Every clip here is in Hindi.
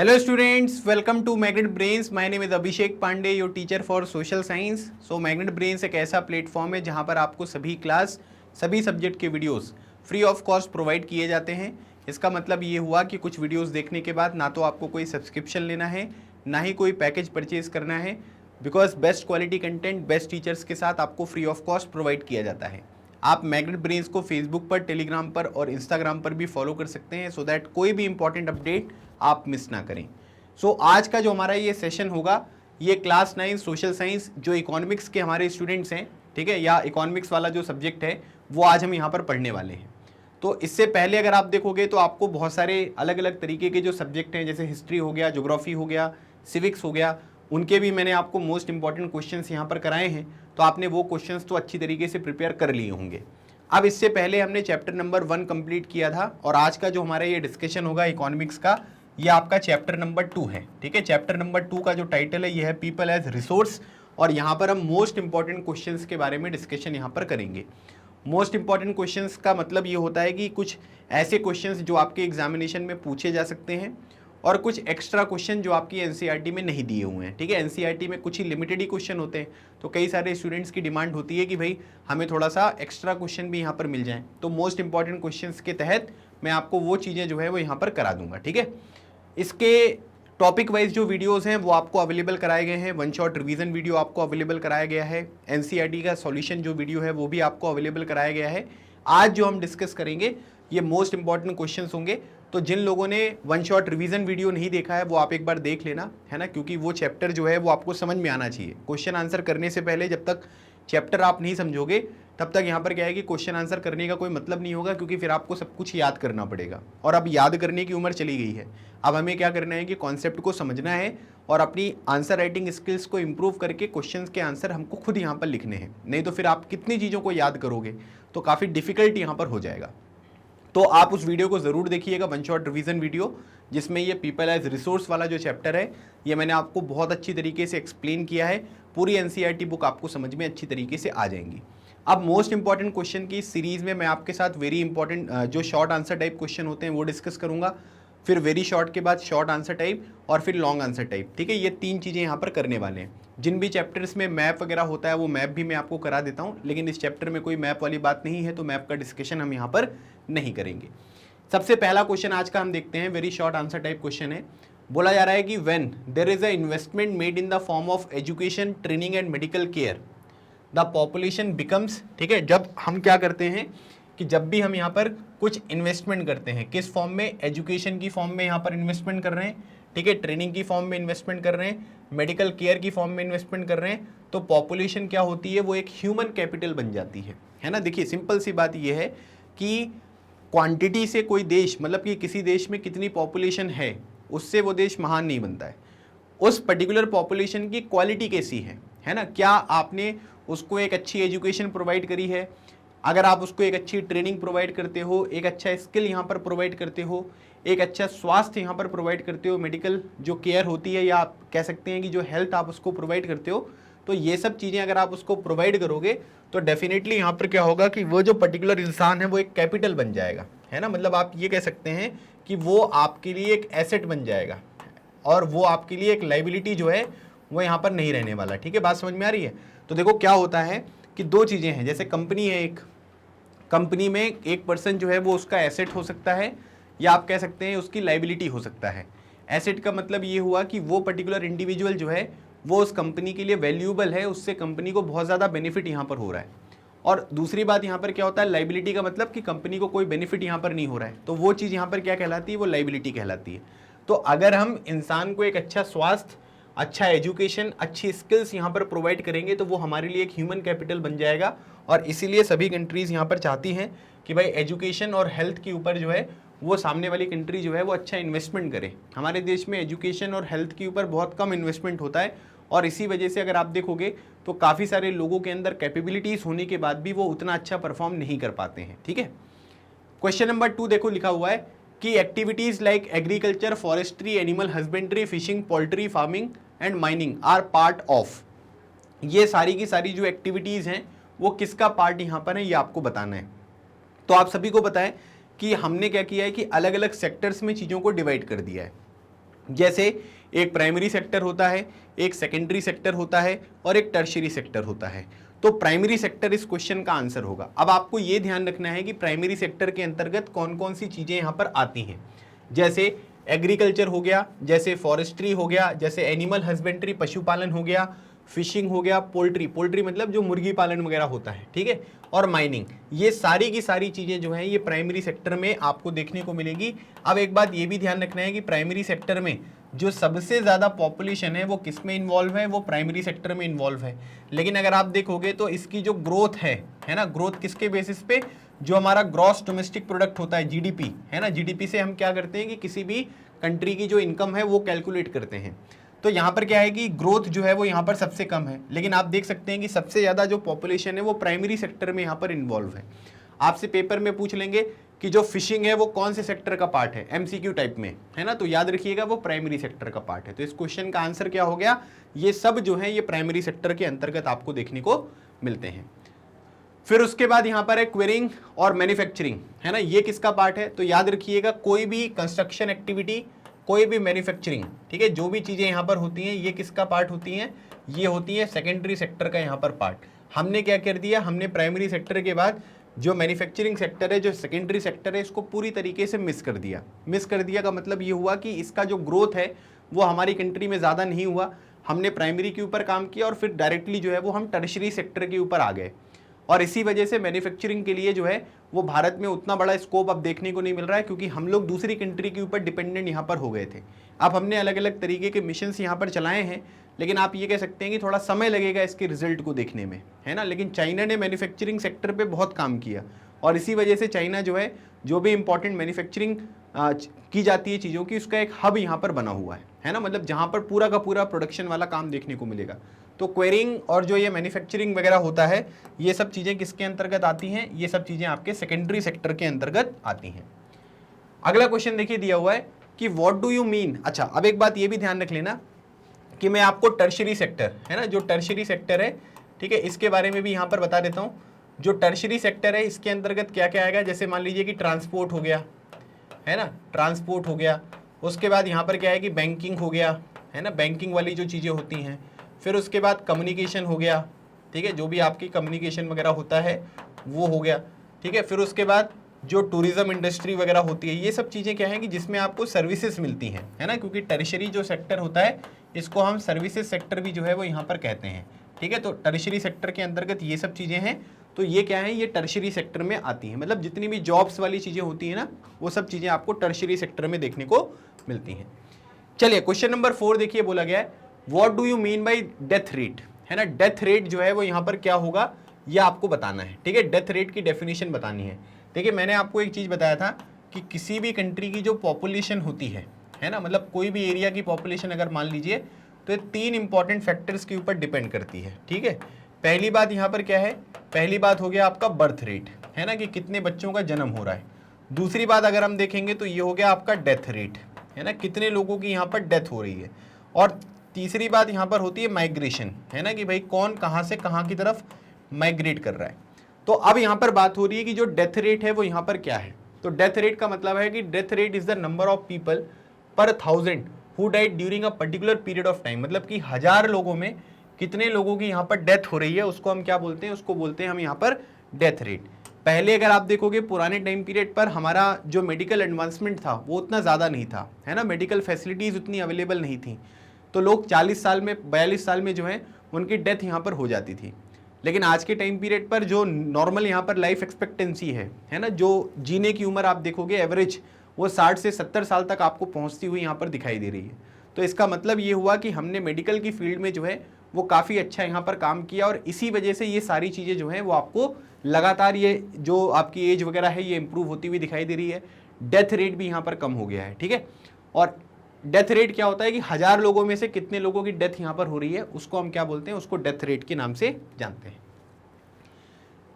Hello students, welcome to Magnet Brains. My name is Abhishek Pandey, your teacher for social science. So Magnet Brains एक ऐसा प्लेटफॉर्म है जहां पर आपको सभी क्लास, सभी सब्जेक्ट के videos free of cost provide किए जाते हैं। इसका मतलब ये हुआ कि कुछ वीडियोस देखने के बाद ना तो आपको कोई सब्सक्रिप्शन लेना है, ना ही कोई पैकेज परचेज करना है, because best quality content best teachers के साथ आपको फ्री ऑफ कॉस्ट प्रोवाइड किया जाता है। आप मैग्नेट ब्रेन्स को फेसबुक पर, टेलीग्राम पर और इंस्टाग्राम पर भी फॉलो कर सकते हैं सो दैट कोई भी इंपॉर्टेंट अपडेट आप मिस ना करें। आज का जो हमारा ये सेशन होगा, ये क्लास 9 सोशल साइंस जो इकोनॉमिक्स के हमारे स्टूडेंट्स हैं, ठीक है, या इकोनॉमिक्स वाला जो सब्जेक्ट है वो आज हम यहाँ पर पढ़ने वाले हैं। तो इससे पहले अगर आप देखोगे तो आपको बहुत सारे अलग अलग तरीके के जो सब्जेक्ट हैं, जैसे हिस्ट्री हो गया, ज्योग्राफी हो गया, सिविक्स हो गया, उनके भी मैंने आपको मोस्ट इंपॉर्टेंट क्वेश्चंस यहाँ पर कराए हैं। तो आपने वो क्वेश्चंस तो अच्छी तरीके से प्रिपेयर कर लिए होंगे। अब इससे पहले हमने चैप्टर नंबर 1 कंप्लीट किया था और आज का जो हमारा ये डिस्कशन होगा इकोनॉमिक्स का, ये आपका चैप्टर नंबर 2 है। ठीक है, चैप्टर नंबर 2 का जो टाइटल है ये है पीपल एज रिसोर्स, और यहाँ पर हम मोस्ट इंपॉर्टेंट क्वेश्चंस के बारे में डिस्कशन यहाँ पर करेंगे। मोस्ट इंपॉर्टेंट क्वेश्चंस का मतलब ये होता है कि कुछ ऐसे क्वेश्चंस जो आपके एग्जामिनेशन में पूछे जा सकते हैं और कुछ एक्स्ट्रा क्वेश्चन जो आपकी एनसीईआरटी में नहीं दिए हुए हैं। ठीक है, एनसीईआरटी में कुछ ही लिमिटेड ही क्वेश्चन होते हैं, तो कई सारे स्टूडेंट्स की डिमांड होती है कि भाई हमें थोड़ा सा एक्स्ट्रा क्वेश्चन भी यहाँ पर मिल जाए। तो मोस्ट इंपॉर्टेंट क्वेश्चंस के तहत मैं आपको वो चीज़ें जो है वो यहाँ पर करा दूंगा। ठीक है, इसके टॉपिक वाइज जो वीडियोस हैं वो आपको अवेलेबल कराए गए हैं। वन शॉट रिवीजन वीडियो आपको अवेलेबल कराया गया है। एनसीईआरटी का सॉल्यूशन जो वीडियो है वो भी आपको अवेलेबल कराया गया है। आज जो हम डिस्कस करेंगे ये मोस्ट इंपॉर्टेंट क्वेश्चंस होंगे। तो जिन लोगों ने वन शॉट रिवीजन वीडियो नहीं देखा है वो आप एक बार देख लेना, है ना, क्योंकि वो चैप्टर जो है वो आपको समझ में आना चाहिए। क्वेश्चन आंसर करने से पहले जब तक चैप्टर आप नहीं समझोगे तब तक यहाँ पर क्या है कि क्वेश्चन आंसर करने का कोई मतलब नहीं होगा, क्योंकि फिर आपको सब कुछ याद करना पड़ेगा। और अब याद करने की उम्र चली गई है। अब हमें क्या करना है कि कॉन्सेप्ट को समझना है और अपनी आंसर राइटिंग स्किल्स को इंप्रूव करके क्वेश्चंस के आंसर हमको खुद यहाँ पर लिखने हैं। नहीं तो फिर आप कितनी चीज़ों को याद करोगे तो काफ़ी डिफिकल्ट यहाँ पर हो जाएगा। तो आप उस वीडियो को ज़रूर देखिएगा, वन शॉट रिवीजन वीडियो, जिसमें ये पीपल एज रिसोर्स वाला जो चैप्टर है ये मैंने आपको बहुत अच्छी तरीके से एक्सप्लेन किया है। पूरी एनसीईआरटी बुक आपको समझ में अच्छी तरीके से आ जाएंगी। अब मोस्ट इंपॉर्टेंट क्वेश्चन की सीरीज़ में मैं आपके साथ वेरी इंपॉर्टेंट जो शॉर्ट आंसर टाइप क्वेश्चन होते हैं वो डिस्कस करूँगा, फिर वेरी शॉर्ट के बाद शॉर्ट आंसर टाइप और फिर लॉन्ग आंसर टाइप। ठीक है, ये 3 चीज़ें यहाँ पर करने वाले हैं। जिन भी चैप्टर्स में मैप वगैरह होता है वो मैप भी मैं आपको करा देता हूँ, लेकिन इस चैप्टर में कोई मैप वाली बात नहीं है तो मैप का डिस्कशन हम यहाँ पर नहीं करेंगे। सबसे पहला क्वेश्चन आज का हम देखते हैं, very short answer type question है। बोला जा रहा है कि when there is a investment made in the form of education, training and medical care the population becomes. ठीक है, जब हम क्या करते हैं कि जब भी हम यहाँ पर कुछ इन्वेस्टमेंट करते हैं, किस फॉर्म में, एजुकेशन की फॉर्म में यहाँ पर इन्वेस्टमेंट कर रहे हैं, ठीक है, ट्रेनिंग की फॉर्म में इन्वेस्टमेंट कर रहे हैं, मेडिकल केयर की फॉर्म में इन्वेस्टमेंट कर रहे हैं, तो पॉपुलेशन क्या होती है, वो एक ह्यूमन कैपिटल बन जाती है ना। देखिए सिंपल सी बात ये है कि क्वांटिटी से कोई देश, मतलब कि किसी देश में कितनी पॉपुलेशन है उससे वो देश महान नहीं बनता है। उस पर्टिकुलर पॉपुलेशन की क्वालिटी कैसी है ना, क्या आपने उसको एक अच्छी एजुकेशन प्रोवाइड करी है, अगर आप उसको एक अच्छी ट्रेनिंग प्रोवाइड करते हो, एक अच्छा स्किल यहाँ पर प्रोवाइड करते हो, एक अच्छा स्वास्थ्य यहाँ पर प्रोवाइड करते हो, मेडिकल जो केयर होती है या आप कह सकते हैं कि जो हेल्थ आप उसको प्रोवाइड करते हो, तो ये सब चीज़ें अगर आप उसको प्रोवाइड करोगे तो डेफिनेटली यहाँ पर क्या होगा कि वो जो पर्टिकुलर इंसान है वो एक कैपिटल बन जाएगा, है ना। मतलब आप ये कह सकते हैं कि वो आपके लिए एक एसेट बन जाएगा और वो आपके लिए एक लाइबिलिटी जो है वो यहाँ पर नहीं रहने वाला। ठीक है, बात समझ में आ रही है। तो देखो क्या होता है कि 2 चीज़ें हैं, जैसे कंपनी है, एक कंपनी में एक पर्सन जो है वो उसका एसेट हो सकता है या आप कह सकते हैं उसकी लाइबिलिटी हो सकता है। एसेट का मतलब ये हुआ कि वो पर्टिकुलर इंडिविजुअल जो है वो उस कंपनी के लिए वैल्यूएबल है, उससे कंपनी को बहुत ज़्यादा बेनिफिट यहाँ पर हो रहा है। और दूसरी बात यहाँ पर क्या होता है, लाइबिलिटी का मतलब कि कंपनी को कोई बेनिफिट यहाँ पर नहीं हो रहा है, तो वो चीज़ यहाँ पर क्या कहलाती है, वो लाइबिलिटी कहलाती है। तो अगर हम इंसान को एक अच्छा स्वास्थ्य, अच्छा एजुकेशन, अच्छी स्किल्स यहाँ पर प्रोवाइड करेंगे तो वो हमारे लिए एक ह्यूमन कैपिटल बन जाएगा। और इसीलिए सभी कंट्रीज़ यहाँ पर चाहती हैं कि भाई एजुकेशन और हेल्थ के ऊपर जो है वो सामने वाली कंट्री जो है वो अच्छा इन्वेस्टमेंट करे। हमारे देश में एजुकेशन और हेल्थ के ऊपर बहुत कम इन्वेस्टमेंट होता है और इसी वजह से अगर आप देखोगे तो काफ़ी सारे लोगों के अंदर कैपेबिलिटीज़ होने के बाद भी वो उतना अच्छा परफॉर्म नहीं कर पाते हैं। ठीक है, क्वेश्चन नंबर 2 देखो लिखा हुआ है कि activities like agriculture, forestry, animal husbandry, fishing, poultry farming and mining are part of. ये सारी की सारी जो एक्टिविटीज़ हैं वो किसका पार्ट यहाँ पर है ये आपको बताना है। तो आप सभी को पता है कि हमने क्या किया है कि अलग अलग सेक्टर्स में चीज़ों को डिवाइड कर दिया है। जैसे एक प्राइमरी सेक्टर होता है, एक सेकेंडरी सेक्टर होता है और एक टर्शियरी सेक्टर होता है। तो प्राइमरी सेक्टर इस क्वेश्चन का आंसर होगा। अब आपको यह ध्यान रखना है कि प्राइमरी सेक्टर के अंतर्गत कौन कौन सी चीजें यहां पर आती हैं। जैसे एग्रीकल्चर हो गया, जैसे फॉरेस्ट्री हो गया, जैसे एनिमल हस्बेंड्री पशुपालन हो गया, फिशिंग हो गया, पोल्ट्री, पोल्ट्री मतलब जो मुर्गी पालन वगैरह होता है, ठीक है, और माइनिंग। ये सारी की सारी चीजें जो हैं ये प्राइमरी सेक्टर में आपको देखने को मिलेगी। अब एक बात ये भी ध्यान रखना है कि प्राइमरी सेक्टर में जो सबसे ज्यादा पॉपुलेशन है वो किस में इन्वॉल्व है, वो प्राइमरी सेक्टर में इन्वॉल्व है। लेकिन अगर आप देखोगे तो इसकी जो ग्रोथ है ना, ग्रोथ किसके बेसिस पे, जो हमारा ग्रॉस डोमेस्टिक प्रोडक्ट होता है जीडीपी, है ना, जीडीपी से हम क्या करते हैं कि किसी भी कंट्री की जो इनकम है वो कैलकुलेट करते हैं। तो यहाँ पर क्या है कि ग्रोथ जो है वो यहाँ पर सबसे कम है, लेकिन आप देख सकते हैं कि सबसे ज़्यादा जो पॉपुलेशन है वो प्राइमरी सेक्टर में यहाँ पर इन्वॉल्व है। आपसे पेपर में पूछ लेंगे कि जो फिशिंग है वो कौन से सेक्टर का पार्ट है, एमसीक्यू टाइप में, है ना, तो याद रखिएगा वो प्राइमरी सेक्टर का पार्ट है। तो इस क्वेश्चन का आंसर क्या हो गया, ये सब जो है ये प्राइमरी सेक्टर के अंतर्गत आपको देखने को मिलते हैं। फिर उसके बाद यहाँ पर है क्वेरिंग और मैन्युफैक्चरिंग, है ना, ये किसका पार्ट है, तो याद रखिएगा कोई भी कंस्ट्रक्शन एक्टिविटी, कोई भी मैन्युफैक्चरिंग, ठीक है, जो भी चीजें यहाँ पर होती हैं ये किसका पार्ट होती हैं, ये होती है सेकेंडरी सेक्टर का यहाँ पर पार्ट। हमने क्या कर दिया, हमने प्राइमरी सेक्टर के बाद जो मैन्युफैक्चरिंग सेक्टर है, जो सेकेंडरी सेक्टर है, इसको पूरी तरीके से मिस कर दिया। मिस कर दिया का मतलब ये हुआ कि इसका जो ग्रोथ है वो हमारी कंट्री में ज़्यादा नहीं हुआ। हमने प्राइमरी के ऊपर काम किया और फिर डायरेक्टली जो है वो हम टर्शरी सेक्टर के ऊपर आ गए, और इसी वजह से मैन्युफैक्चरिंग के लिए जो है वो भारत में उतना बड़ा स्कोप अब देखने को नहीं मिल रहा है, क्योंकि हम लोग दूसरी कंट्री के ऊपर डिपेंडेंट यहाँ पर हो गए थे। अब हमने अलग अलग तरीके के मिशंस यहाँ पर चलाए हैं, लेकिन आप ये कह सकते हैं कि थोड़ा समय लगेगा इसके रिजल्ट को देखने में, है ना। लेकिन चाइना ने मैन्युफैक्चरिंग सेक्टर पे बहुत काम किया, और इसी वजह से चाइना जो है जो भी इंपॉर्टेंट मैन्युफैक्चरिंग की जाती है चीज़ों की, उसका एक हब यहाँ पर बना हुआ है ना, मतलब जहाँ पर पूरा का पूरा प्रोडक्शन वाला काम देखने को मिलेगा। तो क्वेरिंग और जो ये मैन्युफैक्चरिंग वगैरह होता है, ये सब चीज़ें किसके अंतर्गत आती हैं, ये सब चीज़ें आपके सेकेंडरी सेक्टर के अंतर्गत आती हैं। अगला क्वेश्चन देखिए दिया हुआ है कि व्हाट डू यू मीन। अच्छा, अब एक बात ये भी ध्यान रख लेना कि मैं आपको टर्शरी सेक्टर, है ना, जो टर्शरी सेक्टर है, ठीक है, इसके बारे में भी यहाँ पर बता देता हूँ। जो टर्शरी सेक्टर है इसके अंतर्गत क्या क्या आएगा, जैसे मान लीजिए कि ट्रांसपोर्ट हो गया, है ना, ट्रांसपोर्ट हो गया। उसके बाद यहाँ पर क्या है कि बैंकिंग हो गया, है ना, बैंकिंग वाली जो चीज़ें होती हैं। फिर उसके बाद कम्युनिकेशन हो गया, ठीक है, जो भी आपकी कम्युनिकेशन वगैरह होता है वो हो गया, ठीक है। फिर उसके बाद जो टूरिज्म इंडस्ट्री वगैरह होती है, ये सब चीज़ें क्या हैं कि जिसमें आपको सर्विसेज मिलती हैं, है ना, क्योंकि टर्शरी जो सेक्टर होता है इसको हम सर्विसेज सेक्टर भी जो है वो यहाँ पर कहते हैं, ठीक है। तो टर्शरी सेक्टर के अंतर्गत ये सब चीज़ें हैं, तो ये क्या है, ये टर्शरी सेक्टर में आती हैं, मतलब जितनी भी जॉब्स वाली चीज़ें होती हैं ना, वो सब चीज़ें आपको टर्शरी सेक्टर में देखने को मिलती हैं। चलिए क्वेश्चन नंबर 4 देखिए, बोला गया है what do you mean by death rate, है ना। डेथ रेट जो है वो यहाँ पर क्या होगा ये आपको बताना है, ठीक है, डेथ रेट की डेफिनेशन बतानी है। देखिए मैंने आपको एक चीज़ बताया था कि किसी भी कंट्री की जो पॉपुलेशन होती है ना, मतलब कोई भी एरिया की पॉपुलेशन अगर मान लीजिए, तो ये 3 इंपॉर्टेंट फैक्टर्स के ऊपर डिपेंड करती है, ठीक है। पहली बात यहाँ पर क्या है, पहली बात हो गया आपका बर्थ रेट, है ना, कि कितने बच्चों का जन्म हो रहा है। दूसरी बात अगर हम देखेंगे तो ये हो गया आपका डेथ रेट, है ना, कितने लोगों की यहाँ पर डेथ हो रही है। और तीसरी बात यहाँ पर होती है माइग्रेशन, है ना, कि भाई कौन कहाँ से कहाँ की तरफ माइग्रेट कर रहा है। तो अब यहाँ पर बात हो रही है कि जो डेथ रेट है वो यहाँ पर क्या है। तो डेथ रेट का मतलब है कि death rate is the number of people पर 1000 who died during a particular period of time, मतलब कि 1000 लोगों में कितने लोगों की यहाँ पर डेथ हो रही है, उसको हम क्या बोलते हैं, उसको बोलते हैं हम यहाँ पर डेथ रेट। पहले अगर आप देखोगे पुराने टाइम पीरियड पर हमारा जो मेडिकल एडवांसमेंट था वो उतना ज़्यादा नहीं था, है ना, मेडिकल फैसिलिटीज़ उतनी अवेलेबल नहीं थी, तो लोग 40 साल में 42 साल में जो है उनकी डेथ यहाँ पर हो जाती थी। लेकिन आज के टाइम पीरियड पर जो नॉर्मल यहाँ पर लाइफ एक्सपेक्टेंसी है ना, जो जीने की उम्र आप देखोगे एवरेज वो 60 से 70 साल तक आपको पहुँचती हुई यहाँ पर दिखाई दे रही है। तो इसका मतलब ये हुआ कि हमने मेडिकल की फील्ड में जो है वो काफ़ी अच्छा यहाँ पर काम किया, और इसी वजह से ये सारी चीज़ें जो हैं वो आपको लगातार ये जो आपकी एज वगैरह है ये इंप्रूव होती हुई दिखाई दे रही है। डेथ रेट भी यहाँ पर कम हो गया है, ठीक है। और डेथ रेट क्या होता है कि 1000 लोगों में से कितने लोगों की डेथ यहाँ पर हो रही है, उसको हम क्या बोलते हैं, उसको डेथ रेट के नाम से जानते हैं।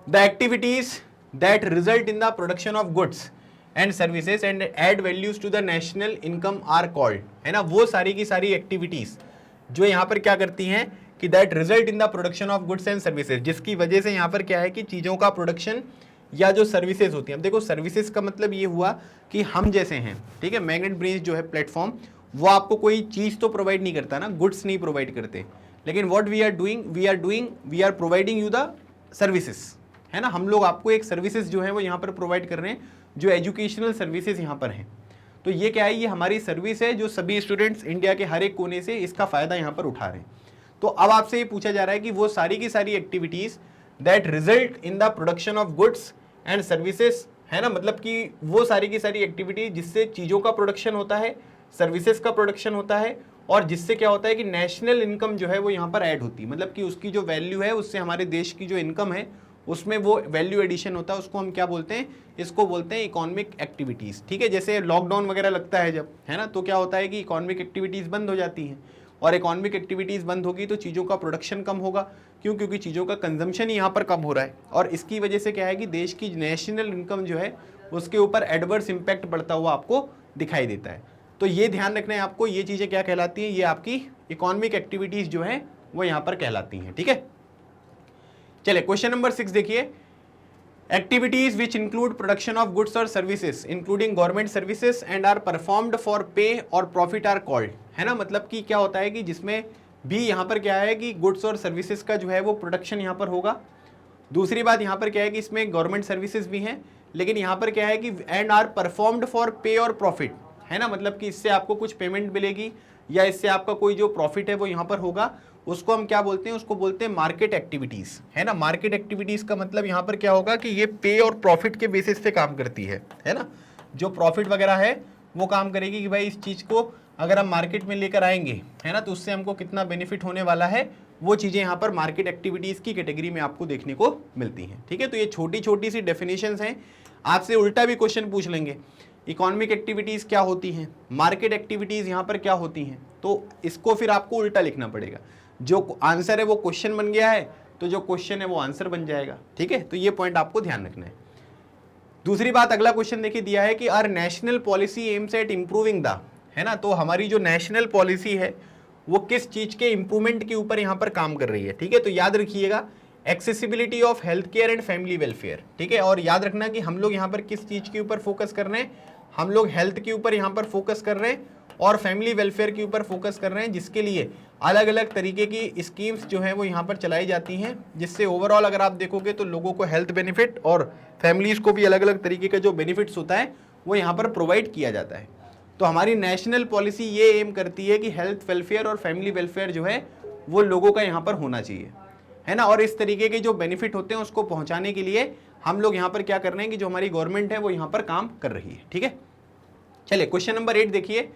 The activities that result in the production of goods and services and add values to the national income are called, है ना, वो सारी की सारी एक्टिविटीज जो यहाँ पर क्या करती हैं कि that result in the production of goods and services, जिसकी वजह से यहाँ पर क्या है कि चीज़ों का प्रोडक्शन या जो सर्विसेज होती हैं। अब देखो सर्विसेज का मतलब ये हुआ कि हम जैसे हैं, ठीक है, मैग्नेट ब्रेन्स जो है प्लेटफॉर्म, वो आपको कोई चीज़ तो प्रोवाइड नहीं करता ना, गुड्स नहीं प्रोवाइड करते, लेकिन what we are providing you the services, है ना। हम लोग आपको एक सर्विसेज जो है वो यहाँ पर प्रोवाइड कर रहे हैं, जो एजुकेशनल सर्विसेज यहाँ पर हैं। तो ये क्या है, ये हमारी सर्विस है जो सभी स्टूडेंट्स इंडिया के हर एक कोने से इसका फ़ायदा यहाँ पर उठा रहे हैं। तो अब आपसे ये पूछा जा रहा है कि वो सारी की सारी activities that result in the production of goods and services, है ना, मतलब कि वो सारी की सारी एक्टिविटी जिससे चीज़ों का प्रोडक्शन होता है, सर्विसेज का प्रोडक्शन होता है, और जिससे क्या होता है कि नेशनल इनकम जो है वो यहाँ पर ऐड होती है, मतलब कि उसकी जो वैल्यू है उससे हमारे देश की जो इनकम है उसमें वो वैल्यू एडिशन होता है, उसको हम क्या बोलते हैं, इसको बोलते हैं इकोनॉमिक एक्टिविटीज़। ठीक है, जैसे लॉकडाउन वगैरह लगता है जब, है ना, तो क्या होता है कि इकोनॉमिक एक्टिविटीज़ बंद हो जाती हैं, और इकोनॉमिक एक्टिविटीज़ बंद होगी तो चीज़ों का प्रोडक्शन कम होगा, क्यों, क्योंकि चीज़ों का कंजम्पशन यहाँ पर कम हो रहा है, और इसकी वजह से क्या है कि देश की नेशनल इनकम जो है उसके ऊपर एडवर्स इम्पैक्ट पड़ता हुआ आपको दिखाई देता है। तो ये ध्यान रखना है आपको, ये चीज़ें क्या कहलाती हैं, ये आपकी इकोनॉमिक एक्टिविटीज़ जो है वो यहाँ पर कहलाती हैं। ठीक है, चलिए क्वेश्चन नंबर 6 देखिए, activities which include production of goods और services including government services and are performed for pay और प्रॉफिट आर कॉल्ड, है ना, मतलब कि क्या होता है कि जिसमें भी यहाँ पर क्या है कि गुड्स और सर्विसेज का जो है वो प्रोडक्शन यहाँ पर होगा। दूसरी बात यहाँ पर क्या है कि इसमें गवर्नमेंट सर्विसेज भी हैं, लेकिन यहाँ पर क्या है कि and are performed for pay और प्रॉफिट, है ना, मतलब कि इससे आपको कुछ पेमेंट मिलेगी या इससे आपका कोई जो प्रॉफिट है वो यहाँ पर होगा, उसको हम क्या बोलते हैं, उसको बोलते हैं मार्केट एक्टिविटीज़, है ना। मार्केट एक्टिविटीज़ का मतलब यहाँ पर क्या होगा कि ये पे और प्रॉफिट के बेसिस पे काम करती है ना। जो प्रॉफिट वगैरह है वो काम करेगी कि भाई इस चीज़ को अगर हम मार्केट में लेकर आएंगे, है ना, तो उससे हमको कितना बेनिफिट होने वाला है, वो चीज़ें यहाँ पर मार्केट एक्टिविटीज़ की कैटेगरी में आपको देखने को मिलती हैं। ठीक है, तो ये छोटी छोटी सी डेफिनेशंस हैं। आपसे उल्टा भी क्वेश्चन पूछ लेंगे, इकोनॉमिक एक्टिविटीज़ क्या होती हैं, मार्केट एक्टिविटीज़ यहाँ पर क्या होती हैं, तो इसको फिर आपको उल्टा लिखना पड़ेगा। जो आंसर है वो क्वेश्चन बन गया है, तो जो क्वेश्चन है वो आंसर बन जाएगा। ठीक है, तो ये पॉइंट आपको ध्यान रखना है। दूसरी बात, अगला क्वेश्चन देखिए दिया है कि our national policy aims at improving the, है ना, तो हमारी जो नेशनल पॉलिसी है वो किस चीज़ के इम्प्रूवमेंट के ऊपर यहाँ पर काम कर रही है। ठीक है, तो याद रखिएगा accessibility of health care and family welfare. ठीक है, और याद रखना कि हम लोग यहाँ पर किस चीज़ के ऊपर फोकस कर रहे हैं, हम लोग हेल्थ के ऊपर यहाँ पर फोकस कर रहे हैं और फैमिली वेलफेयर के ऊपर फोकस कर रहे हैं, जिसके लिए अलग अलग तरीके की स्कीम्स जो हैं वो यहाँ पर चलाई जाती हैं, जिससे ओवरऑल अगर आप देखोगे तो लोगों को हेल्थ बेनिफिट और फैमिलीज़ को भी अलग अलग तरीके का जो बेनिफिट्स होता है वो यहाँ पर प्रोवाइड किया जाता है। तो हमारी नेशनल पॉलिसी ये एम करती है कि हेल्थ वेलफेयर और फैमिली वेलफेयर जो है वो लोगों का यहाँ पर होना चाहिए, है ना, और इस तरीके के जो बेनिफिट होते हैं उसको पहुँचाने के लिए हम लोग यहाँ पर क्या कर रहे हैं कि जो हमारी गवर्नमेंट है वो यहाँ पर काम कर रही है। ठीक है, चलिए क्वेश्चन नंबर 8 देखिए,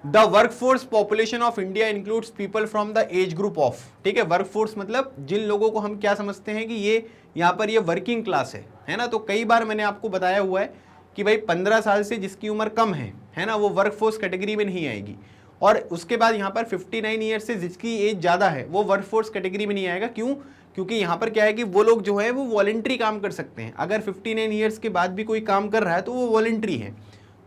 the workforce population of India includes people from the age group of. ठीक है, वर्कफोर्स मतलब जिन लोगों को हम क्या समझते हैं कि ये यहाँ पर ये वर्किंग क्लास है ना, तो कई बार मैंने आपको बताया हुआ है कि भाई 15 साल से जिसकी उम्र कम है ना, वो वर्कफोर्स कैटेगरी में नहीं आएगी, और उसके बाद यहाँ पर 59 ईयर से जिसकी एज ज़्यादा है वो वर्कफोर्स कैटेगरी में नहीं आएगा। क्यों, क्योंकि यहाँ पर क्या है कि वो लोग जो है वो वॉलंटरी काम कर सकते हैं। अगर 59 ईयर्स के बाद भी कोई काम कर रहा है तो वो वॉलंटरी है,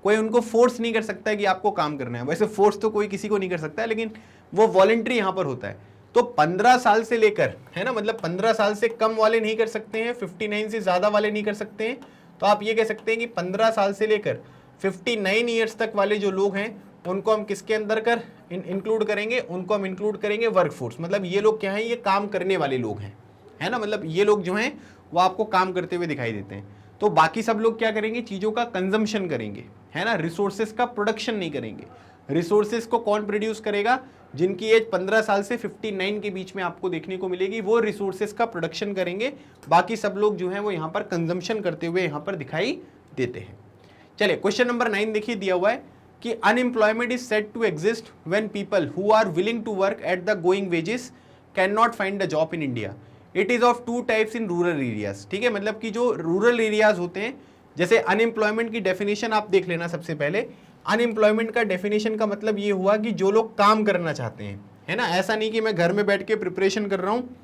कोई उनको फोर्स नहीं कर सकता है कि आपको काम करना है। वैसे फोर्स तो कोई किसी को नहीं कर सकता है, लेकिन वो वॉलंटरी यहाँ पर होता है। तो 15 साल से लेकर, है ना, मतलब 15 साल से कम वाले नहीं कर सकते हैं, 59 से ज़्यादा वाले नहीं कर सकते हैं। तो आप ये कह सकते हैं कि 15 साल से लेकर 59 ईयर्स तक वाले जो लोग हैं उनको हम किसके अंदर कर इंक्लूड करेंगे, उनको हम इंक्लूड करेंगे वर्कफोर्स। मतलब ये लोग क्या हैं, ये काम करने वाले लोग हैं, है ना, मतलब ये लोग जो हैं वो आपको काम करते हुए दिखाई देते हैं। तो बाकी सब लोग क्या करेंगे, चीज़ों का कंजम्पशन करेंगे, है ना, रिसोर्सेज का प्रोडक्शन नहीं करेंगे। रिसोर्सेज को कौन प्रोड्यूस करेगा, जिनकी एज 15 साल से 59 के बीच में आपको देखने को मिलेगी, वो रिसोर्सेज का प्रोडक्शन करेंगे। बाकी सब लोग जो हैं वो यहाँ पर कंजम्पशन करते हुए यहाँ पर दिखाई देते हैं। चलिए क्वेश्चन नंबर 9 देखिए, दिया हुआ है कि unemployment is said to exist when people who are willing to work at the going wages can not find a job in India. It is of 2 types in rural areas. ठीक है, मतलब कि जो रूरल एरियाज होते हैं, जैसे अनएम्प्लॉयमेंट की डेफिनेशन आप देख लेना। सबसे पहले अनएम्प्लॉयमेंट का डेफिनेशन का मतलब ये हुआ कि जो लोग काम करना चाहते हैं, है ना, ऐसा नहीं कि मैं घर में बैठ के प्रिपरेशन कर रहा हूँ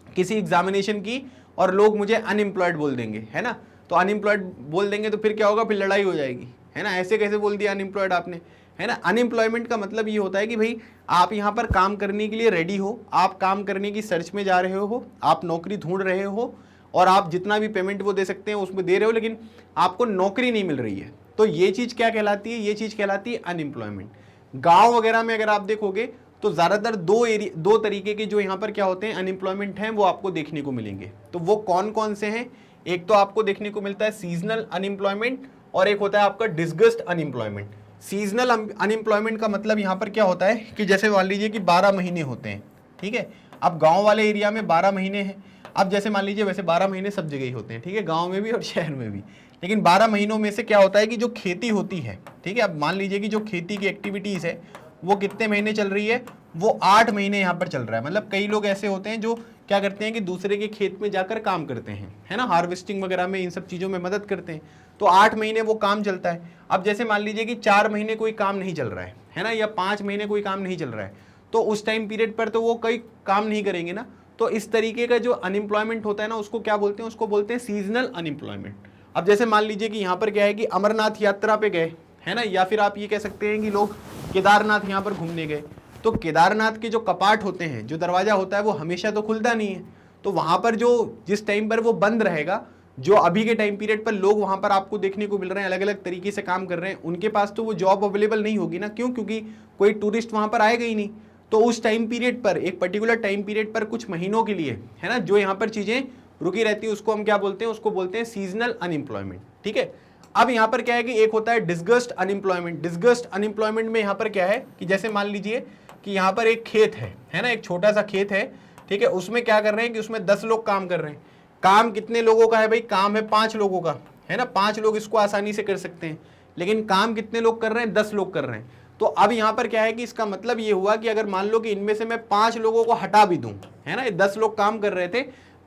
किसी एग्जामिनेशन की और लोग मुझे अनएम्प्लॉयड बोल देंगे, है ना, तो अनएम्प्लॉयड बोल देंगे तो फिर क्या होगा, फिर लड़ाई हो जाएगी, है ना, ऐसे कैसे बोल दिया अनएम्प्लॉयड आपने, है ना। अनएम्प्लॉयमेंट का मतलब ये होता है कि भाई आप यहाँ पर काम करने के लिए रेडी हो, आप काम करने की सर्च में जा रहे हो, आप नौकरी ढूंढ रहे हो और आप जितना भी पेमेंट वो दे सकते हैं उसमें दे रहे हो, लेकिन आपको नौकरी नहीं मिल रही है। तो ये चीज़ क्या कहलाती है, ये चीज़ कहलाती है अनएम्प्लॉयमेंट। गांव वगैरह में अगर आप देखोगे तो ज़्यादातर दो तरीके के जो यहाँ पर क्या होते हैं अनएम्प्लॉयमेंट हैं वो आपको देखने को मिलेंगे। तो वो कौन कौन से हैं? एक तो आपको देखने को मिलता है सीजनल अनएम्प्लॉयमेंट और एक होता है आपका डिस्गस्ट अनएम्प्लॉयमेंट। सीजनल अनएम्प्लॉयमेंट का मतलब यहाँ पर क्या होता है कि जैसे मान लीजिए कि 12 महीने होते हैं, ठीक है। अब गाँव वाले एरिया में 12 महीने हैं। अब जैसे मान लीजिए वैसे 12 महीने सब जगह ही होते हैं, ठीक है, गाँव में भी और शहर में भी, लेकिन 12 महीनों में से क्या होता है कि जो खेती होती है, ठीक है, अब मान लीजिए कि जो खेती की एक्टिविटीज़ है वो कितने महीने चल रही है, वो 8 महीने यहाँ पर चल रहा है। मतलब कई लोग ऐसे होते हैं जो क्या करते हैं कि दूसरे के खेत में जाकर काम करते हैं, है ना, हार्वेस्टिंग वगैरह में, इन सब चीज़ों में मदद करते हैं। तो 8 महीने वो काम चलता है। अब जैसे मान लीजिए कि 4 महीने कोई काम नहीं चल रहा है ना, या 5 महीने कोई काम नहीं चल रहा है, तो उस टाइम पीरियड पर तो वो कोई काम नहीं करेंगे ना। तो इस तरीके का जो अनएम्प्लॉयमेंट होता है ना, उसको क्या बोलते हैं? उसको बोलते हैं सीजनल अनएम्प्लॉयमेंट। अब जैसे मान लीजिए कि यहाँ पर क्या है कि अमरनाथ यात्रा पे गए, है ना, या फिर आप ये कह सकते हैं कि लोग केदारनाथ यहाँ पर घूमने गए, तो केदारनाथ के जो कपाट होते हैं, जो दरवाजा होता है, वो हमेशा तो खुलता नहीं है। तो वहाँ पर जो जिस टाइम पर वो बंद रहेगा, जो अभी के टाइम पीरियड पर लोग वहाँ पर आपको देखने को मिल रहे हैं अलग अलग तरीके से काम कर रहे हैं, उनके पास तो वो जॉब अवेलेबल नहीं होगी ना। क्यों? क्योंकि कोई टूरिस्ट वहाँ पर आएगा ही नहीं। तो उस टाइम पीरियड पर, एक पर्टिकुलर टाइम पीरियड पर कुछ महीनों के लिए, है ना, जो यहाँ पर चीज़ें रुकी रहती है, उसको हम क्या बोलते हैं? उसको बोलते हैं सीजनल अनएम्प्लॉयमेंट, ठीक है। अब यहाँ पर क्या है कि एक होता है डिस्गस्ट अनएम्प्लॉयमेंट। डिस्गस्ट अनएम्प्लॉयमेंट में यहाँ पर क्या है कि जैसे मान लीजिए कि यहाँ पर एक खेत है ना, एक छोटा सा खेत है, ठीक है, उसमें क्या कर रहे हैं कि उसमें 10 लोग काम कर रहे हैं। काम कितने लोगों का है भाई? काम है 5 लोगों का, है ना, 5 लोग इसको आसानी से कर सकते हैं, लेकिन काम कितने लोग कर रहे हैं? 10 लोग कर रहे हैं। तो अब यहाँ पर क्या है कि इसका मतलब ये हुआ कि अगर मान लो कि इनमें से मैं 5 लोगों को हटा भी दूं, है ना, 10 लोग काम कर रहे थे,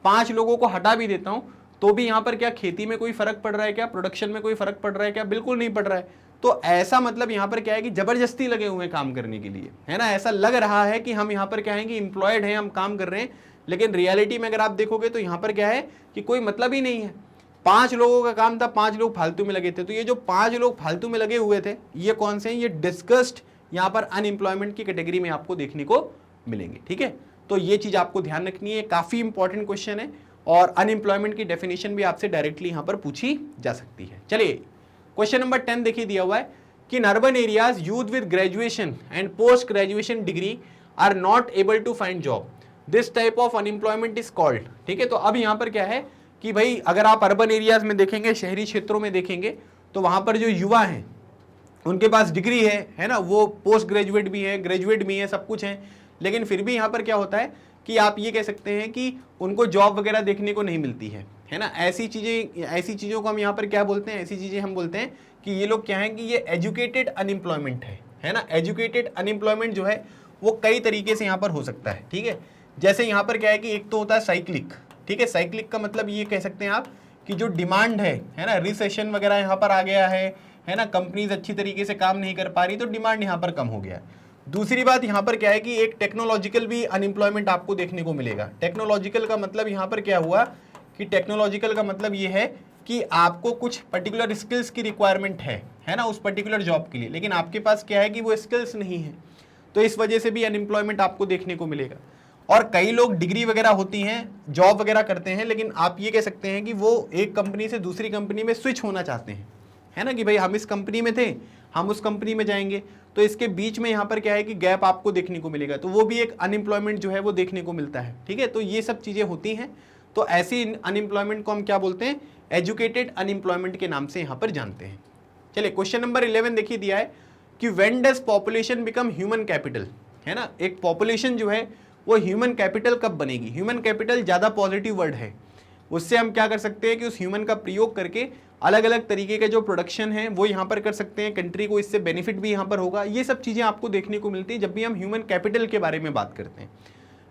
5 लोगों को हटा भी देता हूं, तो भी यहाँ पर क्या खेती में कोई फर्क पड़ रहा है क्या? प्रोडक्शन में कोई फर्क पड़ रहा है क्या? बिल्कुल नहीं पड़ रहा है। तो ऐसा मतलब यहाँ पर क्या है कि जबरदस्ती लगे हुए हैं काम करने के लिए, है ना, ऐसा लग रहा है कि हम यहाँ पर क्या है कि एम्प्लॉयड हैं, हम काम कर रहे हैं, लेकिन रियलिटी में अगर आप देखोगे तो यहाँ पर क्या है कि कोई मतलब ही नहीं है। 5 लोगों का काम था, 5 लोग फालतू में लगे थे। तो ये जो 5 लोग फालतू में लगे हुए थे, ये कौन से हैं? ये डिस्गस्ट यहाँ पर अनएम्प्लॉयमेंट की कैटेगरी में आपको देखने को मिलेंगे, ठीक है। तो ये चीज आपको ध्यान रखनी है, काफी इंपॉर्टेंट क्वेश्चन है, और अनएम्प्लॉयमेंट की डेफिनेशन भी आपसे डायरेक्टली यहाँ पर पूछी जा सकती है। चलिए क्वेश्चन नंबर 10 देखिए, दिया हुआ है कि in urban areas youth with graduation and post graduation degree are not able to find job, this type of unemployment is called, ठीक है। तो अब यहाँ पर क्या है कि भाई अगर आप अर्बन एरियाज में देखेंगे, शहरी क्षेत्रों में देखेंगे, तो वहां पर जो युवा हैं उनके पास डिग्री है ना, वो पोस्ट ग्रेजुएट भी है, ग्रेजुएट भी है, सब कुछ है, लेकिन फिर भी यहाँ पर क्या होता है कि आप ये कह सकते हैं कि उनको जॉब वगैरह देखने को नहीं मिलती है ना। ऐसी चीज़ों को हम यहाँ पर क्या बोलते हैं? ऐसी चीज़ें हम बोलते हैं कि ये लोग क्या है कि ये एजुकेटेड अनएम्प्लॉयमेंट है ना। एजुकेटेड अनएम्प्लॉयमेंट जो है वो कई तरीके से यहाँ पर हो सकता है, ठीक है। जैसे यहाँ पर क्या है कि एक तो होता है साइक्लिक, ठीक है। साइक्लिक का मतलब ये कह सकते हैं आप कि जो डिमांड है ना, रिसेशन वगैरह यहाँ पर आ गया है ना, कंपनीज अच्छी तरीके से काम नहीं कर पा रही, तो डिमांड यहाँ पर कम हो गया। दूसरी बात यहाँ पर क्या है कि एक टेक्नोलॉजिकल भी अनएम्प्लॉयमेंट आपको देखने को मिलेगा। टेक्नोलॉजिकल का मतलब यहाँ पर क्या हुआ कि टेक्नोलॉजिकल का मतलब ये है कि आपको कुछ पर्टिकुलर स्किल्स की रिक्वायरमेंट है ना, उस पर्टिकुलर जॉब के लिए, लेकिन आपके पास क्या है कि वो स्किल्स नहीं है, तो इस वजह से भी अनएम्प्लॉयमेंट आपको देखने को मिलेगा। और कई लोग डिग्री वगैरह होती हैं, जॉब वगैरह करते हैं, लेकिन आप ये कह सकते हैं कि वो एक कंपनी से दूसरी कंपनी में स्विच होना चाहते हैं, है ना, कि भाई हम इस कंपनी में थे, हम उस कंपनी में जाएंगे, तो इसके बीच में यहाँ पर क्या है कि गैप आपको देखने को मिलेगा, तो वो भी एक अनएम्प्लॉयमेंट जो है वो देखने को मिलता है, ठीक है। तो ये सब चीज़ें होती हैं, तो ऐसी अनएम्प्लॉयमेंट को हम क्या बोलते हैं? एजुकेटेड अनएम्प्लॉयमेंट के नाम से यहाँ पर जानते हैं। चलिए क्वेश्चन नंबर 11 देखिए, दिया है कि when does population become human capital, है ना। एक पॉपुलेशन जो है वो ह्यूमन कैपिटल कब बनेगी? ह्यूमन कैपिटल ज़्यादा पॉजिटिव वर्ड है, उससे हम क्या कर सकते हैं कि उस ह्यूमन का प्रयोग करके अलग अलग तरीके के जो प्रोडक्शन है वो यहाँ पर कर सकते हैं, कंट्री को इससे बेनिफिट भी यहाँ पर होगा। ये सब चीज़ें आपको देखने को मिलती है जब भी हम ह्यूमन कैपिटल के बारे में बात करते हैं।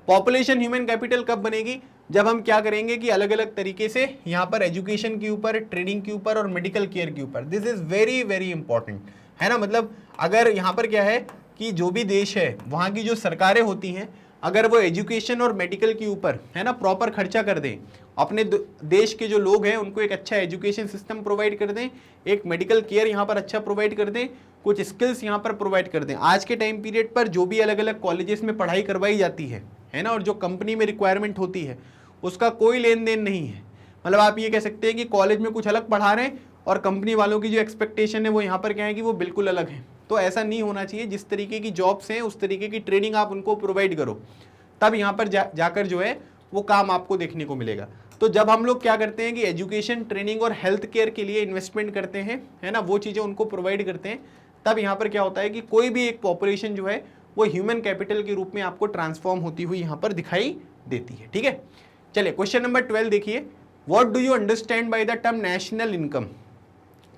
पॉपुलेशन ह्यूमन कैपिटल कब बनेगी? जब हम क्या करेंगे कि अलग अलग तरीके से यहाँ पर एजुकेशन के ऊपर, ट्रेडिंग के ऊपर और मेडिकल केयर के ऊपर, this is very very important, है ना। मतलब अगर यहाँ पर क्या है कि जो भी देश है वहाँ की जो सरकारें होती हैं, अगर वो एजुकेशन और मेडिकल के ऊपर, है ना, प्रॉपर खर्चा कर दें, अपने देश के जो लोग हैं उनको एक अच्छा एजुकेशन सिस्टम प्रोवाइड कर दें, एक मेडिकल केयर यहाँ पर अच्छा प्रोवाइड कर दें, कुछ स्किल्स यहाँ पर प्रोवाइड कर दें। आज के टाइम पीरियड पर जो भी अलग अलग कॉलेजेस में पढ़ाई करवाई जाती है ना, और जो कंपनी में रिक्वायरमेंट होती है उसका कोई लेन देन नहीं है। मतलब आप ये कह सकते हैं कि कॉलेज में कुछ अलग पढ़ा रहे हैं और कंपनी वालों की जो एक्सपेक्टेशन है वो यहाँ पर क्या है कि वो बिल्कुल अलग है। तो ऐसा नहीं होना चाहिए। जिस तरीके की जॉब्स हैं उस तरीके की ट्रेनिंग आप उनको प्रोवाइड करो, तब यहाँ पर जाकर जो है वो काम आपको देखने को मिलेगा। तो जब हम लोग क्या करते हैं कि एजुकेशन, ट्रेनिंग और हेल्थ केयर के लिए इन्वेस्टमेंट करते हैं, है ना, वो चीज़ें उनको प्रोवाइड करते हैं, तब यहाँ पर क्या होता है कि कोई भी एक पॉपुलेशन जो है वो ह्यूमन कैपिटल के रूप में आपको ट्रांसफॉर्म होती हुई यहाँ पर दिखाई देती है। ठीक है, चलिए क्वेश्चन नंबर 12 देखिए, what do you understand by the term national income.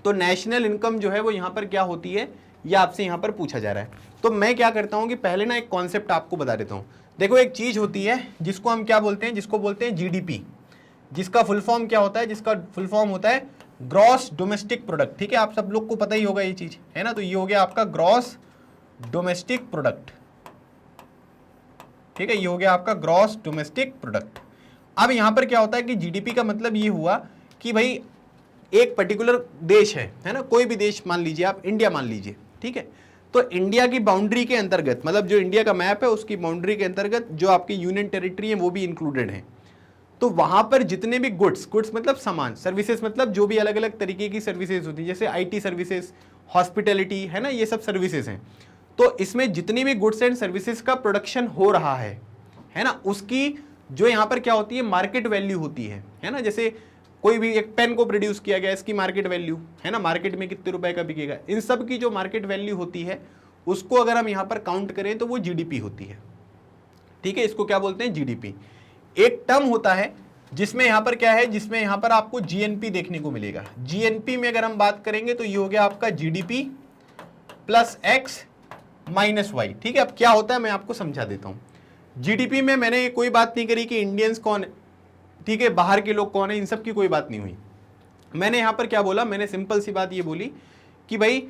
तो नेशनल इनकम जो है वो यहाँ पर क्या होती है, ये आपसे यहाँ पर पूछा जा रहा है। तो मैं क्या करता हूँ कि पहले ना एक कॉन्सेप्ट आपको बता देता हूँ। देखो, एक चीज़ होती है जिसको हम क्या बोलते हैं, जिसको बोलते हैं जीडीपी, जिसका फुल फॉर्म क्या होता है, जिसका फुल फॉर्म होता है ग्रॉस डोमेस्टिक प्रोडक्ट। ठीक है, आप सब लोग को पता ही होगा ये चीज़, है ना। तो ये हो गया आपका ग्रॉस डोमेस्टिक प्रोडक्ट। ठीक है, ये हो गया आपका ग्रॉस डोमेस्टिक प्रोडक्ट। अब यहाँ पर क्या होता है कि जीडीपी का मतलब ये हुआ कि भाई एक पर्टिकुलर देश है ना, कोई भी देश मान लीजिए, आप इंडिया मान लीजिए, ठीक है। तो इंडिया की बाउंड्री के अंतर्गत, मतलब जो इंडिया का मैप है उसकी बाउंड्री के अंतर्गत जो आपकी यूनियन टेरिटरी है वो भी इंक्लूडेड है। तो वहां पर जितने भी गुड्स मतलब सामान, सर्विसेज मतलब जो भी अलग अलग तरीके की सर्विसेज होती है, जैसे आईटी सर्विसेज, हॉस्पिटैलिटी, है ना, ये सब सर्विसेज हैं। तो इसमें जितनी भी गुड्स एंड सर्विसेज का प्रोडक्शन हो रहा है ना, उसकी जो यहाँ पर क्या होती है, मार्केट वैल्यू होती है ना। जैसे कोई भी एक पेन को प्रोड्यूस किया गया, इसकी मार्केट वैल्यू है ना, मार्केट में कितने रुपए का बिकेगा, इन सब की जो मार्केट वैल्यू होती है उसको अगर हम यहाँ पर काउंट करें तो वो जीडीपी होती है। ठीक है, इसको क्या बोलते हैं, जीडीपी। एक टर्म होता है जिसमें यहाँ पर क्या है, जिसमें यहाँ पर आपको जीएनपी देखने को मिलेगा। जीएनपी में अगर हम बात करेंगे तो ये हो गया आपका GDP plus X minus Y. ठीक है, अब क्या होता है मैं आपको समझा देता हूँ। जीडीपी में मैंने कोई बात नहीं करी कि इंडियंस कौन है, ठीक है, बाहर के लोग कौन है, इन सब की कोई बात नहीं हुई। मैंने यहाँ पर क्या बोला, मैंने सिंपल सी बात ये बोली कि भाई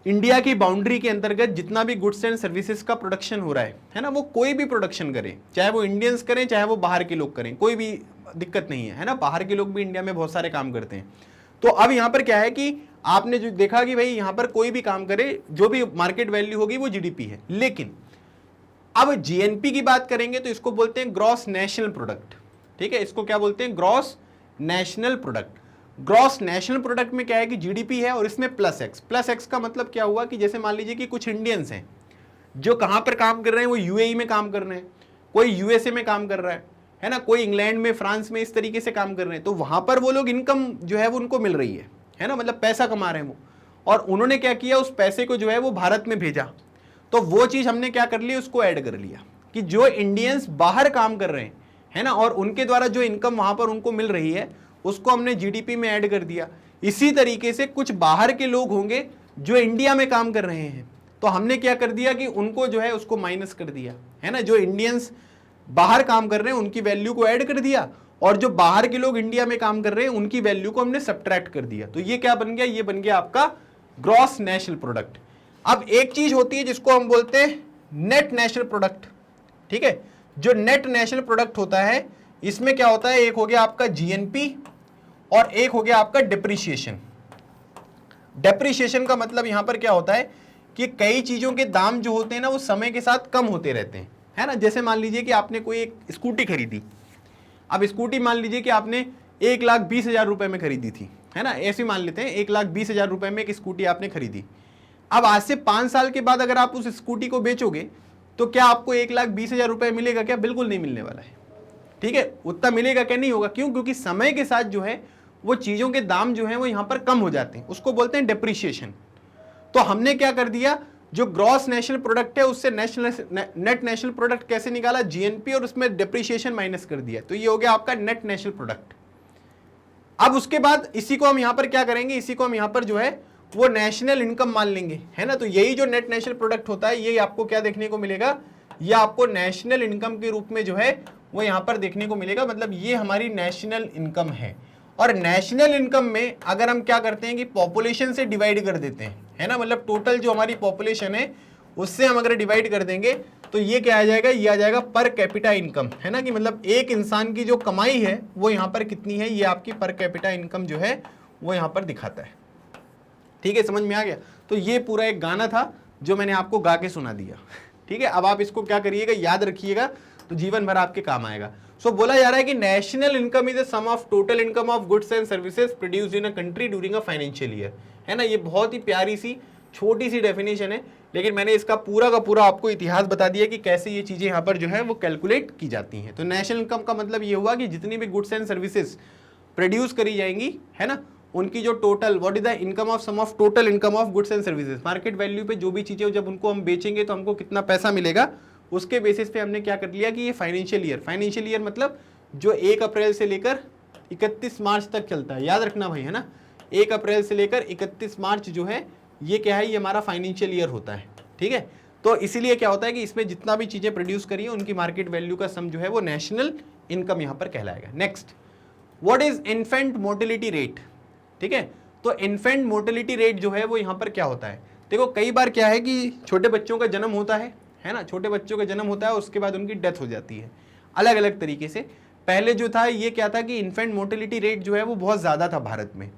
इंडिया की बाउंड्री के अंतर्गत जितना भी गुड्स एंड सर्विसेज का प्रोडक्शन हो रहा है ना, वो कोई भी प्रोडक्शन करें, चाहे वो इंडियंस करें चाहे वो बाहर के लोग करें, कोई भी दिक्कत नहीं है ना। बाहर के लोग भी इंडिया में बहुत सारे काम करते हैं। तो अब यहाँ पर क्या है कि आपने जो देखा कि भाई यहाँ पर कोई भी काम करे, जो भी मार्केट वैल्यू होगी वो जीडीपी है। लेकिन अब जीएनपी की बात करेंगे तो इसको बोलते हैं ग्रॉस नेशनल प्रोडक्ट। ठीक है, इसको क्या बोलते हैं, gross national product. Gross national product में क्या है कि जीडीपी है और इसमें प्लस एक्स। प्लस एक्स का मतलब क्या हुआ कि जैसे मान लीजिए कि कुछ इंडियंस हैं जो कहां पर काम कर रहे हैं, वो यूएई में काम कर रहे हैं, कोई यूएसए में काम कर रहा है ना, कोई इंग्लैंड में, फ्रांस में, इस तरीके से काम कर रहे हैं। तो वहां पर वो लोग इनकम जो है वो उनको मिल रही है ना, मतलब पैसा कमा रहे हैं वो, और उन्होंने क्या किया, उस पैसे को जो है वो भारत में भेजा। तो वो चीज हमने क्या कर लिया, उसको ऐड कर लिया कि जो इंडियंस बाहर काम कर रहे हैं, है ना, और उनके द्वारा जो इनकम वहां पर उनको मिल रही है उसको हमने जीडीपी में ऐड कर दिया। इसी तरीके से कुछ बाहर के लोग होंगे जो इंडिया में काम कर रहे हैं, तो हमने क्या कर दिया कि उनको जो है उसको माइनस कर दिया, है ना। जो इंडियंस बाहर काम कर रहे हैं उनकी वैल्यू को ऐड कर दिया, और जो बाहर के लोग इंडिया में काम कर रहे हैं उनकी वैल्यू को हमने सब्ट्रैक्ट कर दिया। तो ये क्या बन गया, ये बन गया आपका ग्रॉस नेशनल प्रोडक्ट। अब एक चीज होती है जिसको हम बोलते हैं नेट नेशनल प्रोडक्ट। ठीक है, जो नेट नेशनल प्रोडक्ट होता है इसमें क्या होता है, एक हो गया आपका जीएनपी और एक हो गया आपका डिप्रिसिएशन। डिप्रिसिएशन का मतलब यहां पर क्या होता है कि कई चीजों के दाम जो होते हैं ना वो समय के साथ कम होते रहते हैं, है ना। जैसे मान लीजिए कि आपने कोई एक स्कूटी खरीदी, अब स्कूटी मान लीजिए कि आपने 1,20,000 रुपए में खरीदी थी, है ना, ऐसे मान लेते हैं 1,20,000 रुपए में एक स्कूटी आपने खरीदी। अब आज से 5 साल के बाद अगर आप उस स्कूटी को बेचोगे तो क्या आपको 1,20,000 रुपए मिलेगा क्या, बिल्कुल नहीं मिलने वाला है। ठीक है, उतना मिलेगा क्या, नहीं होगा। क्यों, क्योंकि समय के साथ जो है वो चीजों के दाम जो है वो यहां पर कम हो जाते हैं, उसको बोलते हैं डेप्रिसिएशन। तो हमने क्या कर दिया, जो ग्रॉस नेशनल प्रोडक्ट है उससे नेट नेशनल प्रोडक्ट कैसे निकाला, जीएनपी, और उसमें डेप्रिसिएशन माइनस कर दिया। तो ये हो गया आपका नेट नेशनल प्रोडक्ट। अब उसके बाद इसी को हम यहां पर क्या करेंगे, इसी को हम यहां पर जो है वो नेशनल इनकम मान लेंगे, है ना। तो यही जो नेट नेशनल प्रोडक्ट होता है ये आपको क्या देखने को मिलेगा, ये आपको नेशनल इनकम के रूप में जो है वो यहां पर देखने को मिलेगा। मतलब ये हमारी नेशनल इनकम है। और नेशनल इनकम में अगर हम क्या करते हैं कि पॉपुलेशन से डिवाइड कर देते हैं, है ना, मतलब टोटल जो हमारी पॉपुलेशन है उससे हम अगर डिवाइड कर देंगे तो ये क्या आ जाएगा, ये आ जाएगा पर कैपिटा इनकम, है ना, कि मतलब एक इंसान की जो कमाई है वो यहाँ पर कितनी है, ये आपकी पर कैपिटा इनकम जो है वो यहाँ पर दिखाता है। ठीक है, समझ में आ गया। तो ये पूरा एक गाना था जो मैंने आपको गा के सुना दिया। ठीक है, अब आप इसको क्या करिएगा, याद रखिएगा, तो जीवन भर आपके काम आएगा। सो बोला जा रहा है कि national income is the sum of total income of goods and services produced in a country during a financial year, है ना। ये बहुत ही प्यारी सी छोटी सी डेफिनेशन है, लेकिन मैंने इसका पूरा का पूरा आपको इतिहास बता दिया कि कैसे ये चीज़ें यहाँ पर जो है वो कैलकुलेट की जाती हैं। तो नेशनल इनकम का मतलब ये हुआ कि जितनी भी गुड्स एंड सर्विसेज प्रोड्यूस करी जाएंगी, है ना, उनकी जो total, what is the income of sum of total income of goods and services, market value पे जो भी चीज़ें जब उनको हम बेचेंगे तो हमको कितना पैसा मिलेगा, उसके बेसिस पे हमने क्या कर लिया कि ये फाइनेंशियल ईयर मतलब जो 1 अप्रैल से लेकर 31 मार्च तक चलता है, याद रखना भाई, है ना, 1 अप्रैल से लेकर 31 मार्च जो है ये क्या है, ये हमारा फाइनेंशियल ईयर होता है, ठीक है। तो इसीलिए क्या होता है कि इसमें जितना भी चीज़ें प्रोड्यूस करी है उनकी मार्केट वैल्यू का सम जो है वो नेशनल इनकम यहाँ पर कहलाएगा। Next, what is infant mortality rate, ठीक है। तो इन्फेंट मोर्टेलिटी रेट जो है वो यहाँ पर क्या होता है, देखो कई बार क्या है कि छोटे बच्चों का जन्म होता है ना, छोटे बच्चों का जन्म होता है, उसके बाद उनकी डेथ हो जाती है अलग अलग तरीके से। पहले जो था ये क्या था कि इन्फेंट मोर्टेलिटी रेट जो है वो बहुत ज़्यादा था भारत में,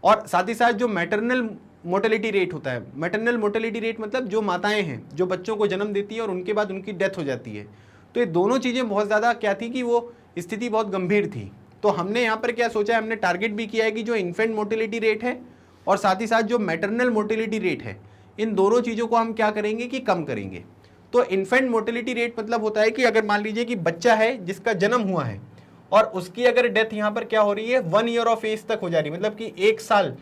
और साथ ही साथ जो मैटरनल मोर्टेलिटी रेट होता है, मैटरनल मोर्टेलिटी रेट मतलब जो माताएं हैं जो बच्चों को जन्म देती है और उनके बाद उनकी डेथ हो जाती है, तो ये दोनों चीज़ें बहुत ज़्यादा क्या थी कि वो स्थिति बहुत गंभीर थी। तो हमने यहाँ पर क्या सोचा है, हमने टारगेट भी किया है कि जो इन्फेंट मोर्टेलिटी रेट है और साथ ही साथ जो मैटरनल मोर्टेलिटी रेट है, इन दोनों चीज़ों को हम क्या करेंगे कि कम करेंगे। तो इन्फेंट मोर्टेलिटी रेट मतलब होता है कि अगर मान लीजिए कि बच्चा है जिसका जन्म हुआ है और उसकी अगर डेथ यहाँ पर क्या हो रही है 1 ईयर ऑफ एज तक हो जा रही है, मतलब कि 1 साल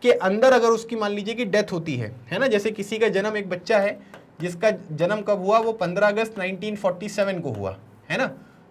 के अंदर अगर उसकी मान लीजिए कि डेथ होती है ना, जैसे किसी का जन्म, एक बच्चा है जिसका जन्म कब हुआ, वो 15 अगस्त 1947 को हुआ, है ना,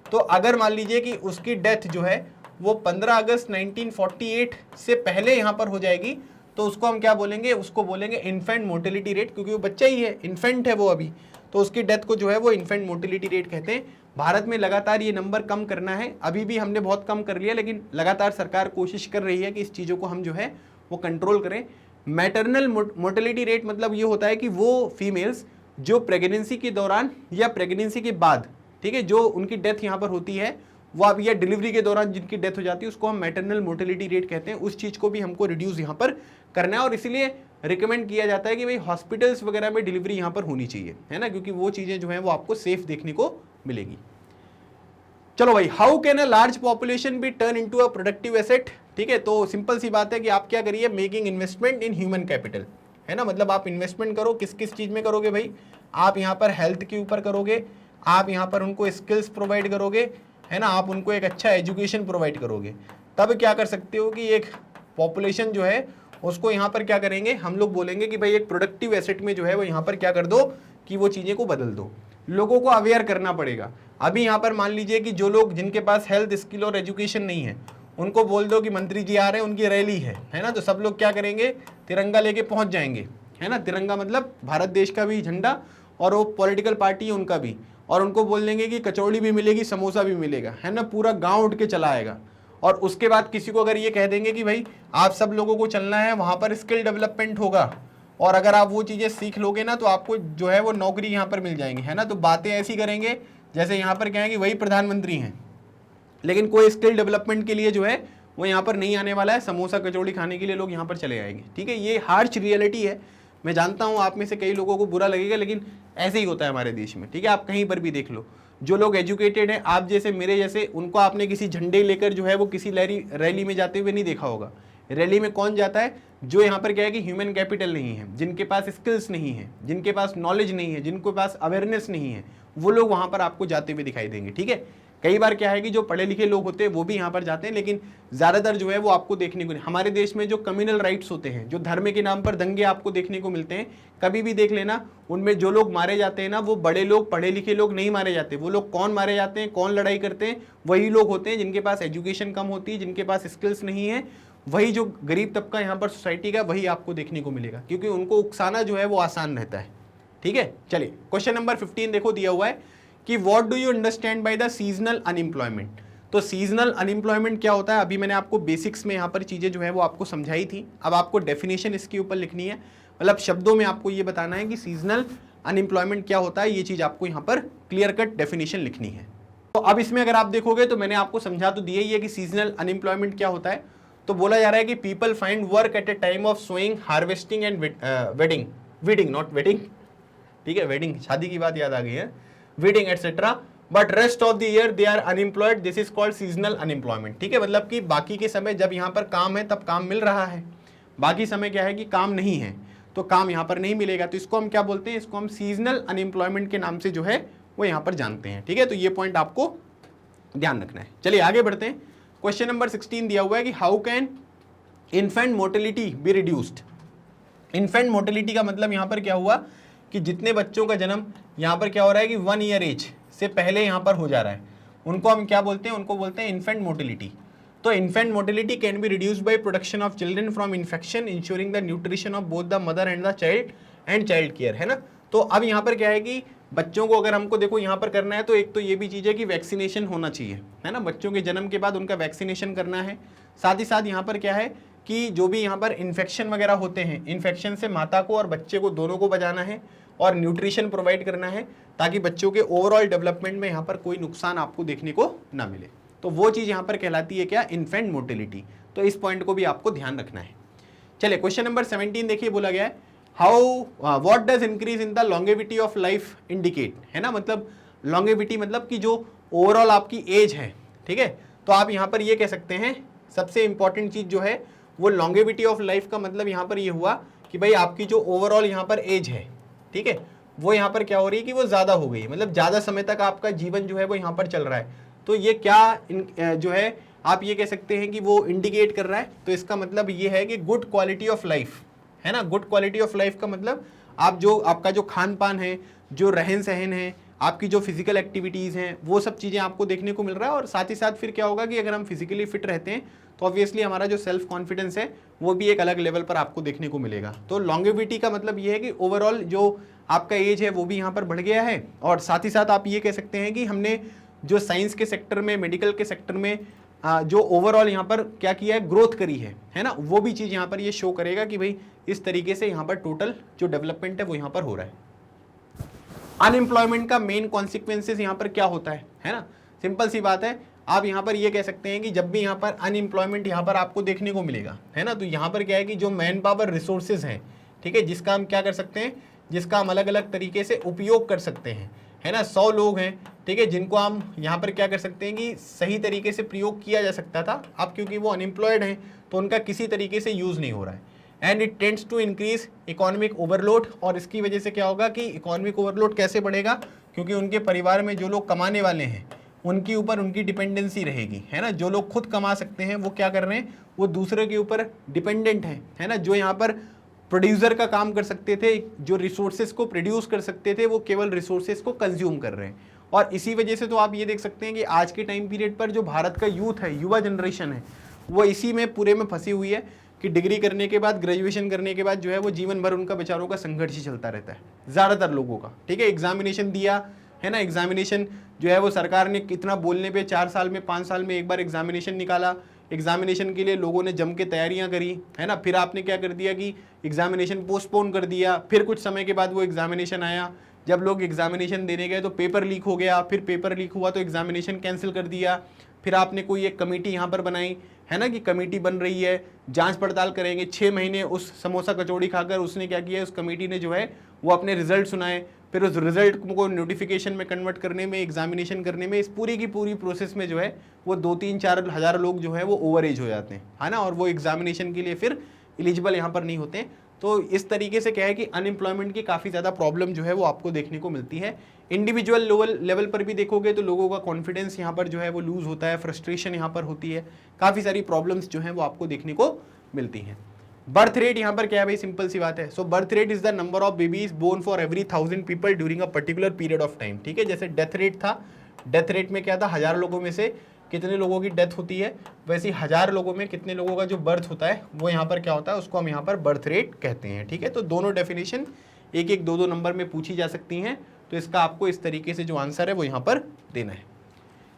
तो अगर मान लीजिए कि उसकी डेथ जो है वो 15 अगस्त 1948 से पहले यहाँ पर हो जाएगी, तो उसको हम क्या बोलेंगे, उसको बोलेंगे इन्फेंट मोर्टेलिटी रेट, क्योंकि वो बच्चा ही है, इन्फेंट है वो अभी, तो उसकी डेथ को जो है वो इन्फेंट मोर्टेलिटी रेट कहते हैं। भारत में लगातार ये नंबर कम करना है, अभी भी हमने बहुत कम कर लिया, लेकिन लगातार सरकार कोशिश कर रही है कि इस चीज़ों को हम जो है वो कंट्रोल करें। मैटरनल मोर्टेलिटी रेट मतलब ये होता है कि वो फीमेल्स जो प्रेगनेंसी के दौरान या प्रेगनेंसी के बाद, ठीक है, जो उनकी डेथ यहाँ पर होती है वो अब, या डिलीवरी के दौरान जिनकी डेथ हो जाती है, उसको हम मैटरनल मोर्टेलिटी रेट कहते हैं। उस चीज़ को भी हमको रिड्यूस यहाँ पर करना है, और इसीलिए रिकमेंड किया जाता है कि भाई हॉस्पिटल्स वगैरह में डिलीवरी यहाँ पर होनी चाहिए, है ना, क्योंकि वो चीज़ें जो हैं वो आपको सेफ देखने को मिलेगी। चलो भाई, how can a large population be turn into a productive asset, ठीक है। तो सिंपल सी बात है कि आप क्या करिए, making investment in human capital, है ना, मतलब आप इन्वेस्टमेंट करो, किस किस चीज़ में करोगे भाई, आप यहाँ पर हेल्थ के ऊपर करोगे, आप यहाँ पर उनको स्किल्स प्रोवाइड करोगे, है ना, आप उनको एक अच्छा एजुकेशन प्रोवाइड करोगे, तब क्या कर सकते हो कि एक पॉपुलेशन जो है उसको यहाँ पर क्या करेंगे, हम लोग बोलेंगे कि भाई एक प्रोडक्टिव एसेट में जो है वो यहाँ पर क्या कर दो कि वो चीज़ें को बदल दो। लोगों को अवेयर करना पड़ेगा। अभी यहाँ पर मान लीजिए कि जो लोग, जिनके पास हेल्थ स्किल और एजुकेशन नहीं है, उनको बोल दो कि मंत्री जी आ रहे हैं, उनकी रैली है ना, तो सब लोग क्या करेंगे, तिरंगा लेके पहुँच जाएंगे, है ना, तिरंगा मतलब भारत देश का भी झंडा, और वो पॉलिटिकल पार्टी है उनका भी, और उनको बोल देंगे कि कचौड़ी भी मिलेगी, समोसा भी मिलेगा, है ना, पूरा गांव उठ के चला आएगा। और उसके बाद किसी को अगर ये कह देंगे कि भाई आप सब लोगों को चलना है, वहाँ पर स्किल डेवलपमेंट होगा, और अगर आप वो चीज़ें सीख लोगे ना तो आपको जो है वो नौकरी यहाँ पर मिल जाएंगी, है ना। तो बातें ऐसी करेंगे जैसे यहाँ पर क्या है कि वही प्रधानमंत्री हैं, लेकिन कोई स्किल डेवलपमेंट के लिए जो है वो यहाँ पर नहीं आने वाला है, समोसा कचौड़ी खाने के लिए लोग यहाँ पर चले आएंगे, ठीक है। ये हार्श रियलिटी है, मैं जानता हूँ आप में से कई लोगों को बुरा लगेगा, लेकिन ऐसे ही होता है हमारे देश में, ठीक है। आप कहीं पर भी देख लो, जो लोग एजुकेटेड हैं, आप जैसे मेरे जैसे, उनको आपने किसी झंडे लेकर जो है वो किसी रैली में जाते हुए नहीं देखा होगा। रैली में कौन जाता है, जो यहाँ पर क्या है कि ह्यूमन कैपिटल नहीं है, जिनके पास स्किल्स नहीं है, जिनके पास नॉलेज नहीं है, जिनके पास अवेयरनेस नहीं है, वो लोग वहाँ पर आपको जाते हुए दिखाई देंगे, ठीक है। कई बार क्या है कि जो पढ़े लिखे लोग होते हैं वो भी यहाँ पर जाते हैं, लेकिन ज़्यादातर जो है वो आपको देखने को नहीं। हमारे देश में जो कम्युनल राइट्स होते हैं, जो धर्म के नाम पर दंगे आपको देखने को मिलते हैं, कभी भी देख लेना, उनमें जो लोग मारे जाते हैं ना, वो बड़े लोग, पढ़े लिखे लोग नहीं मारे जाते। वो लोग कौन मारे जाते हैं, कौन लड़ाई करते हैं, वही लोग होते हैं जिनके पास एजुकेशन कम होती है, जिनके पास स्किल्स नहीं है, वही जो गरीब तबका यहाँ पर सोसाइटी का, वही आपको देखने को मिलेगा, क्योंकि उनको उकसाना जो है वो आसान रहता है, ठीक है। चलिए क्वेश्चन नंबर 15 देखो, दिया हुआ है कि what do you understand by the seasonal unemployment. तो सीजनल अनएम्प्लॉयमेंट क्या होता है, अभी मैंने आपको बेसिक्स में यहाँ पर चीज़ें जो है वो आपको समझाई थी, अब आपको डेफिनेशन इसके ऊपर लिखनी है, मतलब शब्दों में आपको ये बताना है कि सीजनल अनएम्प्लॉयमेंट क्या होता है, ये चीज़ आपको यहाँ पर क्लियर कट डेफिनेशन लिखनी है। तो अब इसमें अगर आप देखोगे तो मैंने आपको समझा तो दिया ही है कि सीजनल अनएम्प्लॉयमेंट क्या होता है। तो बोला जा रहा है कि people find work at a time of sowing, harvesting and weeding, not wedding, ठीक है, वेडिंग शादी की बात याद आ गई है, weeding etcetera, but rest of the year they are unemployed, this is called seasonal unemployment, ठीक है। मतलब कि बाकी के समय जब यहाँ पर काम है तब काम मिल रहा है, बाकी समय क्या है कि काम नहीं है, तो काम यहाँ पर नहीं मिलेगा। तो इसको हम क्या बोलते हैं, इसको हम सीजनल अनएम्प्लॉयमेंट के नाम से जो है वो यहाँ पर जानते हैं। ठीक है, तो ये पॉइंट आपको ध्यान रखना है। चलिए आगे बढ़ते हैं। क्वेश्चन नंबर 16 दिया हुआ है कि how can infant mortality be reduced. Infant mortality का मतलब यहाँ पर क्या हुआ कि जितने बच्चों का जन्म यहाँ पर क्या हो रहा है कि 1 ईयर एज से पहले यहाँ पर हो जा रहा है, उनको हम क्या बोलते हैं, उनको बोलते हैं इन्फेंट मोर्टेलिटी। तो infant mortality can be reduced by protection of children from infection, ensuring the nutrition of both the mother and the child and child care, है ना। तो अब यहाँ पर क्या है कि बच्चों को अगर हमको देखो यहाँ पर करना है तो एक तो ये भी चीज़ है कि वैक्सीनेशन होना चाहिए, है ना। बच्चों के जन्म के बाद उनका वैक्सीनेशन करना है। साथ ही साथ यहाँ पर क्या है कि जो भी यहाँ पर इन्फेक्शन वगैरह होते हैं, इन्फेक्शन से माता को और बच्चे को दोनों को बचाना है और न्यूट्रिशन प्रोवाइड करना है ताकि बच्चों के ओवरऑल डेवलपमेंट में यहाँ पर कोई नुकसान आपको देखने को ना मिले। तो वो चीज़ यहाँ पर कहलाती है क्या, इन्फेंट मोर्टेलिटी। तो इस पॉइंट को भी आपको ध्यान रखना है। चलिए क्वेश्चन नंबर 17 देखिए, बोला गया है how what does increase in the longevity of life indicate, है ना। मतलब लॉन्गेविटी मतलब कि जो ओवरऑल आपकी एज है, ठीक है। तो आप यहाँ पर ये कह सकते हैं सबसे इंपॉर्टेंट चीज़ जो है वो लॉन्गेविटी ऑफ लाइफ का मतलब यहाँ पर ये हुआ कि भाई आपकी जो ओवरऑल यहाँ पर एज है, ठीक है, वो यहाँ पर क्या हो रही है कि वो ज़्यादा हो गई है, मतलब ज़्यादा समय तक आपका जीवन जो है वो यहाँ पर चल रहा है। तो ये क्या जो है आप ये कह सकते हैं कि वो इंडिकेट कर रहा है। तो इसका मतलब ये है कि गुड क्वालिटी ऑफ लाइफ, है ना। गुड क्वालिटी ऑफ लाइफ का मतलब आप जो आपका जो खान पान है, जो रहन सहन है, आपकी जो फिजिकल एक्टिविटीज़ हैं, वो सब चीज़ें आपको देखने को मिल रहा है। और साथ ही साथ फिर क्या होगा कि अगर हम फिजिकली फिट रहते हैं तो ऑब्वियसली हमारा जो सेल्फ कॉन्फिडेंस है वो भी एक अलग लेवल पर आपको देखने को मिलेगा। तो लॉन्गेविटी का मतलब ये है कि ओवरऑल जो आपका एज है वो भी यहाँ पर बढ़ गया है। और साथ ही साथ आप ये कह सकते हैं कि हमने जो साइंस के सेक्टर में, मेडिकल के सेक्टर में जो ओवरऑल यहाँ पर क्या किया है, ग्रोथ करी है ना, वो भी चीज़ यहाँ पर ये शो करेगा कि भाई इस तरीके से यहाँ पर टोटल जो डेवलपमेंट है वो यहाँ पर हो रहा है। अनएम्प्लॉयमेंट का मेन कॉन्सिक्वेंसेस यहाँ पर क्या होता है ना। सिंपल सी बात है, आप यहाँ पर ये कह सकते हैं कि जब भी यहाँ पर अनएम्प्लॉयमेंट यहाँ पर आपको देखने को मिलेगा, है ना, तो यहाँ पर क्या है कि जो मैन पावर रिसोर्सेज हैं, ठीक है, जिसका हम क्या कर सकते हैं, जिसका हम अलग अलग तरीके से उपयोग कर सकते हैं, है ना। 100 लोग हैं, ठीक है, जिनको हम यहाँ पर क्या कर सकते हैं कि सही तरीके से प्रयोग किया जा सकता था। अब क्योंकि वो अनएम्प्लॉयड हैं तो उनका किसी तरीके से यूज़ नहीं हो रहा है। And it tends to increase economic overload. और इसकी वजह से क्या होगा कि इकोनॉमिक ओवरलोड कैसे बढ़ेगा, क्योंकि उनके परिवार में जो लोग कमाने वाले हैं उनके ऊपर उनकी डिपेंडेंसी रहेगी, है ना। जो लोग खुद कमा सकते हैं वो क्या कर रहे हैं, वो दूसरे के ऊपर डिपेंडेंट हैं, है ना। जो यहाँ पर प्रोड्यूसर का काम कर सकते थे, जो रिसोर्सेज को प्रोड्यूस कर सकते थे, वो केवल रिसोर्सेज को कंज्यूम कर रहे हैं। और इसी वजह से तो आप ये देख सकते हैं कि आज के टाइम पीरियड पर जो भारत का यूथ है, युवा जनरेशन है, वो इसी में पूरे में फंसी हुई है कि डिग्री करने के बाद, ग्रेजुएशन करने के बाद जो है वो जीवन भर उनका बेचारों का संघर्ष ही चलता रहता है, ज़्यादातर लोगों का, ठीक है। एग्जामिनेशन दिया, है ना, एग्जामिनेशन जो है वो सरकार ने कितना बोलने पे 4 साल में, 5 साल में एक बार एग्जामिनेशन निकाला। एग्जामिनेशन के लिए लोगों ने जम के तैयारियां करी, है ना। फिर आपने क्या कर दिया कि एग्जामिनेशन पोस्टपोन कर दिया। फिर कुछ समय के बाद वो एग्जामिनेशन आया, जब लोग एग्जामिनेशन देने गए तो पेपर लीक हो गया। फिर पेपर लीक हुआ तो एग्जामिनेशन कैंसिल कर दिया। फिर आपने कोई एक कमेटी यहाँ पर बनाई, है ना, कि कमेटी बन रही है, जांच पड़ताल करेंगे। 6 महीने उस समोसा कचौड़ी खाकर उसने क्या किया, उस कमेटी ने जो है वो अपने रिजल्ट सुनाए। फिर उस रिजल्ट को नोटिफिकेशन में कन्वर्ट करने में, एग्जामिनेशन करने में, इस पूरी की पूरी प्रोसेस में जो है वो 2-3-4 हज़ार लोग जो है वो ओवर एज हो जाते हैं, है ना। और वो एग्जामिनेशन के लिए फिर एलिजिबल यहाँ पर नहीं होते हैं। तो इस तरीके से क्या है कि अनएम्प्लॉयमेंट की काफ़ी ज़्यादा प्रॉब्लम जो है वो आपको देखने को मिलती है। इंडिविजुअल लेवल पर भी देखोगे तो लोगों का कॉन्फिडेंस यहाँ पर जो है वो लूज़ होता है, फ्रस्ट्रेशन यहाँ पर होती है, काफ़ी सारी प्रॉब्लम्स जो हैं वो आपको देखने को मिलती हैं। बर्थ रेट यहाँ पर क्या है भाई, सिंपल सी बात है। So birth rate is the number of babies born for every 1000 people during a particular period of time, ठीक है। जैसे डेथ रेट था, डेथ रेट में क्या था, 1000 लोगों में से कितने लोगों की डेथ होती है, वैसे ही 1000 लोगों में कितने लोगों का जो बर्थ होता है वो यहाँ पर क्या होता है, उसको हम यहाँ पर बर्थ रेट कहते हैं, ठीक है। तो दोनों डेफिनेशन 1-1, 2-2 नंबर में पूछी जा सकती हैं। तो इसका आपको इस तरीके से जो आंसर है वो यहाँ पर देना है।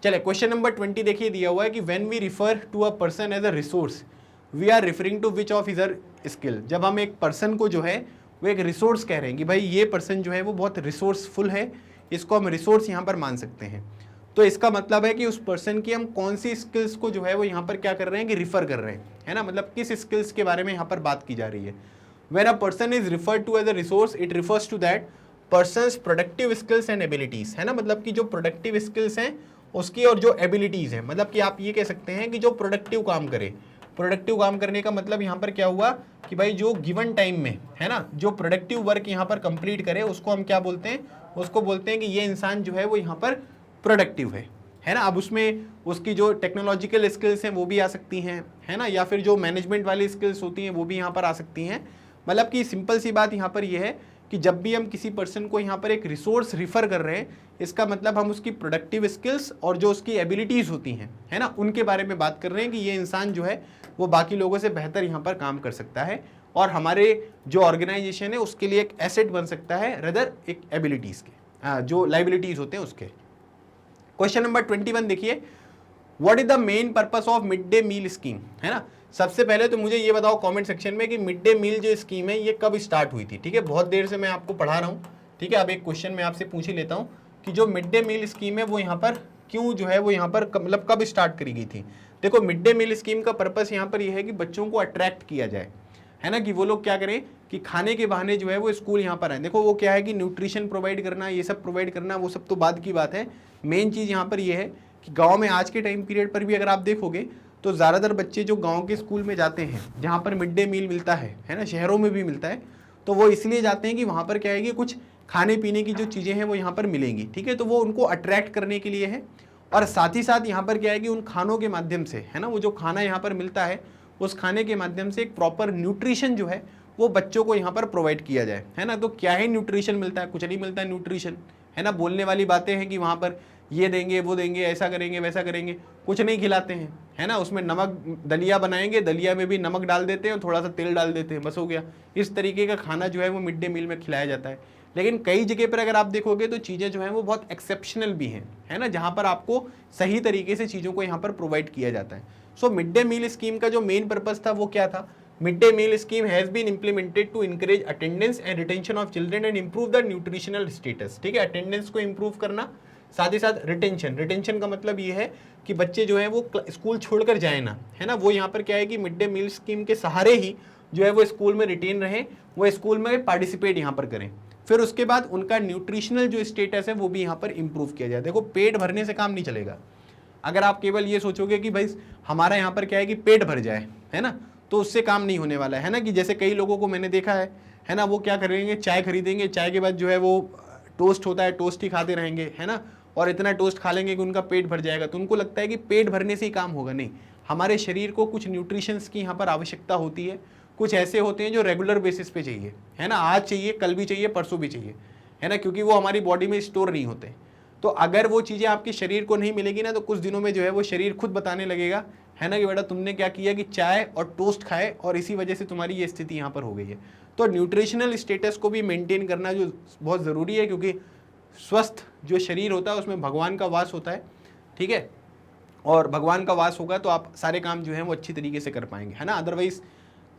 चले क्वेश्चन नंबर 20 देखिए, दिया हुआ है कि when we refer to a person as a resource we are referring to which of either skill. जब हम एक पर्सन को जो है वो एक रिसोर्स कह रहे हैं कि भाई ये पर्सन जो है वो बहुत रिसोर्सफुल है, इसको हम रिसोर्स यहाँ पर मान सकते हैं। तो इसका मतलब है कि उस पर्सन की हम कौन सी स्किल्स को जो है वो यहाँ पर क्या कर रहे हैं कि रिफर कर रहे हैं, है ना। मतलब किस स्किल्स के बारे में यहाँ पर बात की जा रही है। When a person is referred to as a resource it refers to that person's productive skills and abilities, है ना। मतलब कि जो प्रोडक्टिव स्किल्स हैं उसकी और जो एबिलिटीज़ हैं, मतलब कि आप ये कह सकते हैं कि जो प्रोडक्टिव काम करे, प्रोडक्टिव काम करने का मतलब यहाँ पर क्या हुआ कि भाई जो गिवन टाइम में, है ना, जो प्रोडक्टिव वर्क यहाँ पर कंप्लीट करे उसको हम क्या बोलते हैं, उसको बोलते हैं कि ये इंसान जो है वो यहाँ पर प्रोडक्टिव है ना। अब उसमें उसकी जो टेक्नोलॉजिकल स्किल्स हैं वो भी आ सकती हैं, है ना, या फिर जो मैनेजमेंट वाली स्किल्स होती हैं वो भी यहाँ पर आ सकती हैं। मतलब कि सिंपल सी बात यहाँ पर ये है कि जब भी हम किसी पर्सन को यहाँ पर एक रिसोर्स रिफ़र कर रहे हैं, इसका मतलब हम उसकी प्रोडक्टिव स्किल्स और जो उसकी एबिलिटीज़ होती हैं, है ना, उनके बारे में बात कर रहे हैं कि ये इंसान जो है वो बाकी लोगों से बेहतर यहाँ पर काम कर सकता है और हमारे जो ऑर्गेनाइजेशन है उसके लिए एक एसेट बन सकता है रदर एक एबिलिटीज़ के, जो लाइबिलिटीज़ होते हैं उसके। क्वेश्चन नंबर 21 देखिए, what is the main purpose of mid day meal scheme, है ना। सबसे पहले तो मुझे ये बताओ कमेंट सेक्शन में कि मिड डे मील जो स्कीम है ये कब स्टार्ट हुई थी। ठीक है, बहुत देर से मैं आपको पढ़ा रहा हूँ। ठीक है, अब एक क्वेश्चन मैं आपसे पूछ ही लेता हूँ कि जो मिड डे मील स्कीम है वो यहाँ पर क्यों जो है वो यहाँ पर मतलब कब स्टार्ट करी गई थी। देखो, मिड डे मील स्कीम का पर्पस यहाँ पर यह है कि बच्चों को अट्रैक्ट किया जाए, है ना, कि वो लोग क्या करें कि खाने के बहाने जो है वो स्कूल यहाँ पर आए। देखो वो क्या है कि न्यूट्रिशन प्रोवाइड करना, ये सब प्रोवाइड करना, वो सब तो बाद की बात है। मेन चीज़ यहाँ पर ये है कि गांव में आज के टाइम पीरियड पर भी अगर आप देखोगे तो ज़्यादातर बच्चे जो गांव के स्कूल में जाते हैं जहाँ पर मिड डे मील मिलता है ना, शहरों में भी मिलता है, तो वो इसलिए जाते हैं कि वहाँ पर क्या है कि कुछ खाने पीने की जो चीज़ें हैं वो यहाँ पर मिलेंगी। ठीक है, तो वो उनको अट्रैक्ट करने के लिए है और साथ ही साथ यहाँ पर क्या है कि उन खानों के माध्यम से, है ना, वो जो खाना यहाँ पर मिलता है उस खाने के माध्यम से एक प्रॉपर न्यूट्रिशन जो है वो बच्चों को यहाँ पर प्रोवाइड किया जाए, है ना। तो क्या है न्यूट्रिशन मिलता है, कुछ नहीं मिलता है न्यूट्रिशन, है ना। बोलने वाली बातें हैं कि वहाँ पर ये देंगे वो देंगे, ऐसा करेंगे वैसा करेंगे, कुछ नहीं खिलाते हैं, है ना। उसमें नमक, दलिया बनाएंगे, दलिया में भी नमक डाल देते हैं और थोड़ा सा तेल डाल देते हैं, बस हो गया। इस तरीके का खाना जो है वो मिड डे मील में खिलाया जाता है। लेकिन कई जगह पर अगर आप देखोगे तो चीज़ें जो हैं वो बहुत एक्सेप्शनल भी हैं, है ना, जहाँ पर आपको सही तरीके से चीज़ों को यहाँ पर प्रोवाइड किया जाता है। So mid day meal scheme का जो मेन पर्पस था वो क्या था, mid day meal scheme has been implemented to encourage attendance and retention of children and improve the nutritional status. ठीक है, अटेंडेंस को इंप्रूव करना, साथ ही साथ रिटेंशन का मतलब ये है कि बच्चे जो है वो स्कूल छोड़कर जाए ना, है ना। वो यहाँ पर क्या है कि मिड डे मील स्कीम के सहारे ही जो है वो स्कूल में रिटेन रहें, वो स्कूल में पार्टिसिपेट यहाँ पर करें। फिर उसके बाद उनका न्यूट्रिशनल जो स्टेटस है वो भी यहाँ पर इंप्रूव किया जाए। देखो, पेट भरने से काम नहीं चलेगा। अगर आप केवल ये सोचोगे कि भाई हमारा यहाँ पर क्या है कि पेट भर जाए, है ना, तो उससे काम नहीं होने वाला है ना। कि जैसे कई लोगों को मैंने देखा है ना, वो क्या करेंगे, चाय खरीदेंगे, चाय के बाद जो है वो टोस्ट होता है, टोस्ट ही खाते रहेंगे, है ना, और इतना टोस्ट खा लेंगे कि उनका पेट भर जाएगा। तो उनको लगता है कि पेट भरने से ही काम होगा। नहीं, हमारे शरीर को कुछ न्यूट्रिशंस की यहाँ पर आवश्यकता होती है। कुछ ऐसे होते हैं जो रेगुलर बेसिस पे चाहिए, है ना, आज चाहिए, कल भी चाहिए, परसों भी चाहिए, है ना, क्योंकि वो हमारी बॉडी में स्टोर नहीं होते। तो अगर वो चीज़ें आपके शरीर को नहीं मिलेगी ना, तो कुछ दिनों में जो है वो शरीर खुद बताने लगेगा, है ना, कि बेटा तुमने क्या किया कि चाय और टोस्ट खाए और इसी वजह से तुम्हारी ये स्थिति यहाँ पर हो गई है। तो न्यूट्रिशनल स्टेटस को भी मेंटेन करना जो बहुत ज़रूरी है, क्योंकि स्वस्थ जो शरीर होता है उसमें भगवान का वास होता है। ठीक है, और भगवान का वास होगा तो आप सारे काम जो हैं वो अच्छी तरीके से कर पाएंगे, है ना। अदरवाइज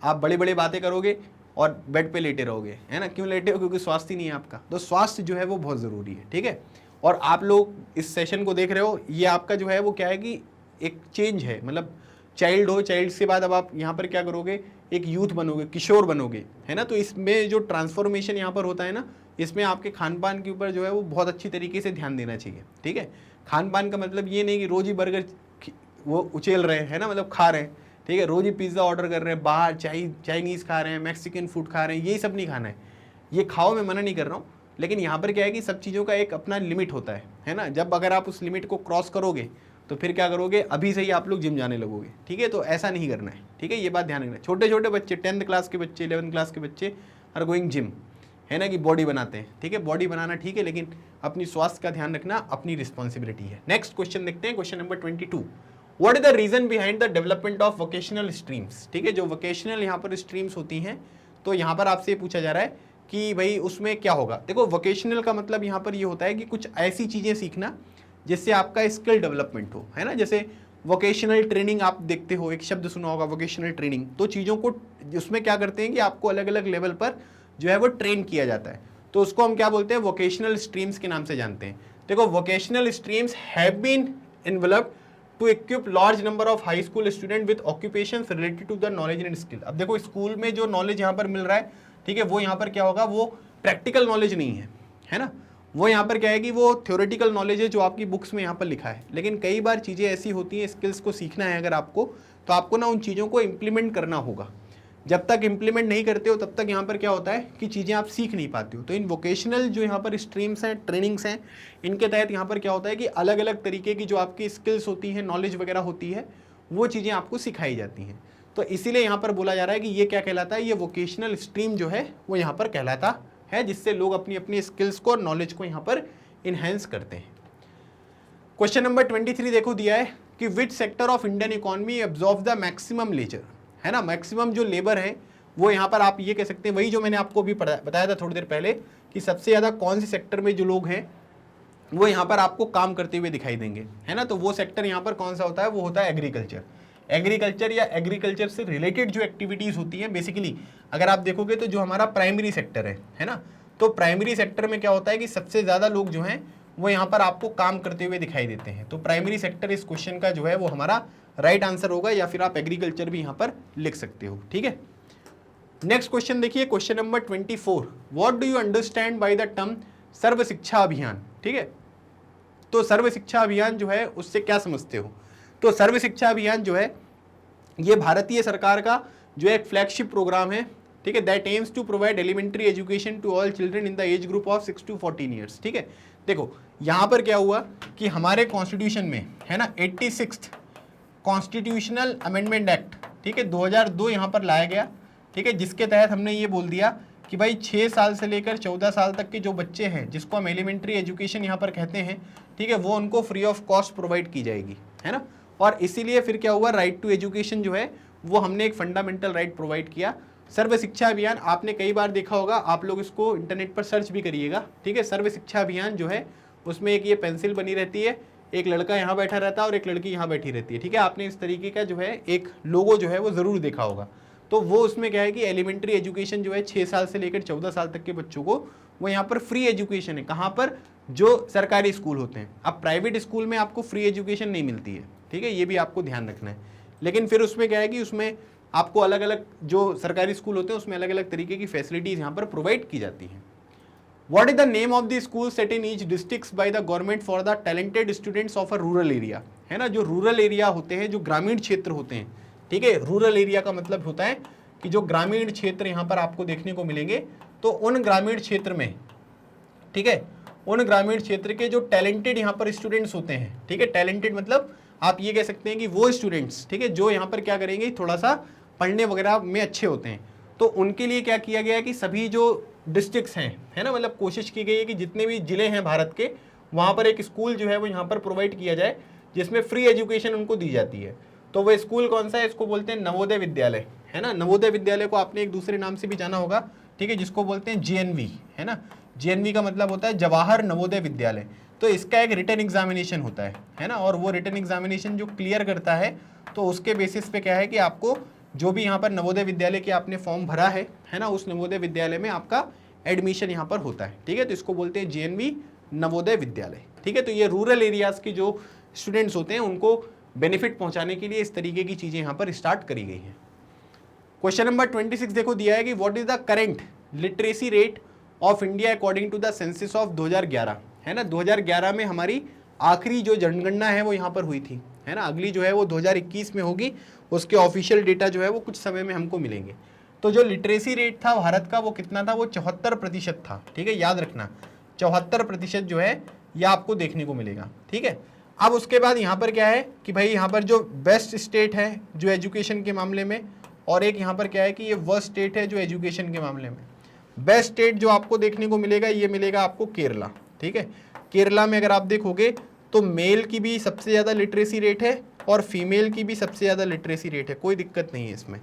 आप बड़ी बड़ी बातें करोगे और बेड पे लेटे रहोगे, है ना। क्यों लेटे हो, क्योंकि स्वास्थ्य नहीं है आपका। तो स्वास्थ्य जो है वो बहुत ज़रूरी है। ठीक है, और आप लोग इस सेशन को देख रहे हो, ये आपका जो है वो क्या है कि एक चेंज है, मतलब चाइल्ड हो, चाइल्ड के बाद अब आप यहाँ पर क्या करोगे, एक यूथ बनोगे, किशोर बनोगे, है ना। तो इसमें जो ट्रांसफॉर्मेशन यहाँ पर होता है ना, इसमें आपके खान पान के ऊपर जो है वो बहुत अच्छी तरीके से ध्यान देना चाहिए। ठीक है, खान पान का मतलब ये नहीं कि रोज़ ही बर्गर वो उछेल रहे हैं, है ना, मतलब खा रहे हैं। ठीक है, रोज़ ही पिज़्ज़ा ऑर्डर कर रहे हैं, बाहर चाइनीज़ खा रहे हैं, मैक्सिकन फूड खा रहे हैं, यही सब नहीं खाना है। ये खाओ, मैं मना नहीं कर रहा हूँ, लेकिन यहाँ पर क्या है कि सब चीज़ों का एक अपना लिमिट होता है ना। जब अगर आप उस लिमिट को क्रॉस करोगे तो फिर क्या करोगे, अभी से ही आप लोग जिम जाने लगोगे। ठीक है, तो ऐसा नहीं करना है। ठीक है, ये बात ध्यान रखना। छोटे छोटे बच्चे, 10th क्लास के बच्चे, 11th क्लास के बच्चे आर गोइंग जिम, है ना, कि बॉडी बनाते हैं। ठीक है, बॉडी बनाना ठीक है, लेकिन अपनी स्वास्थ्य का ध्यान रखना अपनी रिस्पॉन्सिबिलिटी है। नेक्स्ट क्वेश्चन देखते हैं, question number 22। What is the reason behind the development of vocational streams. ठीक है, जो वोकेशनल यहाँ पर स्ट्रीम्स होती हैं, तो यहाँ पर आपसे पूछा जा रहा है कि भाई उसमें क्या होगा। देखो, वोकेशनल का मतलब यहाँ पर ये होता है कि कुछ ऐसी चीज़ें सीखना जिससे आपका स्किल डेवलपमेंट हो, है ना। जैसे वोकेशनल ट्रेनिंग आप देखते हो, एक शब्द सुना होगा वोकेशनल ट्रेनिंग। तो चीज़ों को उसमें क्या करते हैं कि आपको अलग अलग लेवल पर जो है वो ट्रेन किया जाता है। तो उसको हम क्या बोलते हैं, वोकेशनल स्ट्रीम्स के नाम से जानते हैं। देखो, vocational streams have been developed to equip large number of high school student with occupations related to the knowledge and skill. अब देखो, स्कूल में जो नॉलेज यहाँ पर मिल रहा है, ठीक है, वो यहाँ पर क्या होगा, वो प्रैक्टिकल नॉलेज नहीं है, है ना, वो यहाँ पर क्या है कि वो थ्योरेटिकल नॉलेज है जो आपकी बुक्स में यहाँ पर लिखा है, लेकिन कई बार चीज़ें ऐसी होती हैं, स्किल्स को सीखना है अगर आपको, तो आपको ना उन चीज़ों को इम्प्लीमेंट करना होगा। जब तक इम्प्लीमेंट नहीं करते हो तब तक यहाँ पर क्या होता है कि चीज़ें आप सीख नहीं पाते हो। तो इन वोकेशनल जो यहाँ पर स्ट्रीम्स हैं, ट्रेनिंग्स हैं, इनके तहत यहाँ पर क्या होता है कि अलग अलग तरीके की जो आपकी स्किल्स होती हैं, नॉलेज वगैरह होती है, वो चीज़ें आपको सिखाई जाती हैं। तो इसीलिए यहाँ पर बोला जा रहा है कि ये क्या कहलाता है, ये वोकेशनल स्ट्रीम जो है वो यहाँ पर कहलाता है, जिससे लोग अपनी अपनी स्किल्स को और नॉलेज को यहाँ पर इन्हेंस करते हैं। क्वेश्चन नंबर 23 देखो दिया है कि which sector of Indian economy absorb the maximum labour, है ना, मैक्सिमम जो लेबर है वो यहाँ पर आप ये कह सकते हैं, वही जो मैंने आपको भी बताया था थोड़ी देर पहले कि सबसे ज़्यादा कौन से सेक्टर में जो लोग हैं वो यहाँ पर आपको काम करते हुए दिखाई देंगे, है ना। तो वो सेक्टर यहाँ पर कौन सा होता है, वो होता है एग्रीकल्चर। एग्रीकल्चर या एग्रीकल्चर से रिलेटेड जो एक्टिविटीज़ होती हैं, बेसिकली अगर आप देखोगे तो जो हमारा प्राइमरी सेक्टर है ना, तो प्राइमरी सेक्टर में क्या होता है कि सबसे ज़्यादा लोग जो हैं वो यहाँ पर आपको काम करते हुए दिखाई देते हैं। तो प्राइमरी सेक्टर इस क्वेश्चन का जो है वो हमारा राइट आंसर होगा, या फिर आप एग्रीकल्चर भी यहाँ पर लिख सकते हो, ठीक है। नेक्स्ट क्वेश्चन देखिए, question number 24, what do you understand by the term Sarva Shiksha Abhiyan, ठीक है। तो सर्व शिक्षा अभियान जो है उससे क्या समझते हो। तो सर्व शिक्षा अभियान जो है ये भारतीय सरकार का जो एक फ्लैगशिप प्रोग्राम है, ठीक है, that aims to provide elementary education to all children in the age group of 6 to 14 years, ठीक है। देखो यहाँ पर क्या हुआ कि हमारे कॉन्स्टिट्यूशन में है ना 86th कॉन्स्टिट्यूशनल अमेंडमेंट एक्ट, ठीक है, 2002 यहाँ पर लाया गया, ठीक है, जिसके तहत हमने ये बोल दिया कि भाई 6 साल से लेकर 14 साल तक के जो बच्चे हैं जिसको हम एलिमेंट्री एजुकेशन यहाँ पर कहते हैं, ठीक है, वो उनको फ्री ऑफ कॉस्ट प्रोवाइड की जाएगी, है ना। और इसीलिए फिर क्या हुआ, राइट टू एजुकेशन जो है वो हमने एक फंडामेंटल राइट प्रोवाइड किया। सर्व शिक्षा अभियान आपने कई बार देखा होगा, आप लोग इसको इंटरनेट पर सर्च भी करिएगा, ठीक है। सर्व शिक्षा अभियान जो है उसमें एक ये पेंसिल बनी रहती है, एक लड़का यहाँ बैठा रहता है और एक लड़की यहाँ बैठी रहती है, ठीक है। आपने इस तरीके का जो है एक लोगो जो है वो ज़रूर देखा होगा। तो वो उसमें क्या है कि एलिमेंट्री एजुकेशन जो है 6 साल से लेकर 14 साल तक के बच्चों को वो यहाँ पर फ्री एजुकेशन है। कहाँ पर, जो सरकारी स्कूल होते हैं। अब प्राइवेट स्कूल में आपको फ्री एजुकेशन नहीं मिलती है, ठीक है, ये भी आपको ध्यान रखना है। लेकिन फिर उसमें क्या है कि उसमें आपको अलग अलग जो सरकारी स्कूल होते हैं उसमें अलग अलग तरीके की फैसिलिटीज़ यहाँ पर प्रोवाइड की जाती हैं। What is the name of the school set in each district by the government for the talented students of a rural area, है ना। जो रूरल एरिया होते हैं, जो ग्रामीण क्षेत्र होते हैं, ठीक है, रूरल एरिया का मतलब होता है कि जो ग्रामीण क्षेत्र यहाँ पर आपको देखने को मिलेंगे, तो उन ग्रामीण क्षेत्र में, ठीक है, उन ग्रामीण क्षेत्र के जो टैलेंटेड यहाँ पर स्टूडेंट्स होते हैं, ठीक है, टैलेंटेड मतलब आप ये कह सकते हैं कि वो स्टूडेंट्स, ठीक है, जो यहाँ पर क्या करेंगे, थोड़ा सा पढ़ने वगैरह में अच्छे होते हैं, तो उनके लिए क्या किया गया है कि सभी जो डिस्ट्रिक्ट्स हैं, है ना, मतलब कोशिश की गई है कि जितने भी ज़िले हैं भारत के, वहाँ पर एक स्कूल जो है वो यहाँ पर प्रोवाइड किया जाए जिसमें फ्री एजुकेशन उनको दी जाती है। तो वो स्कूल कौन सा है, इसको बोलते हैं नवोदय विद्यालय, है ना। नवोदय विद्यालय को आपने एक दूसरे नाम से भी जाना होगा, ठीक है, जिसको बोलते हैं JNV, है ना। JNV का मतलब होता है जवाहर नवोदय विद्यालय। तो इसका एक रिटन एग्जामिनेशन होता है ना, और वो रिटन एग्जामिनेशन जो क्लियर करता है तो उसके बेसिस पे क्या है कि आपको जो भी यहाँ पर नवोदय विद्यालय के आपने फॉर्म भरा है ना, उस नवोदय विद्यालय में आपका एडमिशन यहाँ पर होता है, ठीक है। तो इसको बोलते हैं JNV नवोदय विद्यालय, ठीक है। तो ये रूरल एरियाज़ की जो स्टूडेंट्स होते हैं उनको बेनिफिट पहुँचाने के लिए इस तरीके की चीज़ें यहाँ पर स्टार्ट करी गई हैं। क्वेश्चन नंबर 26 देखो दिया है कि what is the current literacy rate of India according to the census of 2011, है ना। 2011 में हमारी आखिरी जो जनगणना है वो यहाँ पर हुई थी, है ना। अगली जो है वो 2021 में होगी, उसके ऑफिशियल डेटा जो है वो कुछ समय में हमको मिलेंगे। तो जो लिटरेसी रेट था भारत का वो कितना था, वो 74% था, ठीक है, याद रखना 74% जो है यह आपको देखने को मिलेगा, ठीक है। अब उसके बाद यहाँ पर क्या है कि भाई यहाँ पर जो बेस्ट स्टेट है जो एजुकेशन के मामले में, और एक यहाँ पर क्या है कि ये वर्स्ट स्टेट है जो एजुकेशन के मामले में। बेस्ट स्टेट जो आपको देखने को मिलेगा ये मिलेगा आपको केरला, ठीक है। केरला में अगर आप देखोगे तो मेल की भी सबसे ज़्यादा लिटरेसी रेट है और फीमेल की भी सबसे ज़्यादा लिटरेसी रेट है, कोई दिक्कत नहीं है इसमें।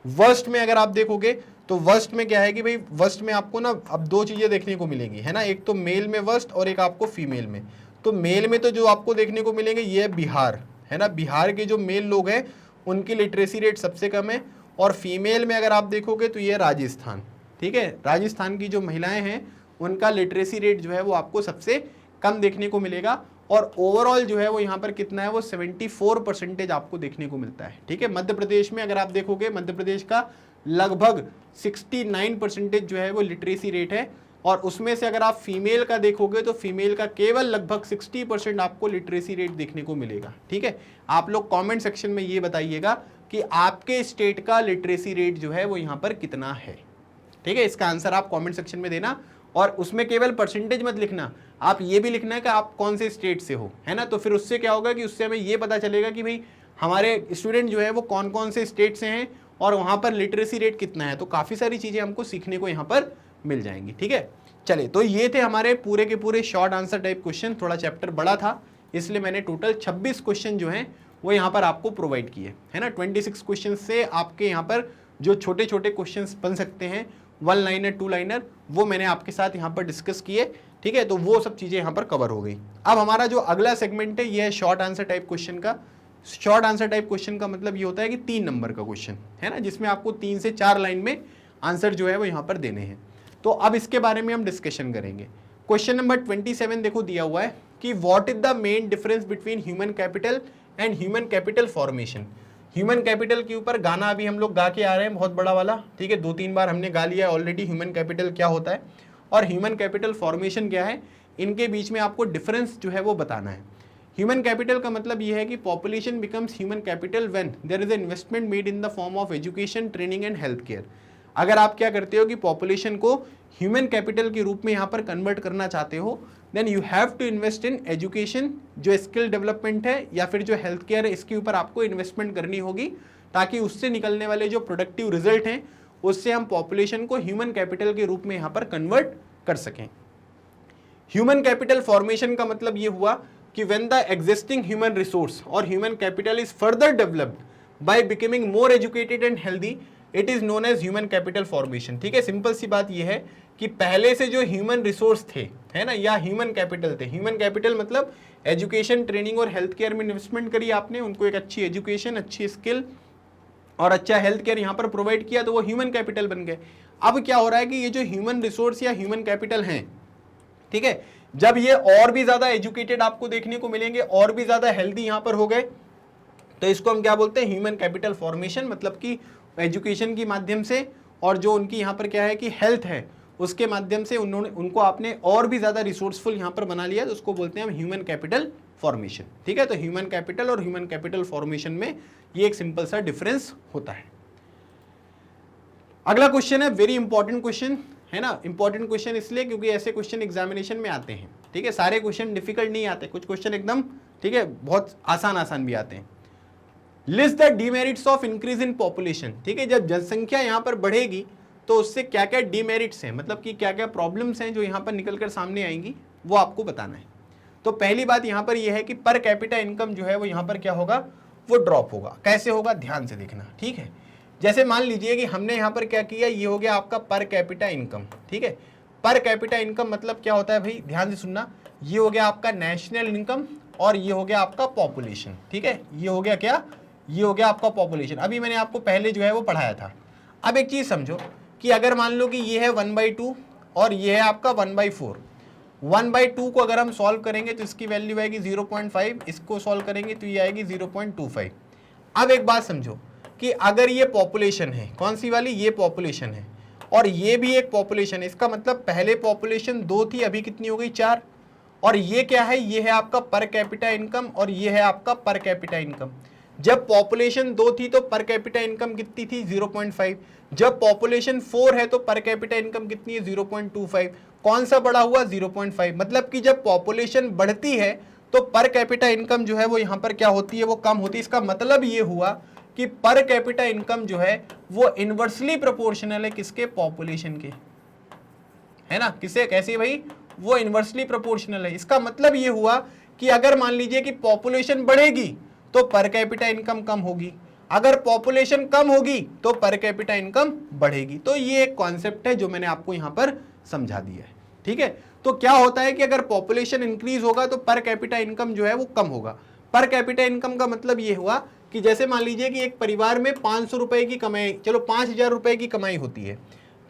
वर्स्ट में अगर आप देखोगे तो वर्स्ट में क्या है कि भाई वर्स्ट में आपको ना अब दो चीज़ें देखने को मिलेंगी, है ना, एक तो मेल में वर्स्ट और एक आपको फीमेल में। तो मेल में तो जो आपको देखने को मिलेंगे ये है बिहार, है ना। बिहार के जो मेल लोग हैं उनकी लिटरेसी रेट सबसे कम है, और फीमेल में अगर आप देखोगे तो ये राजस्थान, ठीक है, राजस्थान की जो महिलाएं हैं उनका लिटरेसी रेट जो है वो आपको सबसे कम देखने को मिलेगा। और ओवरऑल जो है वो यहाँ पर कितना है, वो 74% आपको देखने को मिलता है, ठीक है। मध्य प्रदेश में अगर आप देखोगे, मध्य प्रदेश का लगभग 69% जो है वो लिटरेसी रेट है, और उसमें से अगर आप फीमेल का देखोगे तो फीमेल का केवल लगभग 60% आपको लिटरेसी रेट देखने को मिलेगा। ठीक है, आप लोग कमेंट सेक्शन में ये बताइएगा कि आपके स्टेट का लिटरेसी रेट जो है वो यहाँ पर कितना है। ठीक है, इसका आंसर आप कमेंट सेक्शन में देना, और उसमें केवल परसेंटेज मत लिखना, आप ये भी लिखना है कि आप कौन से स्टेट से हो, है ना। तो फिर उससे क्या होगा कि उससे हमें ये पता चलेगा कि भाई हमारे स्टूडेंट जो है वो कौन कौन से स्टेट से हैं और वहाँ पर लिटरेसी रेट कितना है। तो काफ़ी सारी चीज़ें हमको सीखने को यहाँ पर मिल जाएंगी। ठीक है, चलिए, तो ये थे हमारे पूरे के पूरे शॉर्ट आंसर टाइप क्वेश्चन। थोड़ा चैप्टर बड़ा था इसलिए मैंने टोटल 26 क्वेश्चन जो हैं वो यहाँ पर आपको प्रोवाइड किए, है ना। 26 क्वेश्चन से आपके यहाँ पर जो छोटे छोटे क्वेश्चन बन सकते हैं, 1 लाइनर 2 लाइनर, वो मैंने आपके साथ यहाँ पर डिस्कस किए। ठीक है, तो वो सब चीज़ें यहाँ पर कवर हो गई। अब हमारा जो अगला सेगमेंट है ये है शॉर्ट आंसर टाइप क्वेश्चन का। शॉर्ट आंसर टाइप क्वेश्चन का मतलब ये होता है कि 3 नंबर का क्वेश्चन, है ना, जिसमें आपको 3 से 4 लाइन में आंसर जो है वो यहाँ पर देने हैं। तो अब इसके बारे में हम डिस्कशन करेंगे। क्वेश्चन नंबर 27 देखो दिया हुआ है कि what is the main difference between human capital and human capital formation. Human capital के ऊपर गाना अभी हम लोग गा के आ रहे हैं, बहुत बड़ा वाला। ठीक है, 2-3 बार हमने गा लिया ऑलरेडी ह्यूमन कैपिटल क्या होता है और ह्यूमन कैपिटल फॉर्मेशन क्या है। इनके बीच में आपको डिफरेंस जो है वो बताना है। ह्यूमन कैपिटल का मतलब ये है कि population becomes human capital when there is investment made in the form of education, training and health care. अगर आप क्या करते हो कि पॉपुलेशन को ह्यूमन कैपिटल के रूप में यहाँ पर कन्वर्ट करना चाहते हो, then you have to invest in education, जो स्किल डेवलपमेंट है, या फिर जो हेल्थ केयर है, इसके ऊपर आपको इन्वेस्टमेंट करनी होगी, ताकि उससे निकलने वाले जो प्रोडक्टिव रिजल्ट हैं उससे हम पॉपुलेशन को ह्यूमन कैपिटल के रूप में यहाँ पर कन्वर्ट कर सकें। ह्यूमन कैपिटल फॉर्मेशन का मतलब ये हुआ कि when the existing human resource और human capital is further developed by becoming more educated and healthy, it is known as human capital formation. ठीक है, सिंपल सी बात यह है कि पहले से जो ह्यूमन रिसोर्स थे, है ना, या ह्यूमन कैपिटल थे, ह्यूमन कैपिटल मतलब एजुकेशन, ट्रेनिंग और हेल्थ केयर में इन्वेस्टमेंट करी आपने, उनको एक अच्छी एजुकेशन, अच्छी स्किल और अच्छा हेल्थ केयर यहाँ पर प्रोवाइड किया, तो वो ह्यूमन कैपिटल बन गए। अब क्या हो रहा है कि ये जो ह्यूमन रिसोर्स या ह्यूमन कैपिटल हैं, ठीक है, जब ये और भी ज्यादा एजुकेटेड आपको देखने को मिलेंगे, और भी ज्यादा हेल्दी यहाँ पर हो गए, तो इसको हम क्या बोलते हैं, ह्यूमन कैपिटल फॉर्मेशन। मतलब कि एजुकेशन के माध्यम से और जो उनकी यहाँ पर क्या है कि हेल्थ है, उसके माध्यम से उनको आपने और भी ज्यादा रिसोर्सफुल यहाँ पर बना लिया, तो उसको बोलते हैं हम ह्यूमन कैपिटल फॉर्मेशन। ठीक है, तो ह्यूमन कैपिटल और ह्यूमन कैपिटल फॉर्मेशन में ये एक सिंपल सा डिफरेंस होता है। अगला क्वेश्चन है वेरी इंपॉर्टेंट क्वेश्चन, है ना। इंपॉर्टेंट क्वेश्चन इसलिए क्योंकि ऐसे क्वेश्चन एग्जामिनेशन में आते हैं। ठीक है, सारे क्वेश्चन डिफिकल्ट नहीं आते, कुछ क्वेश्चन एकदम, ठीक है, बहुत आसान भी आते हैं। List the demerits of increase in population. ठीक है, जब जनसंख्या यहाँ पर बढ़ेगी तो उससे क्या क्या डीमेरिट्स हैं, मतलब कि क्या क्या प्रॉब्लम्स हैं जो यहाँ पर निकलकर सामने आएंगी, वो आपको बताना है। तो पहली बात यहाँ पर यह है कि पर कैपिटा इनकम जो है वो यहाँ पर क्या होगा, वो ड्रॉप होगा। कैसे होगा, ध्यान से देखना। ठीक है, जैसे मान लीजिए कि हमने यहाँ पर क्या किया, ये हो गया आपका पर कैपिटा इनकम। ठीक है, पर कैपिटा इनकम मतलब क्या होता है भाई, ध्यान से सुनना। ये हो गया आपका नेशनल इनकम और ये हो गया आपका पॉपुलेशन। ठीक है, ये हो गया क्या, ये हो गया आपका पॉपुलेशन। अभी मैंने आपको पहले जो है वो पढ़ाया था। अब एक चीज समझो कि अगर मान लो कि ये है 1/2 और ये है आपका 1/4। 1/2 को अगर हम सॉल्व करेंगे तो इसकी वैल्यू आएगी 0.5, इसको सॉल्व करेंगे तो ये आएगी 0.25। अब एक बात समझो कि अगर ये पॉपुलेशन है, कौन सी वाली, ये पॉपुलेशन है, और ये भी एक पॉपुलेशन है, इसका मतलब पहले पॉपुलेशन 2 थी, अभी कितनी हो गई, 4। और ये क्या है, ये है आपका पर कैपिटा इनकम और ये है आपका पर कैपिटा इनकम। जब पॉपुलेशन 2 थी तो पर कैपिटा इनकम कितनी थी, 0.5। जब पॉपुलेशन 4 है तो पर कैपिटा इनकम कितनी है, 0.25। कौन सा बड़ा हुआ, 0.5। मतलब कि जब पॉपुलेशन बढ़ती है तो पर कैपिटा इनकम जो है वो यहाँ पर क्या होती है, वो कम होती है। इसका मतलब ये हुआ कि पर कैपिटा इनकम जो है वो इनवर्सली प्रोपोर्शनल है किसके, पॉपुलेशन के, है ना। किसे, कैसे भाई, वो इनवर्सली प्रोपोर्शनल है। इसका मतलब ये हुआ कि अगर मान लीजिए कि पॉपुलेशन बढ़ेगी तो पर कैपिटा इनकम कम होगी, अगर पॉपुलेशन कम होगी तो पर कैपिटा इनकम बढ़ेगी। तो ये एक कॉन्सेप्ट है जो मैंने आपको यहाँ पर समझा दिया है। ठीक है, तो क्या होता है कि अगर पॉपुलेशन इंक्रीज होगा तो पर कैपिटा इनकम जो है वो कम होगा। पर कैपिटा इनकम का मतलब ये हुआ कि जैसे मान लीजिए कि एक परिवार में 500 रुपए की कमाई, चलो 5000 रुपए की कमाई होती है,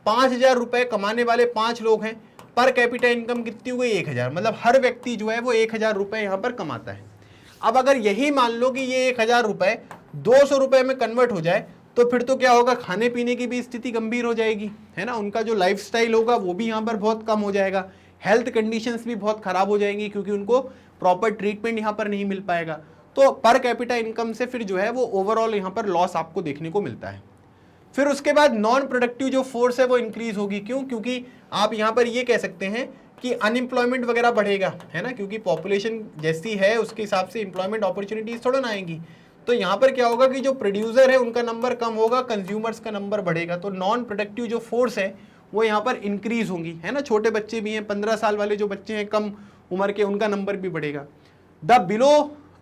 5000 रुपए कमाने वाले 5 लोग हैं, पर कैपिटा इनकम कितनी हुई, 1000। मतलब हर व्यक्ति जो है वो 1000 रुपए यहाँ पर कमाता है। अब अगर यही मान लो कि ये 1000 रुपए 200 रुपए में कन्वर्ट हो जाए तो फिर तो क्या होगा, खाने पीने की भी स्थिति गंभीर हो जाएगी, है ना। उनका जो लाइफस्टाइल होगा वो भी यहाँ पर बहुत कम हो जाएगा, हेल्थ कंडीशंस भी बहुत खराब हो जाएंगी क्योंकि उनको प्रॉपर ट्रीटमेंट यहाँ पर नहीं मिल पाएगा। तो पर कैपिटा इनकम से फिर जो है वो ओवरऑल यहाँ पर लॉस आपको देखने को मिलता है। फिर उसके बाद नॉन प्रोडक्टिव जो फोर्स है वो इंक्रीज होगी। क्यों? क्योंकि आप यहाँ पर ये कह सकते हैं कि अनएम्प्लॉयमेंट वगैरह बढ़ेगा, है ना, क्योंकि पॉपुलेशन जैसी है उसके हिसाब से एम्प्लॉयमेंट अपॉर्चुनिटीज थोड़ा ना आएंगी। तो यहाँ पर क्या होगा कि जो प्रोड्यूसर है उनका नंबर कम होगा, कंज्यूमर्स का नंबर बढ़ेगा, तो नॉन प्रोडक्टिव जो फोर्स है वो यहाँ पर इंक्रीज होंगी, है ना। छोटे बच्चे भी हैं, 15 साल वाले जो बच्चे हैं कम उम्र के, उनका नंबर भी बढ़ेगा।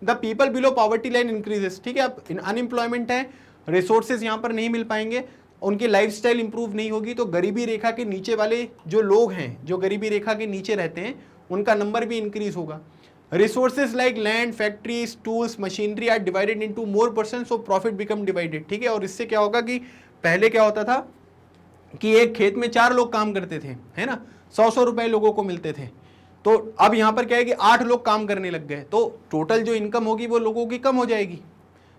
The people below poverty line increases, ठीक है। अब अनएम्प्लॉयमेंट है, रिसोर्सेज यहाँ पर नहीं मिल पाएंगे, उनकी लाइफस्टाइल इंप्रूव नहीं होगी, तो गरीबी रेखा के नीचे वाले जो लोग हैं, जो गरीबी रेखा के नीचे रहते हैं, उनका नंबर भी इंक्रीज होगा। Resources like land, factories, tools, machinery are divided into more person, so profit become divided, ठीक है। और इससे क्या होगा कि पहले क्या होता था कि एक खेत में 4 लोग काम करते थे, है ना, 100 रुपए लोगों को मिलते थे। तो अब यहाँ पर क्या है कि 8 लोग काम करने लग गए, तो टोटल जो इनकम होगी वो लोगों की कम हो जाएगी।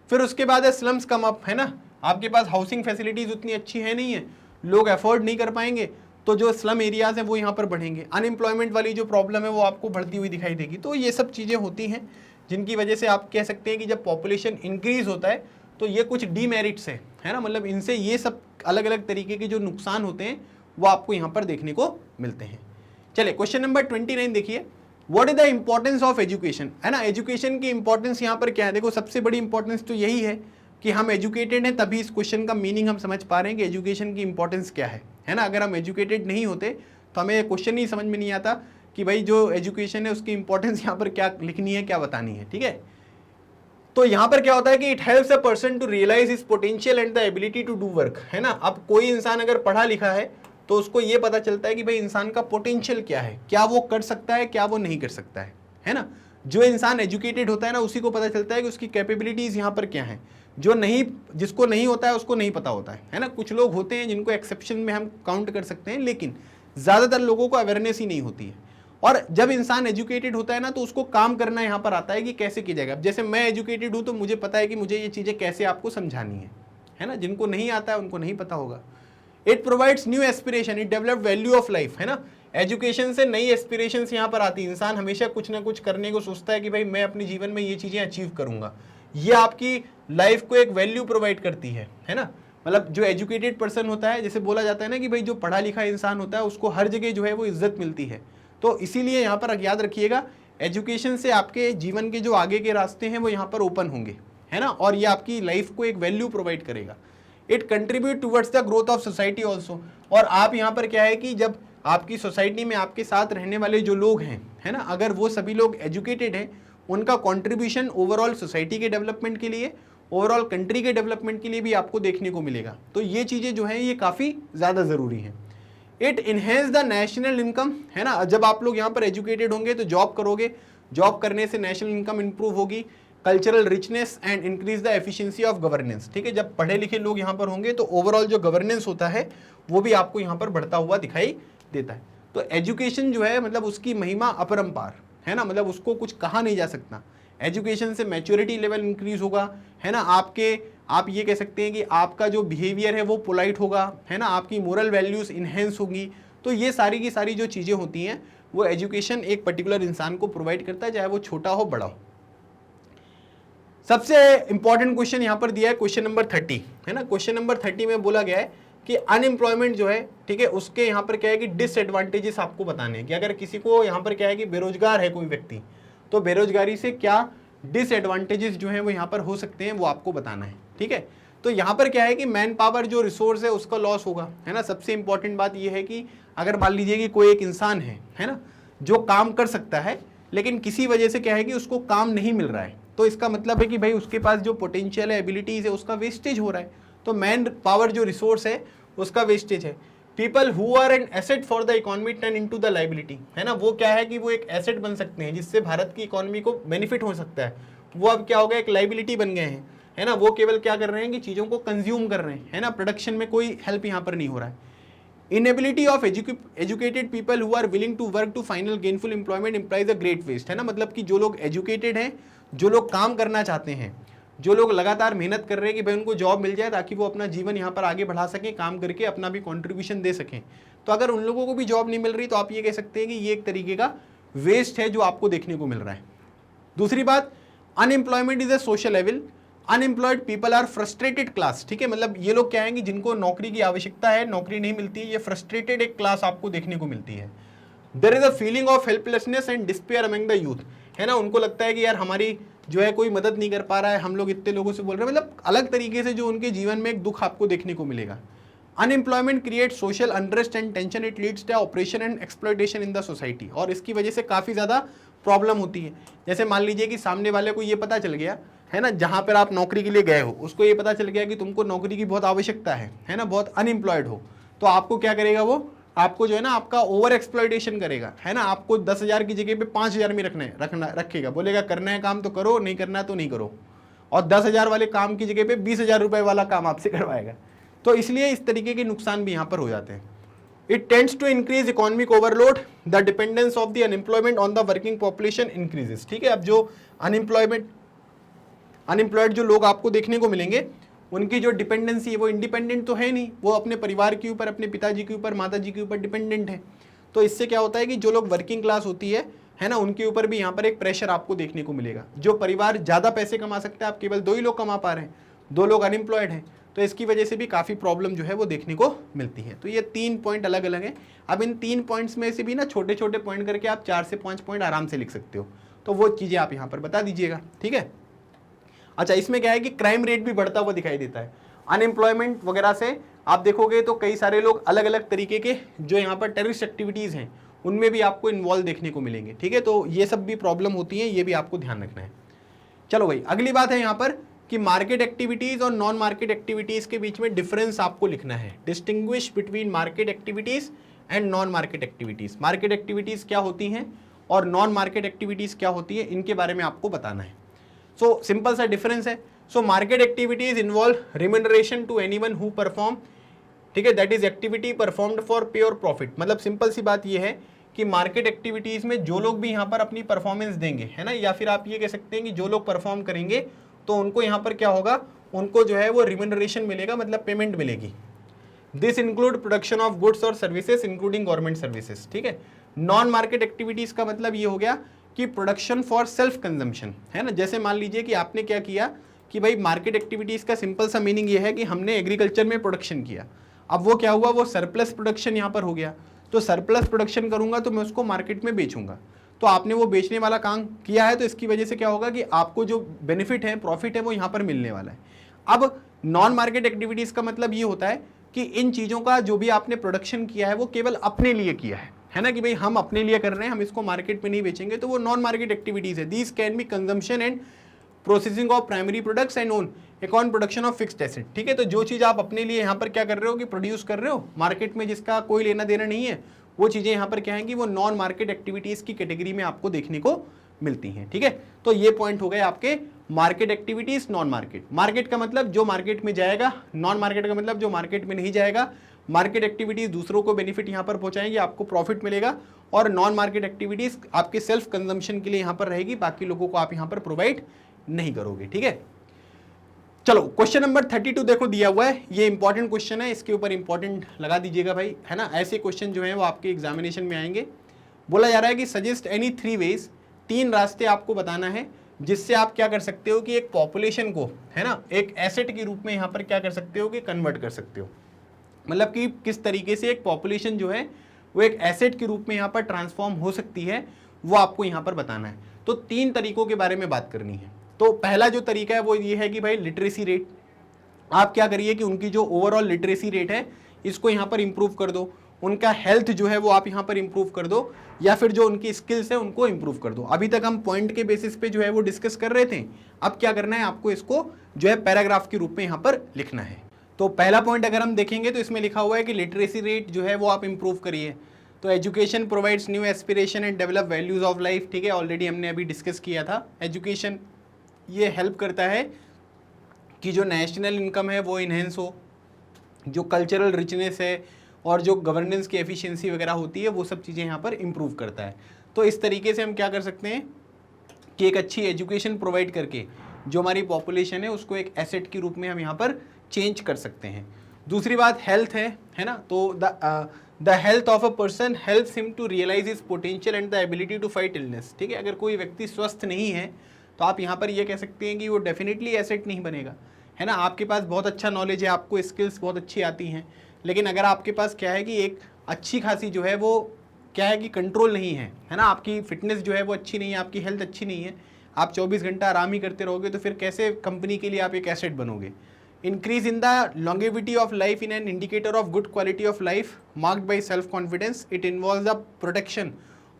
फिर उसके बाद है स्लम्स कम अप, है ना, आपके पास हाउसिंग फैसिलिटीज उतनी अच्छी है नहीं है, लोग अफोर्ड नहीं कर पाएंगे, तो जो स्लम एरियाज हैं वो यहाँ पर बढ़ेंगे। अनएम्प्लॉयमेंट वाली जो प्रॉब्लम है वो आपको बढ़ती हुई दिखाई देगी। तो ये सब चीज़ें होती हैं जिनकी वजह से आप कह सकते हैं कि जब पॉपुलेशन इंक्रीज होता है तो ये कुछ डीमेरिट्स है ना, मतलब इनसे ये सब अलग अलग तरीके के जो नुकसान होते हैं वो आपको यहाँ पर देखने को मिलते हैं। चलिए क्वेश्चन नंबर 29 देखिए, what is the importance of education, है ना। एजुकेशन की इंपॉर्टेंस यहाँ पर क्या है, देखो सबसे बड़ी इंपॉर्टेंस तो यही है कि हम एजुकेटेड हैं, तभी इस क्वेश्चन का मीनिंग हम समझ पा रहे हैं कि एजुकेशन की इंपॉर्टेंस क्या है ना। अगर हम एजुकेटेड नहीं होते तो हमें क्वेश्चन ही समझ में नहीं आता कि भाई जो एजुकेशन है उसकी इंपॉर्टेंस यहाँ पर क्या लिखनी है, क्या बतानी है, ठीक है। तो यहाँ पर क्या होता है कि it helps a person to realise his potential and the ability to do work, है ना। अब कोई इंसान अगर पढ़ा लिखा है तो उसको ये पता चलता है कि भाई इंसान का पोटेंशियल क्या है, क्या वो कर सकता है, क्या वो नहीं कर सकता है ना। जो इंसान एजुकेटेड होता है ना उसी को पता चलता है कि उसकी कैपेबिलिटीज यहाँ पर क्या है। जो नहीं, जिसको नहीं होता है उसको नहीं पता होता है ना। कुछ लोग होते हैं जिनको एक्सेप्शन में हम काउंट कर सकते हैं, लेकिन ज़्यादातर लोगों को अवेयरनेस ही नहीं होती है। और जब इंसान एजुकेटेड होता है ना तो उसको काम करना यहाँ पर आता है कि कैसे किया जाएगा। जैसे मैं एजुकेटेड हूँ तो मुझे पता है कि मुझे ये चीज़ें कैसे आपको समझानी है ना। जिनको नहीं आता है उनको नहीं पता होगा। It provides new aspiration, it develop value of life, है ना। एजुकेशन से नई एस्पिरेशंस यहाँ पर आती है। इंसान हमेशा कुछ ना कुछ करने को सोचता है कि भाई मैं अपने जीवन में ये चीज़ें अचीव करूँगा। ये आपकी लाइफ को एक वैल्यू प्रोवाइड करती है ना। मतलब जो एजुकेटेड पर्सन होता है, जैसे बोला जाता है ना कि भाई जो पढ़ा लिखा इंसान होता है उसको हर जगह जो है वो इज्जत मिलती है। तो इसीलिए यहाँ पर याद रखिएगा, एजुकेशन से आपके जीवन के जो आगे के रास्ते हैं वो यहाँ पर ओपन होंगे, है ना। और ये आपकी लाइफ को एक वैल्यू प्रोवाइड करेगा। It contribute towards the growth of society also. और आप यहाँ पर क्या है कि जब आपकी सोसाइटी में आपके साथ रहने वाले जो लोग हैं, है ना, अगर वो सभी लोग एजुकेटेड हैं, उनका कंट्रीब्यूशन ओवरऑल सोसाइटी के डेवलपमेंट के लिए, ओवरऑल कंट्री के डेवलपमेंट के लिए भी आपको देखने को मिलेगा। तो ये चीज़ें जो हैं ये काफ़ी ज़्यादा ज़रूरी हैं। It enhance the national income, है ना। जब आप लोग यहाँ पर एजुकेटेड होंगे तो जॉब करोगे, जॉब करने से नेशनल इनकम इंप्रूव होगी। Cultural richness and increase the efficiency of governance, ठीक है। जब पढ़े लिखे लोग यहाँ पर होंगे तो ओवरऑल जो गवर्नेंस होता है वो भी आपको यहाँ पर बढ़ता हुआ दिखाई देता है। तो एजुकेशन जो है मतलब उसकी महिमा अपरंपार, है ना, मतलब उसको कुछ कहा नहीं जा सकता। एजुकेशन से मैच्योरिटी लेवल इंक्रीज होगा, है ना। आप ये कह सकते हैं कि आपका जो बिहेवियर है वो पोलाइट होगा, है ना। आपकी मोरल वैल्यूज इन्हेंस होगी। तो ये सारी की सारी जो चीज़ें होती हैं वो एजुकेशन एक पर्टिकुलर इंसान को प्रोवाइड करता है, चाहे वो छोटा हो बड़ा हो। सबसे इंपॉर्टेंट क्वेश्चन यहाँ पर दिया है क्वेश्चन नंबर 30, है ना। क्वेश्चन नंबर 30 में बोला गया है कि अनएम्प्लॉयमेंट जो है, ठीक है, उसके यहाँ पर क्या है कि डिसएडवांटेजेस आपको बताने हैं कि अगर किसी को यहाँ पर क्या है कि बेरोजगार है कोई व्यक्ति, तो बेरोजगारी से क्या डिसएडवांटेजेस जो हैं वो यहाँ पर हो सकते हैं वो आपको बताना है, ठीक है। तो यहाँ पर क्या है कि मैन पावर जो रिसोर्स है उसका लॉस होगा, है ना। सबसे इंपॉर्टेंट बात यह है कि अगर मान लीजिए कि कोई एक इंसान है ना, जो काम कर सकता है लेकिन किसी वजह से क्या है कि उसको काम नहीं मिल रहा है, तो इसका मतलब है कि भाई उसके पास जो पोटेंशियल है, एबिलिटीज है, उसका वेस्टेज हो रहा है। तो मैन पावर जो रिसोर्स है उसका वेस्टेज है। People who are an asset for the economy turn into the liability, है ना। वो क्या है कि वो एक एसेट बन सकते हैं जिससे भारत की इकोनॉमी को बेनिफिट हो सकता है। वो अब क्या हो गया, एक लाइबिलिटी बन गए हैं, है ना। वो केवल क्या कर रहे हैं कि चीज़ों को कंज्यूम कर रहे हैं, है ना। प्रोडक्शन में कोई हेल्प यहाँ पर नहीं हो रहा है। Inability of educated people who are willing to work to final gainful employment implies a great waste, है ना। मतलब कि जो लोग एजुकेटेड हैं, जो लोग काम करना चाहते हैं, जो लोग लगातार मेहनत कर रहे हैं कि भाई उनको जॉब मिल जाए ताकि वो अपना जीवन यहाँ पर आगे बढ़ा सकें, काम करके अपना भी कॉन्ट्रीब्यूशन दे सकें। तो अगर उन लोगों को भी जॉब नहीं मिल रही तो आप ये कह सकते हैं कि ये एक तरीके का वेस्ट है जो आपको देखने को मिल रहा है। दूसरी बात, unemployment is a social evil, unemployed people are frustrated class. ठीक है, मतलब ये लोग क्या है कि जिनको नौकरी की आवश्यकता है, नौकरी नहीं मिलती, ये फ्रस्ट्रेटेड एक क्लास आपको देखने को मिलती है। There is a feeling of helplessness and despair among the youth, है ना, उनको लगता है कि यार हमारी जो है कोई मदद नहीं कर पा रहा है, हम लोग इतने लोगों से बोल रहे हैं, मतलब अलग तरीके से जो उनके जीवन में एक दुख आपको देखने को मिलेगा। Unemployment create social unrest and tension, it leads to operation and exploitation in the society, और इसकी वजह से काफ़ी ज़्यादा प्रॉब्लम होती है। जैसे मान लीजिए कि सामने वाले को ये पता चल गया है ना, जहाँ पर आप नौकरी के लिए गए हो उसको ये पता चल गया कि तुमको नौकरी की बहुत आवश्यकता है ना, बहुत अनएम्प्लॉयड हो, तो आपको क्या करेगा वो, आपको जो है ना आपका ओवर एक्सप्लॉयटेशन करेगा, है ना, आपको 10,000 की जगह पे 5,000 में रखेगा, बोलेगा करना है काम तो करो, नहीं करना है तो नहीं करो, और 10,000 वाले काम की जगह पे 20,000 रुपए वाला काम आपसे करवाएगा। तो इसलिए इस तरीके के नुकसान भी यहाँ पर हो जाते हैं। It tends to increase economic overload, the dependence of the unemployment on the working population increases. ठीक है, अब जो अनएम्प्लॉयड जो लोग आपको देखने को मिलेंगे, उनकी जो डिपेंडेंसी है वो इंडिपेंडेंट तो है नहीं, वो अपने परिवार के ऊपर, अपने पिताजी के ऊपर, माताजी के ऊपर डिपेंडेंट है। तो इससे क्या होता है कि जो लोग वर्किंग क्लास होती है ना, उनके ऊपर भी यहाँ पर एक प्रेशर आपको देखने को मिलेगा। जो परिवार ज़्यादा पैसे कमा सकते हैं, आप केवल 2 ही लोग कमा पा रहे हैं, 2 लोग अनएम्प्लॉयड हैं, तो इसकी वजह से भी काफ़ी प्रॉब्लम जो है वो देखने को मिलती है। तो ये 3 पॉइंट अलग अलग हैं। अब इन 3 पॉइंट्स में से भी ना छोटे छोटे पॉइंट करके आप 4 से 5 पॉइंट आराम से लिख सकते हो, तो वो चीज़ें आप यहाँ पर बता दीजिएगा। ठीक है, अच्छा, इसमें क्या है कि क्राइम रेट भी बढ़ता हुआ दिखाई देता है। अनएम्प्लॉयमेंट वगैरह से आप देखोगे तो कई सारे लोग अलग अलग तरीके के जो यहाँ पर टेररिस्ट एक्टिविटीज़ हैं उनमें भी आपको इन्वॉल्व देखने को मिलेंगे। ठीक है, तो ये सब भी प्रॉब्लम होती है, ये भी आपको ध्यान रखना है। चलो भाई, अगली बात है यहाँ पर कि मार्केट एक्टिविटीज़ और नॉन मार्केट एक्टिविटीज़ के बीच में डिफरेंस आपको लिखना है। Distinguish between market activities and non market activities. Market activities क्या होती हैं और नॉन मार्केट एक्टिविटीज़ क्या होती है, इनके बारे में आपको बताना है। सो सिंपल सा डिफरेंस है। So market activities involve remuneration to anyone who perform, ठीक है, that is activity performed for pure profit. मतलब सिंपल सी बात ये है कि मार्केट एक्टिविटीज में जो लोग भी यहाँ पर अपनी परफॉर्मेंस देंगे, है ना, या फिर आप ये कह सकते हैं कि जो लोग परफॉर्म करेंगे तो उनको यहाँ पर क्या होगा, उनको जो है वो रिम्यूनरेशन मिलेगा, मतलब पेमेंट मिलेगी। This include production of goods और सर्विसेज इंक्लूडिंग गवर्नमेंट सर्विसेज। ठीक है, नॉन मार्केट एक्टिविटीज का मतलब ये हो गया कि प्रोडक्शन फॉर सेल्फ कंजम्पशन, है ना। जैसे मान लीजिए कि आपने क्या किया कि भाई मार्केट एक्टिविटीज़ का सिंपल सा मीनिंग ये है कि हमने एग्रीकल्चर में प्रोडक्शन किया, अब वो क्या हुआ, वो सरप्लस प्रोडक्शन यहाँ पर हो गया, तो सरप्लस प्रोडक्शन करूँगा तो मैं उसको मार्केट में बेचूंगा, तो आपने वो बेचने वाला काम किया है, तो इसकी वजह से क्या होगा कि आपको जो बेनिफिट है, प्रॉफिट है, वो यहाँ पर मिलने वाला है। अब नॉन मार्केट एक्टिविटीज़ का मतलब ये होता है कि इन चीज़ों का जो भी आपने प्रोडक्शन किया है वो केवल अपने लिए किया है ना, कि भाई हम अपने लिए कर रहे हैं, हम इसको मार्केट में नहीं बेचेंगे, तो वो नॉन मार्केट एक्टिविटीज़ है। These can be consumption and processing of primary products and own account production of fixed asset. ठीक है, तो जो चीज़ आप अपने लिए यहाँ पर क्या कर रहे हो कि प्रोड्यूस कर रहे हो मार्केट में, जिसका कोई लेना देना नहीं है, वो चीज़ें यहाँ पर क्या है कि वो नॉन मार्केट एक्टिविटीज़ की कैटेगरी में आपको देखने को मिलती हैं। ठीक है, तो ये पॉइंट हो गए आपके market activities, non market. Market का मतलब जो मार्केट में जाएगा, नॉन मार्केट का मतलब जो मार्केट में नहीं जाएगा। मार्केट एक्टिविटीज़ दूसरों को बेनिफिट यहाँ पर पहुँचाएंगे, आपको प्रॉफिट मिलेगा, और नॉन मार्केट एक्टिविटीज़ आपके सेल्फ कंजम्पशन के लिए यहाँ पर रहेगी, बाकी लोगों को आप यहाँ पर प्रोवाइड नहीं करोगे। ठीक है, चलो क्वेश्चन नंबर 32 देखो दिया हुआ है, ये इंपॉर्टेंट क्वेश्चन है, इसके ऊपर इंपॉर्टेंट लगा दीजिएगा भाई, है ना। ऐसे क्वेश्चन जो है वो आपके एग्जामिनेशन में आएंगे। बोला जा रहा है कि सजेस्ट एनी 3 वेज, 3 रास्ते आपको बताना है जिससे आप क्या कर सकते हो कि एक पॉपुलेशन को, है ना, एक एसेट के रूप में यहाँ पर क्या कर सकते हो कि कन्वर्ट कर सकते हो। मतलब कि किस तरीके से एक पॉपुलेशन जो है वो एक एसेट के रूप में यहाँ पर ट्रांसफॉर्म हो सकती है, वो आपको यहाँ पर बताना है। तो 3 तरीकों के बारे में बात करनी है। तो पहला जो तरीका है वो ये है कि भाई लिटरेसी रेट, आप क्या करिए कि उनकी जो ओवरऑल लिटरेसी रेट है इसको यहाँ पर इम्प्रूव कर दो, उनका हेल्थ जो है वो आप यहाँ पर इम्प्रूव कर दो, या फिर जो उनकी स्किल्स है उनको इम्प्रूव कर दो। अभी तक हम पॉइंट के बेसिस पे जो है वो डिस्कस कर रहे थे, अब क्या करना है आपको, इसको जो है पैराग्राफ के रूप में यहाँ पर लिखना है। तो पहला पॉइंट अगर हम देखेंगे तो इसमें लिखा हुआ है कि लिटरेसी रेट जो है वो आप इम्प्रूव करिए। तो education provides new aspiration and develop values of life. ठीक है, ऑलरेडी हमने अभी डिस्कस किया था। एजुकेशन ये हेल्प करता है कि जो नेशनल इनकम है वो इन्हेंस हो, जो कल्चरल रिचनेस है और जो गवर्नेंस की एफिशिएंसी वगैरह होती है वो सब चीज़ें यहाँ पर इम्प्रूव करता है। तो इस तरीके से हम क्या कर सकते हैं कि एक अच्छी एजुकेशन प्रोवाइड करके जो हमारी पॉपुलेशन है उसको एक एसेट के रूप में हम यहाँ पर चेंज कर सकते हैं। दूसरी बात हेल्थ है ना, तो the health of a person helps him to realise his potential and the ability to fight illness. ठीक है, अगर कोई व्यक्ति स्वस्थ नहीं है तो आप यहाँ पर ये कह सकते हैं कि वो डेफिनेटली एसेट नहीं बनेगा, है ना। आपके पास बहुत अच्छा नॉलेज है, आपको स्किल्स बहुत अच्छी आती हैं, लेकिन अगर आपके पास क्या है कि एक अच्छी खासी जो है वो क्या है कि कंट्रोल नहीं है ना, आपकी फिटनेस जो है वो अच्छी नहीं है, आपकी हेल्थ अच्छी नहीं है, आप 24 घंटा आराम ही करते रहोगे तो फिर कैसे कंपनी के लिए आप एक एसेट बनोगे। Increase in the longevity of life in an indicator of good quality of life marked by self confidence. It involve the protection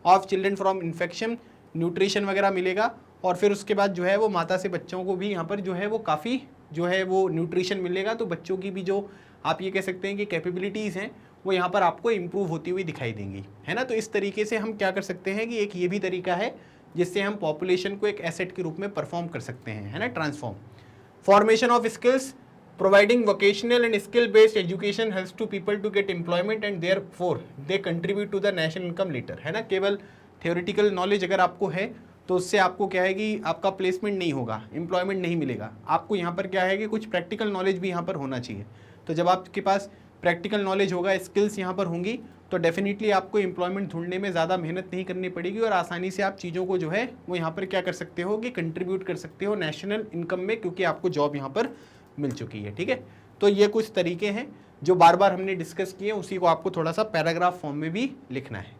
of children from infection, nutrition वगैरह मिलेगा, और फिर उसके बाद जो है वो माता से बच्चों को भी यहाँ पर जो है वो काफ़ी जो है वो न्यूट्रिशन मिलेगा, तो बच्चों की भी जो आप ये कह सकते हैं कि कैपेबिलिटीज़ हैं वो यहाँ पर आपको इम्प्रूव होती हुई दिखाई देंगी, है ना। तो इस तरीके से हम क्या कर सकते हैं कि एक ये भी तरीका है जिससे हम पॉपुलेशन को एक एसेट के रूप में परफॉर्म कर सकते हैं, है ना, transform. Formation of skills, providing vocational and skill based education helps to people to get employment and therefore they contribute to the national income later, है ना। केवल थ्योरेटिकल नॉलेज अगर आपको है तो उससे आपको क्या है कि आपका प्लेसमेंट नहीं होगा, एम्प्लॉयमेंट नहीं मिलेगा। आपको यहाँ पर क्या है कि कुछ प्रैक्टिकल नॉलेज भी यहाँ पर होना चाहिए। तो जब आपके पास प्रैक्टिकल नॉलेज होगा, स्किल्स यहाँ पर होंगी, तो डेफिनेटली आपको एम्प्लॉयमेंट ढूंढने में ज़्यादा मेहनत नहीं करनी पड़ेगी और आसानी से आप चीज़ों को जो है वो यहाँ पर क्या कर सकते हो कि कंट्रीब्यूट कर सकते हो नेशनल इनकम में, क्योंकि आपको जॉब यहाँ पर मिल चुकी है। ठीक है, तो ये कुछ तरीके हैं जो बार बार हमने डिस्कस किए, उसी को आपको थोड़ा सा पैराग्राफ फॉर्म में भी लिखना है।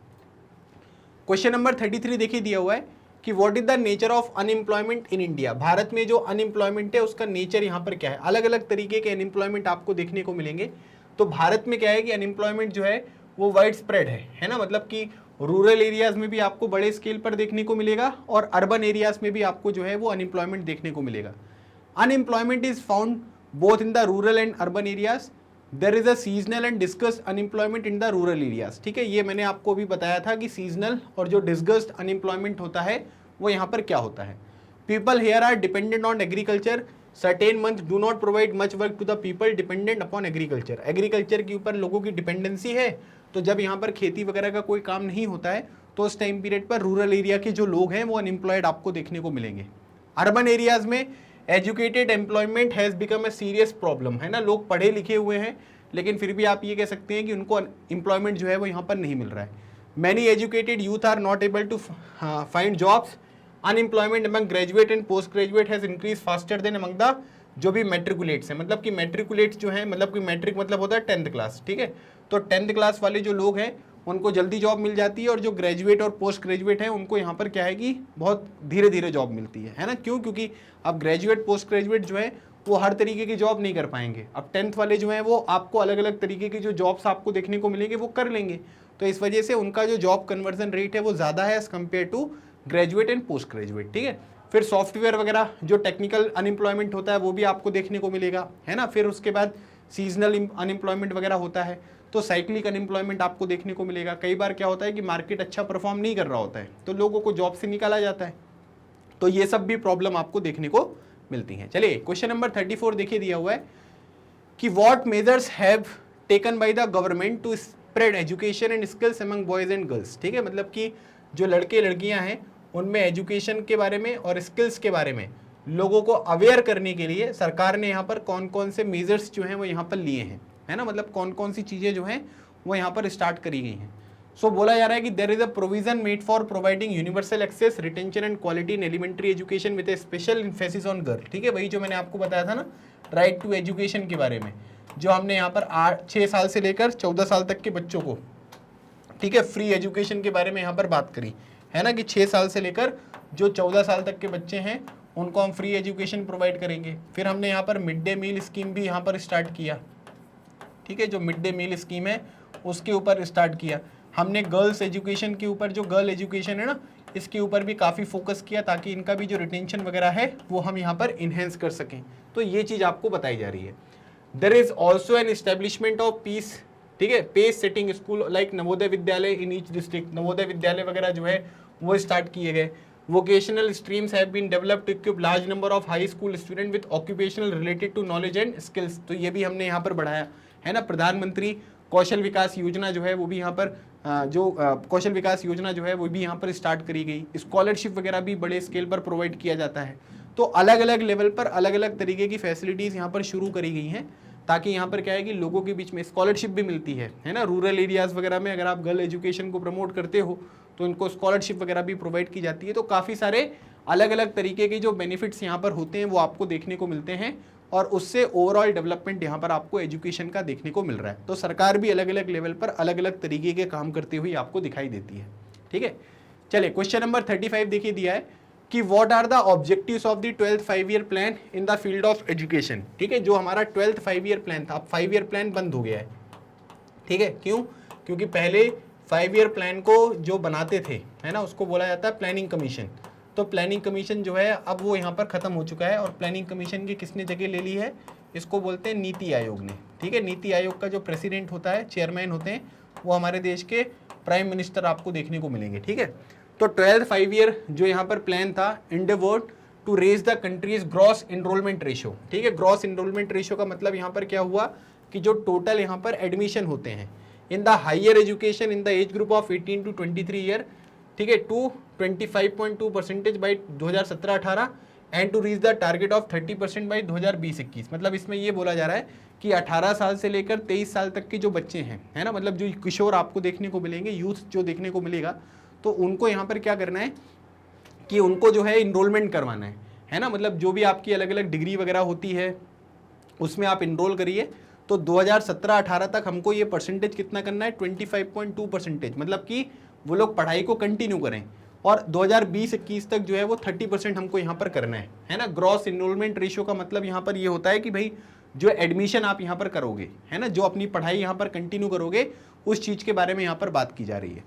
क्वेश्चन नंबर 33 देखिए दिया हुआ है कि what is the nature of unemployment in India. Bharat में जो अनएम्प्लॉयमेंट है उसका नेचर यहाँ पर क्या है। अलग अलग तरीके के अनएम्प्लॉयमेंट आपको देखने को मिलेंगे। तो भारत में क्या है कि अनएम्प्लॉयमेंट जो है वो वाइड स्प्रेड है ना, मतलब कि रूरल एरियाज में भी आपको बड़े स्केल पर देखने को मिलेगा और अर्बन एरियाज में भी आपको जो है वो अनएम्प्लॉयमेंट देखने को मिलेगा। Unemployment is found both in the rural and urban areas. There is a seasonal and discussed unemployment in the rural areas. ठीक है, ये मैंने आपको अभी बताया था कि सीजनल और जो डिस्कस्ड अनएम्प्लॉयमेंट होता है वो यहाँ पर क्या होता है। People here are dependent on agriculture, certain month do not provide much work to the people dependent upon agriculture. Agriculture के ऊपर लोगों की डिपेंडेंसी है, तो जब यहाँ पर खेती वगैरह का कोई काम नहीं होता है तो उस टाइम पीरियड पर रूरल एरिया के जो लोग हैं वो अनएम्प्लॉयड आपको देखने को मिलेंगे। अर्बन एरियाज में educated employment has become a serious problem, है ना। लोग पढ़े लिखे हुए हैं लेकिन फिर भी आप ये कह सकते हैं कि उनको एम्प्लॉयमेंट जो है वो यहाँ पर नहीं मिल रहा है। Many educated youth are not able to find jobs. Unemployment among graduate and post graduate has increase faster than among the जो भी मैट्रिकुलेट्स हैं, मतलब कि मैट्रिकुलेट्स जो हैं, मतलब कि मैट्रिक मतलब होता है 10th क्लास। ठीक है, तो 10th क्लास वाले जो लोग हैं उनको जल्दी जॉब मिल जाती है और जो ग्रेजुएट और पोस्ट ग्रेजुएट हैं उनको यहाँ पर क्या है कि बहुत धीरे धीरे जॉब मिलती है ना। क्यों? क्योंकि अब ग्रेजुएट पोस्ट ग्रेजुएट जो है वो हर तरीके की जॉब नहीं कर पाएंगे। अब 10th वाले जो हैं वो आपको अलग अलग तरीके की जो जॉब्स आपको देखने को मिलेंगे वो कर लेंगे, तो इस वजह से उनका जो जॉब कन्वर्जन रेट है वो ज़्यादा है as compare to graduate and post graduate. ठीक है, फिर सॉफ्टवेयर वगैरह जो टेक्निकल अनएम्प्लॉयमेंट होता है वो भी आपको देखने को मिलेगा, है ना। फिर उसके बाद सीजनल अनएम्प्लॉयमेंट वगैरह होता है, तो साइक्लिक अनएम्प्लॉयमेंट आपको देखने को मिलेगा। कई बार क्या होता है कि मार्केट अच्छा परफॉर्म नहीं कर रहा होता है तो लोगों को जॉब से निकाला जाता है, तो ये सब भी प्रॉब्लम आपको देखने को मिलती हैं। चलिए क्वेश्चन नंबर 34 देखिए दिया हुआ है कि what measures have taken by the government to spread education and skills among boys and girls. ठीक है, मतलब कि जो लड़के लड़कियां हैं उनमें एजुकेशन के बारे में और स्किल्स के बारे में लोगों को अवेयर करने के लिए सरकार ने यहाँ पर कौन कौन से मेजर्स जो हैं वो यहाँ पर लिए हैं, है ना, मतलब कौन कौन सी चीज़ें जो हैं वो यहाँ पर स्टार्ट करी गई हैं। सो बोला जा रहा है कि there is a provision made for providing universal access, retention and quality in elementary education with a special emphasis on girl. ठीक है, वही जो मैंने आपको बताया था ना राइट टू एजुकेशन के बारे में, जो हमने यहाँ पर 6 साल से लेकर 14 साल तक के बच्चों को, ठीक है, फ्री एजुकेशन के बारे में यहाँ पर बात करी है ना, कि 6 साल से लेकर जो 14 साल तक के बच्चे हैं उनको हम फ्री एजुकेशन प्रोवाइड करेंगे। फिर हमने यहाँ पर मिड डे मील स्कीम भी यहाँ पर स्टार्ट किया। ठीक है, जो मिड डे मील स्कीम है उसके ऊपर स्टार्ट किया हमने। गर्ल्स एजुकेशन के ऊपर, जो गर्ल एजुकेशन है ना, इसके ऊपर भी काफ़ी फोकस किया ताकि इनका भी जो रिटेंशन वगैरह है वो हम यहाँ पर इन्हेंस कर सकें। तो ये चीज़ आपको बताई जा रही है। There is also an establishment of peace, ठीक है, pace setting school like Navodaya Vidyalaya in each district. Navodaya Vidyalaya वगैरह जो है वो स्टार्ट किए गए। Vocational streams have been developed to equip large number of high school student with occupational related to knowledge and skills. तो ये भी हमने यहाँ पर बढ़ाया है ना। प्रधानमंत्री कौशल विकास योजना जो है वो भी यहाँ पर कौशल विकास योजना जो है वो भी यहाँ पर स्टार्ट करी गई। स्कॉलरशिप वगैरह भी बड़े स्केल पर प्रोवाइड किया जाता है। तो अलग अलग लेवल पर अलग अलग तरीके की फैसिलिटीज़ यहाँ पर शुरू करी गई हैं, ताकि यहाँ पर क्या है कि लोगों के बीच में स्कॉलरशिप भी मिलती है ना। रूरल एरियाज़ वगैरह में अगर आप गर्ल एजुकेशन को प्रमोट करते हो तो इनको स्कॉलरशिप वगैरह भी प्रोवाइड की जाती है। तो काफ़ी सारे अलग अलग तरीके के जो बेनिफिट्स यहाँ पर होते हैं वो आपको देखने को मिलते हैं, और उससे ओवरऑल डेवलपमेंट यहाँ पर आपको एजुकेशन का देखने को मिल रहा है। तो सरकार भी अलग अलग लेवल पर अलग अलग तरीके के काम करते हुए आपको दिखाई देती है। ठीक है, चलिए क्वेश्चन नंबर 35 देखिए दिया है कि what are the objectives of the 12th 5-year plan in the field of education. ठीक है, जो हमारा 12th 5-year प्लान था, अब 5-year प्लान बंद हो गया है। ठीक है, क्यों? क्योंकि पहले 5-year प्लान को जो बनाते थे है ना, उसको बोला जाता है प्लानिंग कमीशन। तो प्लानिंग कमीशन जो है अब वो यहाँ पर खत्म हो चुका है, और प्लानिंग कमीशन की किसने जगह ले ली है? इसको बोलते हैं नीति आयोग ने। ठीक है, नीति आयोग का जो प्रेसिडेंट होता है, चेयरमैन होते हैं, वो हमारे देश के प्राइम मिनिस्टर आपको देखने को मिलेंगे। ठीक है, तो 12th 5-year जो यहाँ पर प्लान था, endeavored to raise the country's gross enrolment ratio. ठीक है, ग्रॉस एनरोलमेंट रेशियो का मतलब यहाँ पर क्या हुआ कि जो टोटल यहाँ पर एडमिशन होते हैं in the higher education in the age group of 18 to 23 year, ठीक है, to 25.2% by 2017-18 and to reach the target of 30% by 2020-21। मतलब इसमें ये बोला जा रहा है कि 18 साल से लेकर 23 साल तक के जो बच्चे हैं है ना, मतलब जो किशोर आपको देखने को मिलेंगे, यूथ जो देखने को मिलेगा, तो उनको यहाँ पर क्या करना है कि उनको जो है इनरोलमेंट करवाना है ना। मतलब जो भी आपकी अलग अलग डिग्री वगैरह होती है उसमें आप इनरोल करिए। तो 2017-18 तक हमको ये परसेंटेज कितना करना है? 25.2%। मतलब कि वो लोग पढ़ाई को कंटिन्यू करें, और 2020-21 तक जो है वो 30% हमको यहाँ पर करना है ना। ग्रॉस इनरोलमेंट रेशियो का मतलब यहाँ पर ये होता है कि भाई जो एडमिशन आप यहाँ पर करोगे है ना, जो अपनी पढ़ाई यहाँ पर कंटिन्यू करोगे, उस चीज़ के बारे में यहाँ पर बात की जा रही है।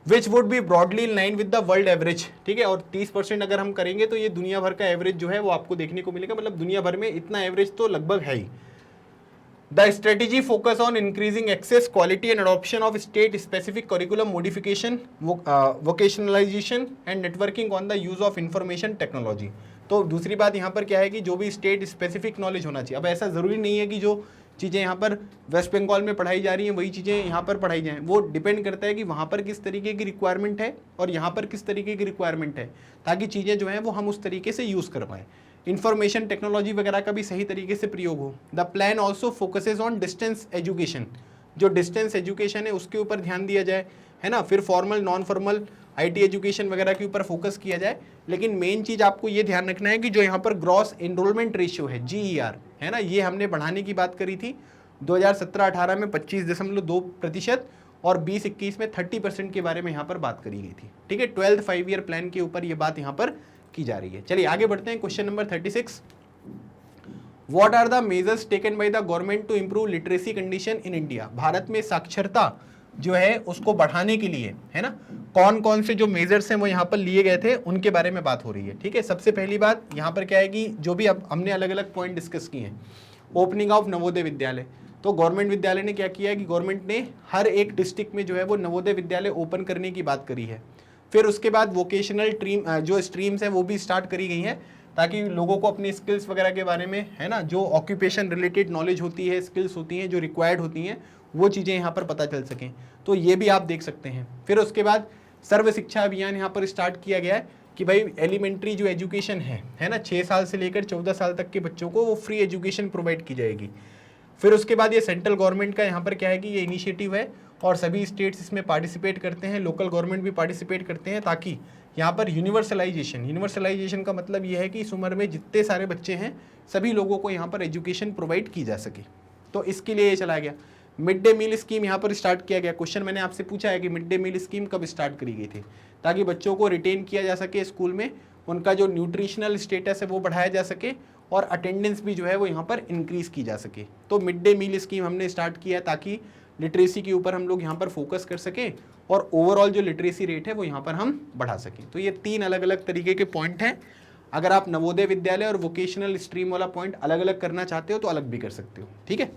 Which would be broadly in line with the world average. ठीक है, और 30% अगर हम करेंगे तो ये दुनिया भर का एवरेज जो है वो आपको देखने को मिलेगा। मतलब दुनिया भर में इतना एवरेज तो लगभग है ही। The strategy focus on increasing access, quality and adoption of state specific curriculum modification, vocationalization and networking on the use of information technology. तो दूसरी बात यहाँ पर क्या है कि जो भी स्टेट स्पेसिफिक नॉलेज होना चाहिए। अब ऐसा ज़रूरी नहीं है कि जो चीज़ें यहाँ पर वेस्ट बंगाल में पढ़ाई जा रही हैं वही चीज़ें यहाँ पर पढ़ाई जाएँ। वो डिपेंड करता है कि वहाँ पर किस तरीके की रिक्वायरमेंट है और यहाँ पर किस तरीके की रिक्वायरमेंट है, ताकि चीज़ें जो हैं वो हम उस तरीके से यूज़ कर पाएँ। इंफॉर्मेशन टेक्नोलॉजी वगैरह का भी सही तरीके से प्रयोग हो। The plan also focuses on distance education. जो डिस्टेंस एजुकेशन है उसके ऊपर ध्यान दिया जाए है ना। फिर formal non formal IT education वगैरह के ऊपर फोकस किया जाए। लेकिन मेन चीज़ आपको ये ध्यान रखना है कि जो यहाँ पर ग्रॉस एनरोलमेंट रेशियो है, GER है ना, ये हमने बढ़ाने की बात करी थी। 2017-18 में 25.2% और 20-21 में 30% के बारे में यहाँ पर बात करी गई थी। ठीक है, 12th 5-year प्लान के ऊपर ये बात यहाँ पर की जा रही है। चलिए आगे बढ़ते हैं। Question number 36, what are the measures taken by the government to improve literacy condition in India. Bharat में साक्षरता जो है उसको बढ़ाने के लिए है ना, कौन कौन से जो मेजर्स हैं वो यहाँ पर लिए गए थे उनके बारे में बात हो रही है। ठीक है, सबसे पहली बात यहाँ पर क्या है कि जो भी अब हमने अलग अलग पॉइंट डिस्कस किए हैं, ओपनिंग ऑफ नवोदय विद्यालय। तो गवर्नमेंट विद्यालय ने क्या किया है कि गवर्नमेंट ने हर एक डिस्ट्रिक्ट में जो है वो नवोदय विद्यालय ओपन करने की बात करी है। फिर उसके बाद वोकेशनल जो स्ट्रीम्स हैं वो भी स्टार्ट करी गई हैं, ताकि लोगों को अपनी स्किल्स वगैरह के बारे में है ना, जो ऑक्यूपेशन रिलेटेड नॉलेज होती है, स्किल्स होती हैं जो रिक्वायर्ड होती हैं, वो चीज़ें यहाँ पर पता चल सकें। तो ये भी आप देख सकते हैं। फिर उसके बाद सर्व शिक्षा अभियान यहाँ पर स्टार्ट किया गया है कि भाई एलिमेंट्री जो एजुकेशन है ना, 6 साल से लेकर 14 साल तक के बच्चों को वो फ्री एजुकेशन प्रोवाइड की जाएगी। फिर उसके बाद ये सेंट्रल गवर्नमेंट का यहाँ पर क्या है कि ये इनिशिएटिव है और सभी स्टेट्स इसमें पार्टिसिपेट करते हैं, लोकल गवर्नमेंट भी पार्टिसिपेट करते हैं, ताकि यहाँ पर यूनिवर्सलाइजेशन का मतलब ये है कि इस उम्र में जितने सारे बच्चे हैं सभी लोगों को यहाँ पर एजुकेशन प्रोवाइड की जा सके। तो इसके लिए ये चला गया। मिड डे मील स्कीम यहाँ पर स्टार्ट किया गया। क्वेश्चन मैंने आपसे पूछा है कि मिड डे मील स्कीम कब स्टार्ट करी गई थी, ताकि बच्चों को रिटेन किया जा सके स्कूल में, उनका जो न्यूट्रिशनल स्टेटस है वो बढ़ाया जा सके और अटेंडेंस भी जो है वो यहाँ पर इंक्रीज़ की जा सके। तो मिड डे मील स्कीम हमने स्टार्ट किया है ताकि लिटरेसी के ऊपर हम लोग यहाँ पर फोकस कर सकें और ओवरऑल जो लिटरेसी रेट है वो यहाँ पर हम बढ़ा सकें। तो ये 3 अलग अलग तरीके के पॉइंट हैं। अगर आप नवोदय विद्यालय और वोकेशनल स्ट्रीम वाला पॉइंट अलग अलग करना चाहते हो तो अलग भी कर सकते हो। ठीक है,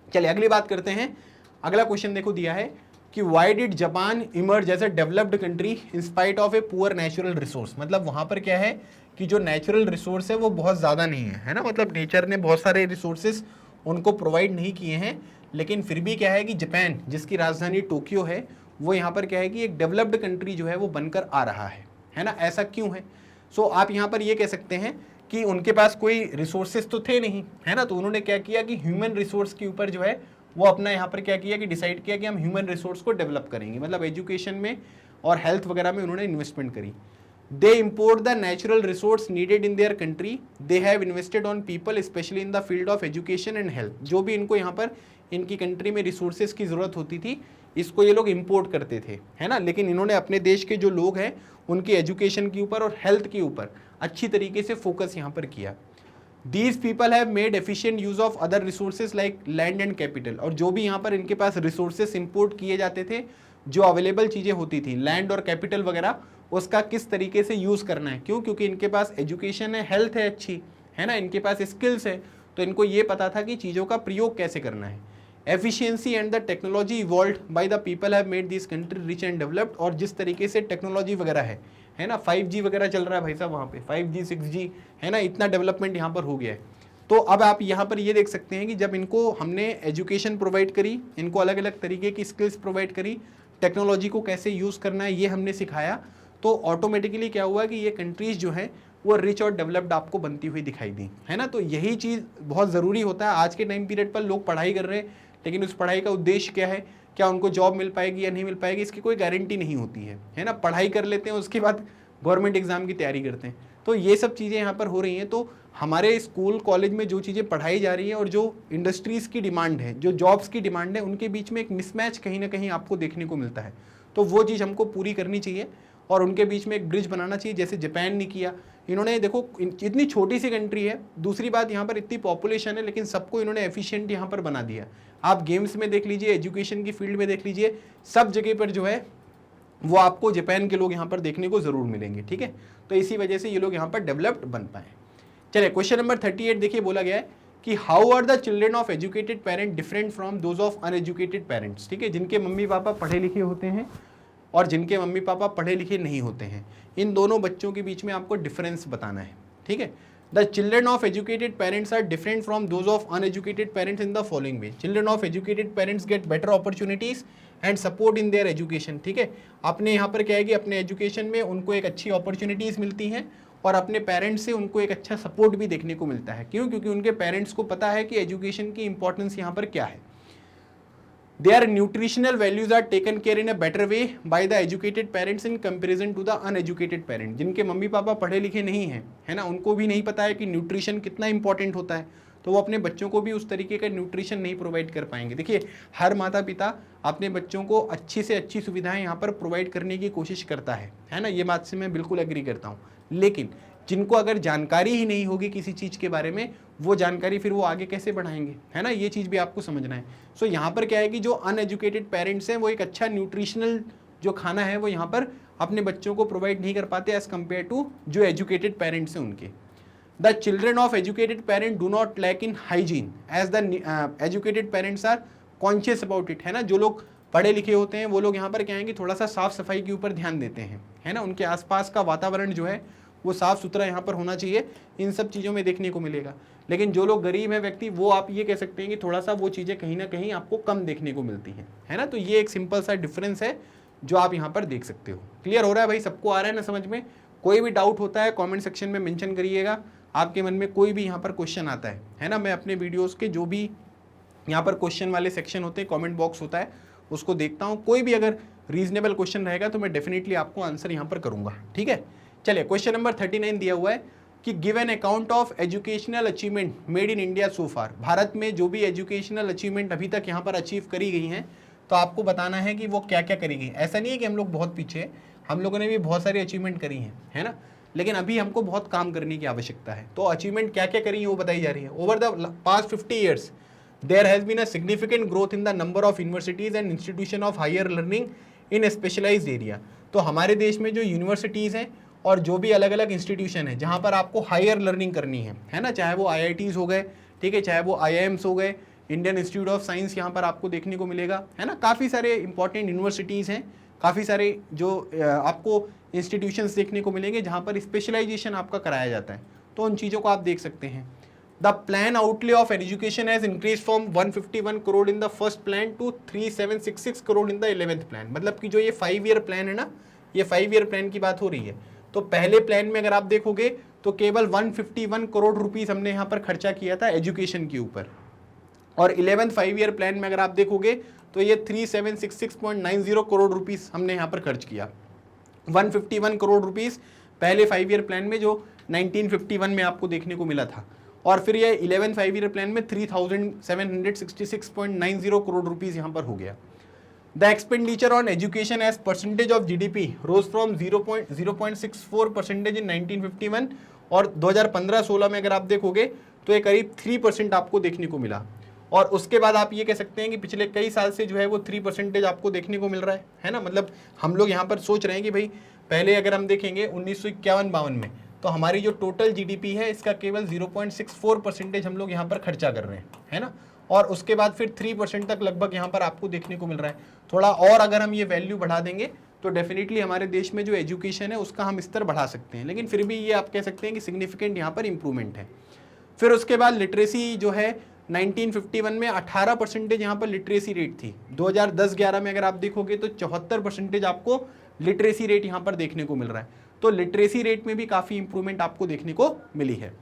चलिए अगली बात करते हैं। अगला क्वेश्चन देखो दिया है कि why did Japan emerge as a developed country in spite of a poor natural resource. मतलब वहाँ पर क्या है कि जो नेचुरल रिसोर्स है वो बहुत ज़्यादा नहीं है ना, मतलब नेचर ने बहुत सारे रिसोर्सेज उनको प्रोवाइड नहीं किए हैं, लेकिन फिर भी क्या है कि जापान जिसकी राजधानी टोक्यो है वो यहाँ पर क्या है कि एक डेवलप्ड कंट्री जो है वो बनकर आ रहा है ना। ऐसा क्यों है? सो आप यहाँ पर ये कह सकते हैं कि उनके पास कोई रिसोर्सेज तो थे नहीं, है ना, तो उन्होंने क्या किया कि ह्यूमन रिसोर्स के ऊपर जो है वो अपना यहाँ पर क्या किया कि डिसाइड किया कि हम ह्यूमन रिसोर्स को डेवलप करेंगे, मतलब एजुकेशन में और हेल्थ वगैरह में उन्होंने इन्वेस्टमेंट करी। They import the natural resource needed in their country, they have invested on people specially in the field of education and health. जो भी इनको यहाँ पर इनकी कंट्री में रिसोर्सेज की ज़रूरत होती थी, इसको ये लोग इम्पोर्ट करते थे, है ना, लेकिन इन्होंने अपने देश के जो लोग हैं उनकी एजुकेशन के ऊपर और हेल्थ के ऊपर अच्छी तरीके से फोकस यहाँ पर किया। These people have made efficient use of other resources like land and capital। और जो भी यहाँ पर इनके पास रिसोर्सेस इंपोर्ट किए जाते थे, जो अवेलेबल चीज़ें होती थी लैंड और कैपिटल वगैरह, उसका किस तरीके से यूज़ करना है। क्यों? क्योंकि इनके पास एजुकेशन है, हेल्थ है अच्छी, है ना, इनके पास स्किल्स है, तो इनको ये पता था कि चीज़ों का प्रयोग कैसे करना है। Efficiency and the technology evolved by the people have made this country rich and developed. और जिस तरीके से टेक्नोलॉजी वगैरह है ना, 5G वगैरह चल रहा है भाई साहब वहाँ पे, 5G 6G, है ना, इतना डेवलपमेंट यहाँ पर हो गया है। तो अब आप यहाँ पर ये देख सकते हैं कि जब इनको हमने एजुकेशन प्रोवाइड करी, इनको अलग अलग तरीके की स्किल्स प्रोवाइड करी, टेक्नोलॉजी को कैसे यूज़ करना है ये हमने सिखाया, तो ऑटोमेटिकली क्या हुआ कि ये कंट्रीज़ जो है वो रिच और डेवलप्ड आपको बनती हुई दिखाई दी, है ना। तो यही चीज़ बहुत ज़रूरी होता है। आज के टाइम पीरियड पर लोग पढ़ाई कर रहे हैं, लेकिन उस पढ़ाई का उद्देश्य क्या है, क्या उनको जॉब मिल पाएगी या नहीं मिल पाएगी, इसकी कोई गारंटी नहीं होती है ना। पढ़ाई कर लेते हैं, उसके बाद गवर्नमेंट एग्जाम की तैयारी करते हैं, तो ये सब चीज़ें यहाँ पर हो रही हैं। तो हमारे स्कूल कॉलेज में जो चीज़ें पढ़ाई जा रही हैं और जो इंडस्ट्रीज़ की डिमांड है, जो जॉब्स की डिमांड है, उनके बीच में एक मिसमैच कहीं ना कहीं आपको देखने को मिलता है। तो वो चीज़ हमको पूरी करनी चाहिए और उनके बीच में एक ब्रिज बनाना चाहिए, जैसे जापान ने किया। इन्होंने देखो इतनी छोटी सी कंट्री है, दूसरी बात यहाँ पर इतनी पॉपुलेशन है, लेकिन सबको इन्होंने एफिशिएंट यहाँ पर बना दिया। आप गेम्स में देख लीजिए, एजुकेशन की फील्ड में देख लीजिए, सब जगह पर जो है वो आपको जापान के लोग यहाँ पर देखने को ज़रूर मिलेंगे, ठीक है। तो इसी वजह से ये लोग यहाँ पर डेवलप्ड बन पाए। चलिए क्वेश्चन नंबर 38 देखिए, बोला गया है कि how are the children of educated parent different from those of uneducated parents. ठीक है, जिनके मम्मी पापा पढ़े लिखे होते हैं और जिनके मम्मी पापा पढ़े लिखे नहीं होते हैं, इन दोनों बच्चों के बीच में आपको डिफरेंस बताना है, ठीक है। The children of educated parents are different from those of uneducated parents in the following way. Children of educated parents get better opportunities and support in their education. ठीक है, अपने यहाँ पर क्या है कि अपने एजुकेशन में उनको एक अच्छी अपॉर्चुनिटीज़ मिलती हैं और अपने पेरेंट्स से उनको एक अच्छा सपोर्ट भी देखने को मिलता है। क्यों? क्योंकि उनके पेरेंट्स को पता है कि एजुकेशन की इंपॉर्टेंस यहाँ पर क्या है। Their nutritional values are taken care in a better way by the educated parents in comparison to the uneducated parents। जिनके मम्मी पापा पढ़े लिखे नहीं हैं, है ना, उनको भी नहीं पता है कि न्यूट्रिशन कितना इंपॉर्टेंट होता है, तो वो अपने बच्चों को भी उस तरीके का न्यूट्रिशन नहीं प्रोवाइड कर पाएंगे। देखिए, हर माता पिता अपने बच्चों को अच्छी से अच्छी सुविधाएं यहाँ पर प्रोवाइड करने की कोशिश करता है ना, ये बात से मैं बिल्कुल एग्री करता हूँ। लेकिन जिनको अगर जानकारी ही नहीं होगी किसी चीज़ के बारे में, वो जानकारी फिर वो आगे कैसे बढ़ाएंगे, है ना, ये चीज़ भी आपको समझना है। सो यहाँ पर क्या है कि जो अनएजुकेटेड पेरेंट्स हैं वो एक अच्छा न्यूट्रिशनल जो खाना है वो यहाँ पर अपने बच्चों को प्रोवाइड नहीं कर पाते एज़ कम्पेयर टू जो एजुकेटेड पेरेंट्स हैं उनके। The children of educated parent do not lack in hygiene as the educated parents are conscious about it. है ना, जो लोग पढ़े लिखे होते हैं वो लोग यहाँ पर क्या है कि थोड़ा सा साफ सफाई के ऊपर ध्यान देते हैं, है ना, उनके आसपास का वातावरण जो है वो साफ़ सुथरा यहाँ पर होना चाहिए, इन सब चीज़ों में देखने को मिलेगा। लेकिन जो लोग गरीब हैं व्यक्ति, वो आप ये कह सकते हैं कि थोड़ा सा वो चीज़ें कहीं ना कहीं आपको कम देखने को मिलती हैं, है ना। तो ये एक सिंपल सा डिफरेंस है जो आप यहाँ पर देख सकते हो। क्लियर हो रहा है भाई, सबको आ रहा है ना समझ में? कोई भी डाउट होता है कॉमेंट सेक्शन में मेंशन करिएगा, आपके मन में कोई भी यहाँ पर क्वेश्चन आता है ना। मैं अपने वीडियोज़ के जो भी यहाँ पर क्वेश्चन वाले सेक्शन होते हैं, कॉमेंट बॉक्स होता है, उसको देखता हूँ। कोई भी अगर रीजनेबल क्वेश्चन रहेगा तो मैं डेफिनेटली आपको आंसर यहाँ पर करूँगा, ठीक है। चलिए क्वेश्चन नंबर 39 दिया हुआ है कि give an account of educational achievement made in India so far. Bharat में जो भी एजुकेशनल अचीवमेंट अभी तक यहाँ पर अचीव करी गई हैं, तो आपको बताना है कि वो क्या क्या करी गई। ऐसा नहीं है कि हम लोग बहुत पीछे हैं, हम लोगों ने भी बहुत सारी अचीवमेंट करी हैं, है ना, लेकिन अभी हमको बहुत काम करने की आवश्यकता है। तो अचीवमेंट क्या क्या करी है वो बताई जा रही है। Over the past 50 years there has been a significant growth in the number of universities and institution of higher learning in specialised area. तो हमारे देश में जो यूनिवर्सिटीज़ हैं और जो भी अलग अलग इंस्टीट्यूशन है जहाँ पर आपको हायर लर्निंग करनी है ना, चाहे वो IITs हो गए, ठीक है, चाहे वो IIMs हो गए, इंडियन इंस्टीट्यूट ऑफ साइंस यहाँ पर आपको देखने को मिलेगा, है ना। काफ़ी सारे इंपॉर्टेंट यूनिवर्सिटीज़ हैं, काफ़ी सारे जो आपको इंस्टीट्यूशंस देखने को मिलेंगे जहाँ पर स्पेशलाइजेशन आपका कराया जाता है। तो उन चीज़ों को आप देख सकते हैं। The plan outlay of education has increase from 151 crore in the first plan to 3766 crore in the 11th plan. मतलब कि जो ये 5 ईयर प्लान है ना, ये 5 ईयर प्लान की बात हो रही है, तो पहले प्लान में अगर आप देखोगे तो केवल 151 करोड़ रुपीस हमने यहाँ पर खर्चा किया था एजुकेशन के ऊपर, और 11th 5 ईयर प्लान में अगर आप देखोगे तो ये 3766.90 करोड़ रुपीस हमने यहाँ पर खर्च किया। 151 करोड़ रुपीस पहले 5 ईयर प्लान में जो 1951 में आपको देखने को मिला था, और फिर ये 11th 5 ईयर प्लान में 3766.90 करोड़ रुपीस यहाँ पर हो गया। The expenditure on education as percentage of GDP rose from 0.64% in 1951 और 2015-16 में अगर आप देखोगे तो ये करीब 3% आपको देखने को मिला, और उसके बाद आप ये कह सकते हैं कि पिछले कई साल से जो है वो 3% आपको देखने को मिल रहा है ना। मतलब हम लोग यहाँ पर सोच रहे हैं कि भाई पहले अगर हम देखेंगे 1951-52 में तो हमारी जो टोटल जीडीपी है इसका केवल 0.64% हम लोग यहाँ पर खर्चा कर रहे हैं, है ना, और उसके बाद फिर 3% तक लगभग यहाँ पर आपको देखने को मिल रहा है। थोड़ा और अगर हम ये वैल्यू बढ़ा देंगे तो डेफिनेटली हमारे देश में जो एजुकेशन है उसका हम स्तर बढ़ा सकते हैं, लेकिन फिर भी ये आप कह सकते हैं कि सिग्निफिकेंट यहाँ पर इंप्रूवमेंट है। फिर उसके बाद लिटरेसी जो है 1951 में 18% यहाँ पर लिटरेसी रेट थी। 2010-11 में अगर आप देखोगे तो 74% आपको लिटरेसी रेट यहाँ पर देखने को मिल रहा है। तो लिटरेसी रेट में भी काफ़ी इंप्रूवमेंट आपको देखने को मिली है।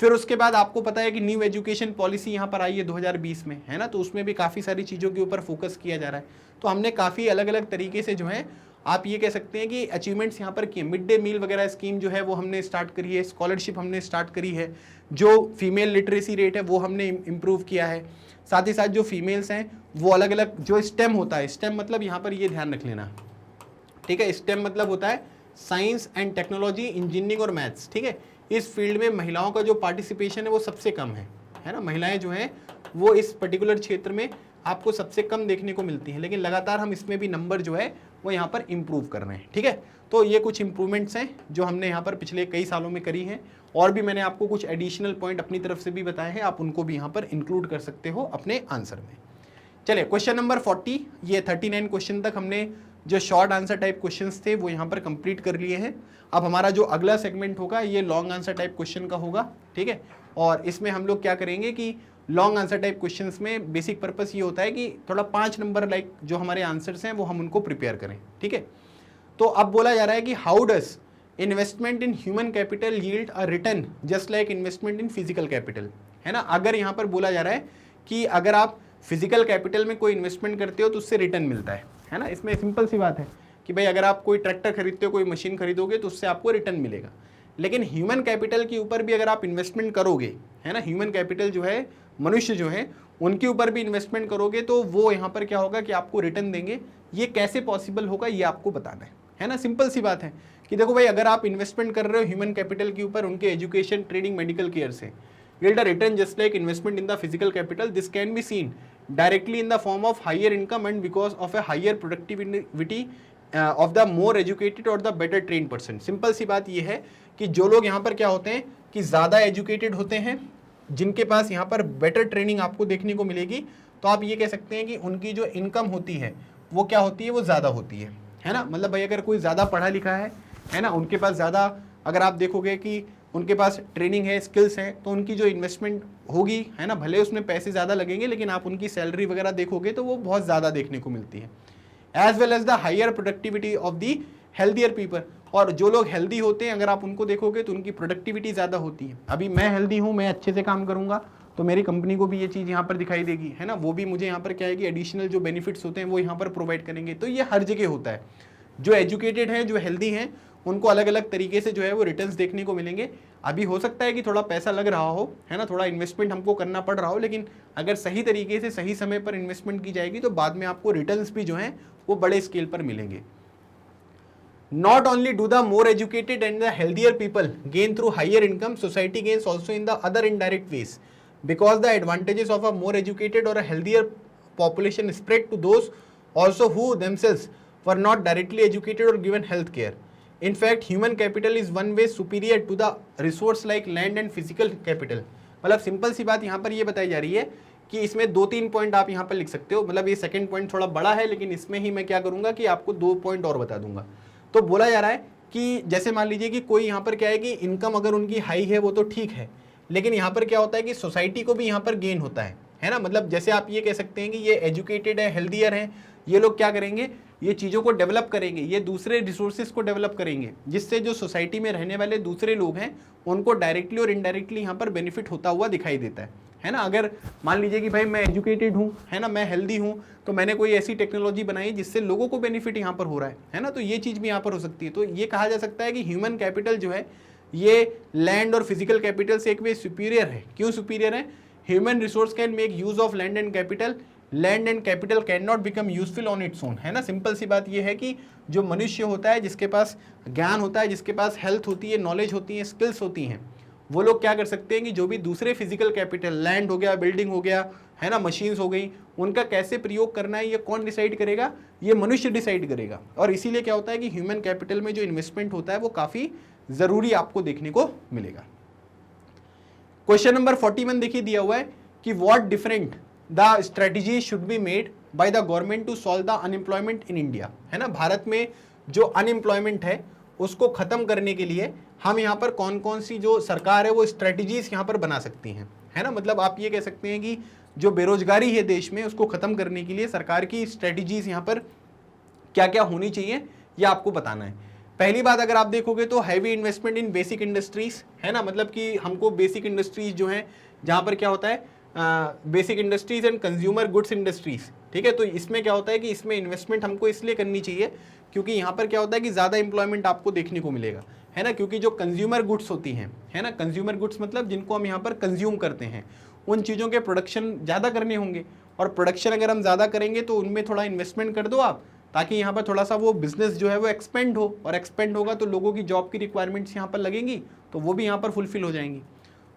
फिर उसके बाद आपको पता है कि न्यू एजुकेशन पॉलिसी यहाँ पर आई है 2020 में, है ना, तो उसमें भी काफ़ी सारी चीज़ों के ऊपर फोकस किया जा रहा है। तो हमने काफ़ी अलग अलग तरीके से जो है आप ये कह सकते हैं कि अचीवमेंट्स यहाँ पर किए। मिड डे मील वगैरह स्कीम जो है वो हमने स्टार्ट करी है, स्कॉलरशिप हमने स्टार्ट करी है, जो फीमेल लिटरेसी रेट है वो हमने इम्प्रूव किया है। साथ ही साथ जो फीमेल्स हैं वो अलग अलग जो स्टेम होता है, स्टेम मतलब यहाँ पर ये ध्यान रख लेना, ठीक है, स्टेम मतलब होता है साइंस एंड टेक्नोलॉजी, इंजीनियरिंग और मैथ्स, ठीक है। इस फील्ड में महिलाओं का जो पार्टिसिपेशन है वो सबसे कम है ना। महिलाएं जो हैं वो इस पर्टिकुलर क्षेत्र में आपको सबसे कम देखने को मिलती हैं, लेकिन लगातार हम इसमें भी नंबर जो है वो यहाँ पर इम्प्रूव कर रहे हैं, ठीक है। तो ये कुछ इंप्रूवमेंट्स हैं जो हमने यहाँ पर पिछले कई सालों में करी हैं, और भी मैंने आपको कुछ एडिशनल पॉइंट अपनी तरफ से भी बताए हैं, आप उनको भी यहाँ पर इंक्लूड कर सकते हो अपने आंसर में। चलिए क्वेश्चन नंबर 40, ये 39 क्वेश्चन तक हमने जो शॉर्ट आंसर टाइप क्वेश्चंस थे वो यहाँ पर कंप्लीट कर लिए हैं। अब हमारा जो अगला सेगमेंट होगा ये लॉन्ग आंसर टाइप क्वेश्चन का होगा, ठीक है। और इसमें हम लोग क्या करेंगे कि लॉन्ग आंसर टाइप क्वेश्चंस में बेसिक पर्पस ये होता है कि थोड़ा 5 नंबर लाइक जो हमारे आंसर्स हैं वो हम उनको प्रिपेयर करें, ठीक है। तो अब बोला जा रहा है कि how does investment in human capital yield a return just like investment in physical capital, है ना। अगर यहाँ पर बोला जा रहा है कि अगर आप फिजिकल कैपिटल में कोई इन्वेस्टमेंट करते हो तो उससे रिटर्न मिलता है ना। इसमें सिंपल सी बात है कि भाई अगर आप कोई ट्रैक्टर खरीदते हो, कोई मशीन खरीदोगे तो उससे आपको रिटर्न मिलेगा, लेकिन ह्यूमन कैपिटल के ऊपर भी अगर आप इन्वेस्टमेंट करोगे, है ना, ह्यूमन कैपिटल जो है मनुष्य जो है उनके ऊपर भी इन्वेस्टमेंट करोगे तो वो यहाँ पर क्या होगा कि आपको रिटर्न देंगे। ये कैसे पॉसिबल होगा ये आपको बताना है ना। सिंपल सी बात है कि देखो भाई अगर आप इन्वेस्टमेंट कर रहे हो ह्यूमन कैपिटल के ऊपर, उनके एजुकेशन, ट्रेनिंग, मेडिकल केयर से, yield a return just like investment in the physical capital. This can be seen directly in the form of higher income and because of a higher productivity of the more educated or the better trained person. Simple सी बात ये है कि जो लोग यहाँ पर क्या होते हैं कि ज़्यादा एजुकेटेड होते हैं, जिनके पास यहाँ पर बेटर ट्रेनिंग आपको देखने को मिलेगी, तो आप ये कह सकते हैं कि उनकी जो इनकम होती है वो क्या होती है, वो ज़्यादा होती है ना। मतलब भाई अगर कोई ज़्यादा पढ़ा लिखा है ना, उनके पास ज़्यादा, अगर आप देखोगे कि उनके पास ट्रेनिंग है, स्किल्स हैं, तो उनकी जो इन्वेस्टमेंट होगी, है ना, भले उसमें पैसे ज़्यादा लगेंगे लेकिन आप उनकी सैलरी वगैरह देखोगे तो वो बहुत ज़्यादा देखने को मिलती है। As well as the higher productivity of the healthier people, और जो लोग हेल्दी होते हैं अगर आप उनको देखोगे तो उनकी प्रोडक्टिविटी ज़्यादा होती है। अभी मैं हेल्दी हूँ, मैं अच्छे से काम करूँगा तो मेरी कंपनी को भी ये चीज़ यहाँ पर दिखाई देगी, है ना, वो भी मुझे यहाँ पर क्या है कि एडिशनल जो बेनिफिट्स होते हैं वो यहाँ पर प्रोवाइड करेंगे। तो ये हर जगह होता है। जो एजुकेटेड हैं, जो हेल्दी हैं, उनको अलग अलग तरीके से जो है वो रिटर्न्स देखने को मिलेंगे। अभी हो सकता है कि थोड़ा पैसा लग रहा हो, है ना, थोड़ा इन्वेस्टमेंट हमको करना पड़ रहा हो, लेकिन अगर सही तरीके से सही समय पर इन्वेस्टमेंट की जाएगी तो बाद में आपको रिटर्न्स भी जो हैं वो बड़े स्केल पर मिलेंगे। Not only do the more educated and the healthier people gain through higher income, society gains also in the other indirect ways, because the advantages of a more educated or a healthier population spread to those also who themselves were not directly educated or given health care. In fact, human capital is one way superior to the resource like land and physical capital. मतलब सिंपल सी बात यहाँ पर ये बताई जा रही है कि इसमें 2-3 पॉइंट आप यहाँ पर लिख सकते हो। मतलब ये सेकंड पॉइंट थोड़ा बड़ा है, लेकिन इसमें ही मैं क्या करूँगा कि आपको 2 पॉइंट और बता दूंगा। तो बोला जा रहा है कि जैसे मान लीजिए कि कोई यहाँ पर क्या है कि इनकम अगर उनकी हाई है वो तो ठीक है, लेकिन यहाँ पर क्या होता है कि सोसाइटी को भी यहाँ पर गेन होता है ना। मतलब जैसे आप ये कह सकते हैं कि ये एजुकेटेड है, हेल्दियर है, ये लोग क्या करेंगे ये चीज़ों को डेवलप करेंगे, ये दूसरे रिसोर्सेज को डेवलप करेंगे, जिससे जो सोसाइटी में रहने वाले दूसरे लोग हैं उनको डायरेक्टली और इनडायरेक्टली यहाँ पर बेनिफिट होता हुआ दिखाई देता है ना। अगर मान लीजिए कि भाई मैं एजुकेटेड हूँ, है ना, मैं हेल्दी हूँ, तो मैंने कोई ऐसी टेक्नोलॉजी बनाई जिससे लोगों को बेनिफिट यहाँ पर हो रहा है ना, तो ये चीज़ भी यहाँ पर हो सकती है। तो ये कहा जा सकता है कि ह्यूमन कैपिटल जो है ये लैंड और फिजिकल कैपिटल से एक वे सुपीरियर है। क्यों सुपीरियर है? Human resource can make use of land and capital, land and capital can not become useful on its own, है ना। सिंपल सी बात यह है कि जो मनुष्य होता है, जिसके पास ज्ञान होता है, जिसके पास हेल्थ होती है, नॉलेज होती है, स्किल्स होती हैं, वो लोग क्या कर सकते हैं कि जो भी दूसरे फिजिकल कैपिटल, लैंड हो गया, बिल्डिंग हो गया, है ना, मशीन्स हो गई, उनका कैसे प्रयोग करना है ये कौन डिसाइड करेगा? ये मनुष्य डिसाइड करेगा। और इसीलिए क्या होता है कि ह्यूमन कैपिटल में जो इन्वेस्टमेंट होता है वो काफ़ी ज़रूरी आपको देखने को मिलेगा। क्वेश्चन नंबर 41 देखिए दिया हुआ है कि what different the strategy should be made by the government to solve the unemployment in India, है ना। भारत में जो अनएम्प्लॉयमेंट है उसको खत्म करने के लिए हम यहाँ पर कौन कौन सी जो सरकार है वो स्ट्रेटजीज यहाँ पर बना सकती हैं, है ना। मतलब आप ये कह सकते हैं कि जो बेरोजगारी है देश में उसको खत्म करने के लिए सरकार की स्ट्रेटजीज यहाँ पर क्या क्या होनी चाहिए ये आपको बताना है। पहली बात अगर आप देखोगे तो हैवी इन्वेस्टमेंट इन बेसिक इंडस्ट्रीज, है ना, मतलब कि हमको बेसिक इंडस्ट्रीज जो हैं जहाँ पर क्या होता है basic industries and consumer goods industries, ठीक है। तो इसमें क्या होता है कि इसमें इन्वेस्टमेंट हमको इसलिए करनी चाहिए क्योंकि यहाँ पर क्या होता है कि ज़्यादा एम्प्लॉयमेंट आपको देखने को मिलेगा, है ना। क्योंकि जो कंज्यूमर गुड्स होती हैं, है ना, कंज्यूमर गुड्स मतलब जिनको हम यहाँ पर कंज्यूम करते हैं, उन चीज़ों के प्रोडक्शन ज़्यादा करने होंगे, और प्रोडक्शन अगर हम ज़्यादा करेंगे तो उनमें थोड़ा इन्वेस्टमेंट कर दो आप, ताकि यहाँ पर थोड़ा सा वो बिजनेस जो है वो एक्सपेंड हो, और एक्सपेंड होगा तो लोगों की जॉब की रिक्वायरमेंट्स यहाँ पर लगेंगी, तो वो भी यहाँ पर फुलफिल हो जाएंगी।